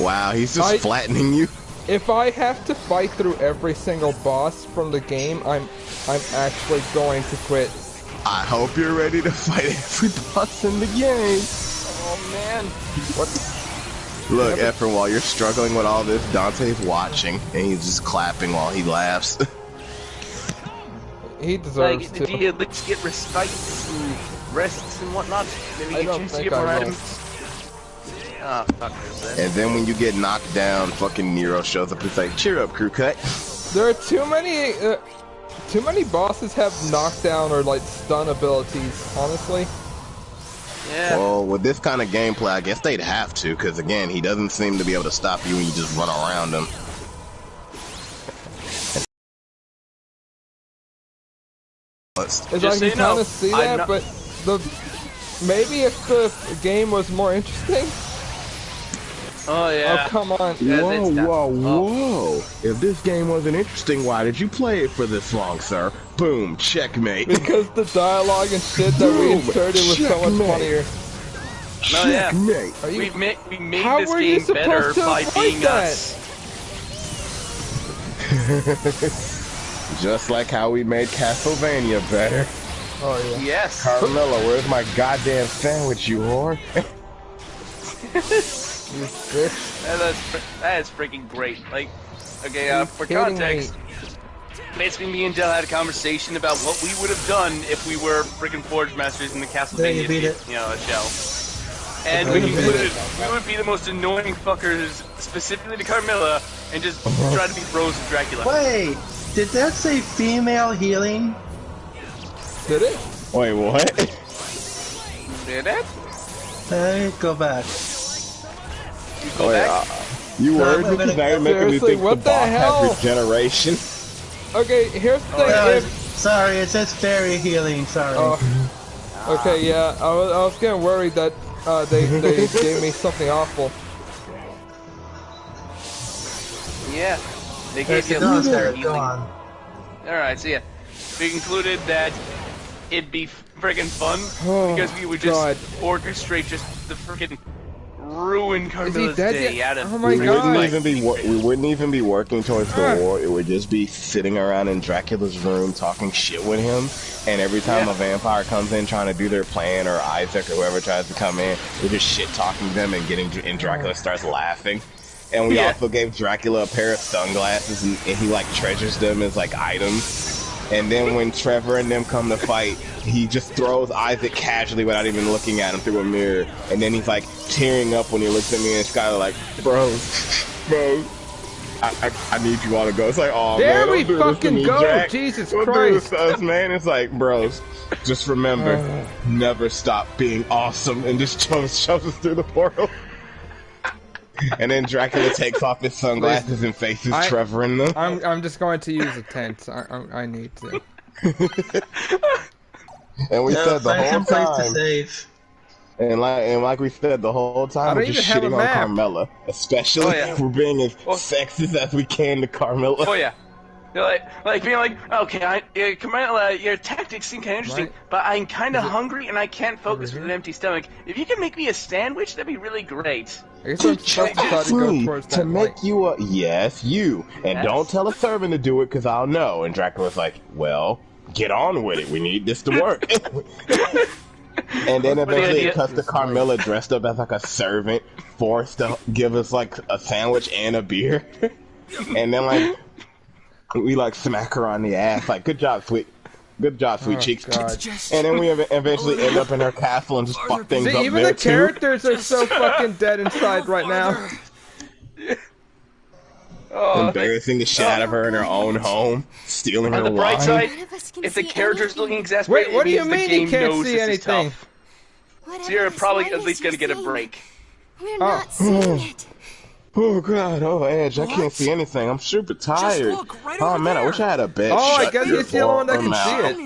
Wow, he's just flattening you. If I have to fight through every single boss from the game, I'm actually going to quit. I hope you're ready to fight every boss in the game. Oh man. What? Look, Efren, while you're struggling with all this, Dante's watching, and he's just clapping while he laughs. He deserves Like, to. do you at least get respite and rests and whatnot? Maybe I you don't choose to think get more I will. items. Ah, fuck this. And then when you get knocked down, fucking Nero shows up and say, cheer up, crew cut. There are too many bosses have knockdown or like stun abilities, honestly. Yeah. Well, with this kind of gameplay, I guess they'd have to, because again, he doesn't seem to be able to stop you when you just run around him. It's Just like so you you know, kind of see I'm that, not- but maybe if the game was more interesting. Oh yeah. Oh come on! Yeah, Whoa, it's not- whoa! If this game wasn't interesting, why did you play it for this long, sir? Boom, checkmate. Because the dialogue and shit that we Boom, inserted was so much checkmate. funnier. No, yeah. Checkmate. Are you? We made How this were you game better supposed to by avoid being that? us. Just like how we made Castlevania better. Oh yeah. Yes. Carmella, where's my goddamn sandwich, you whore? You bitch. That is freaking great. Like, okay, for kidding context, basically me and Dell had a conversation about what we would have done if we were freaking Forge Masters in the There you Castlevania, beat it. show. And we concluded we would be the most annoying fuckers, specifically to Carmilla, and just try to be bros with Dracula. Wait, did that say female healing? Did it? Wait, what? Did it? Go back. You go back? You No, worried I'm because gonna- now you're making me Seriously, think the what the boss hell? has regeneration. Okay, here's the thing. No, If, sorry, it says fairy healing. Sorry. okay, yeah, I was getting worried that they gave me something awful. Yeah. They There's gave the you a nose little there. Go healing. on. Alright, so yeah. We concluded that it'd be friggin' fun Oh, because we would just God. orchestrate just the frickin' ruin Carmilla's dead day yet? out of Oh my We God. wouldn't even be working towards the Ah. war. It would just be sitting around in Dracula's room talking shit with him. And every time a vampire comes in trying to do their plan, or Isaac or whoever tries to come in, we're just shit talking them and Dracula starts laughing. And we also gave Dracula a pair of sunglasses, and he like treasures them as like items. And then when Trevor and them come to fight, he just throws Isaac casually without even looking at him through a mirror. And then he's like tearing up when he looks at me and Skyler like, bros, I need you all to go. It's like, oh There man, we don't do this to fucking me, go, Jack. Jesus Don't do this Christ. to us, man. It's like, bros, just remember, never stop being awesome, and just shoves us through the portal. And then Dracula takes off his sunglasses and faces Trevor in them. I'm just going to use a tent. I need to. And we said the Find whole some place to time, save. and like we said the whole I time, don't we're just even have a shitting on map. Carmella, especially for being as sexist as we can to Carmella. Oh yeah. You're like being like, okay, Carmilla, your tactics seem kind of interesting, Right. but I'm kind of hungry and I can't focus with an empty stomach. If you can make me a sandwich, that'd be really great. I guess I'm supposed to try to go Me, towards to that make light. you a yes, you, and Yes. don't tell a servant to do it because I'll know. And Dracula's like, well, get on with it. We need this to work. And then eventually it cuts to Carmilla dressed up as like a servant, forced to give us like a sandwich and a beer. And then like we like smack her on the ass, like good job, sweet cheeks. God. And then we eventually end up in her castle and just fuck things See, up even there the too. characters are so fucking dead inside right now. Embarrassing the shit out of her in her own home, stealing her On the bright wine. side, None of us can if the see character's anything. looking exasperated, Wait, what it do you means the mean you game can't knows see this is anything? tough. Whatever So you're this probably light at is least gonna you're get a seeing, break. We're not seeing it. Oh god, oh Edge, I can't What? see anything. I'm super tired. look, right Oh over man, I there. wish I had a bed. Oh, I shut guess your he's the only one that fucking can see mouth. it.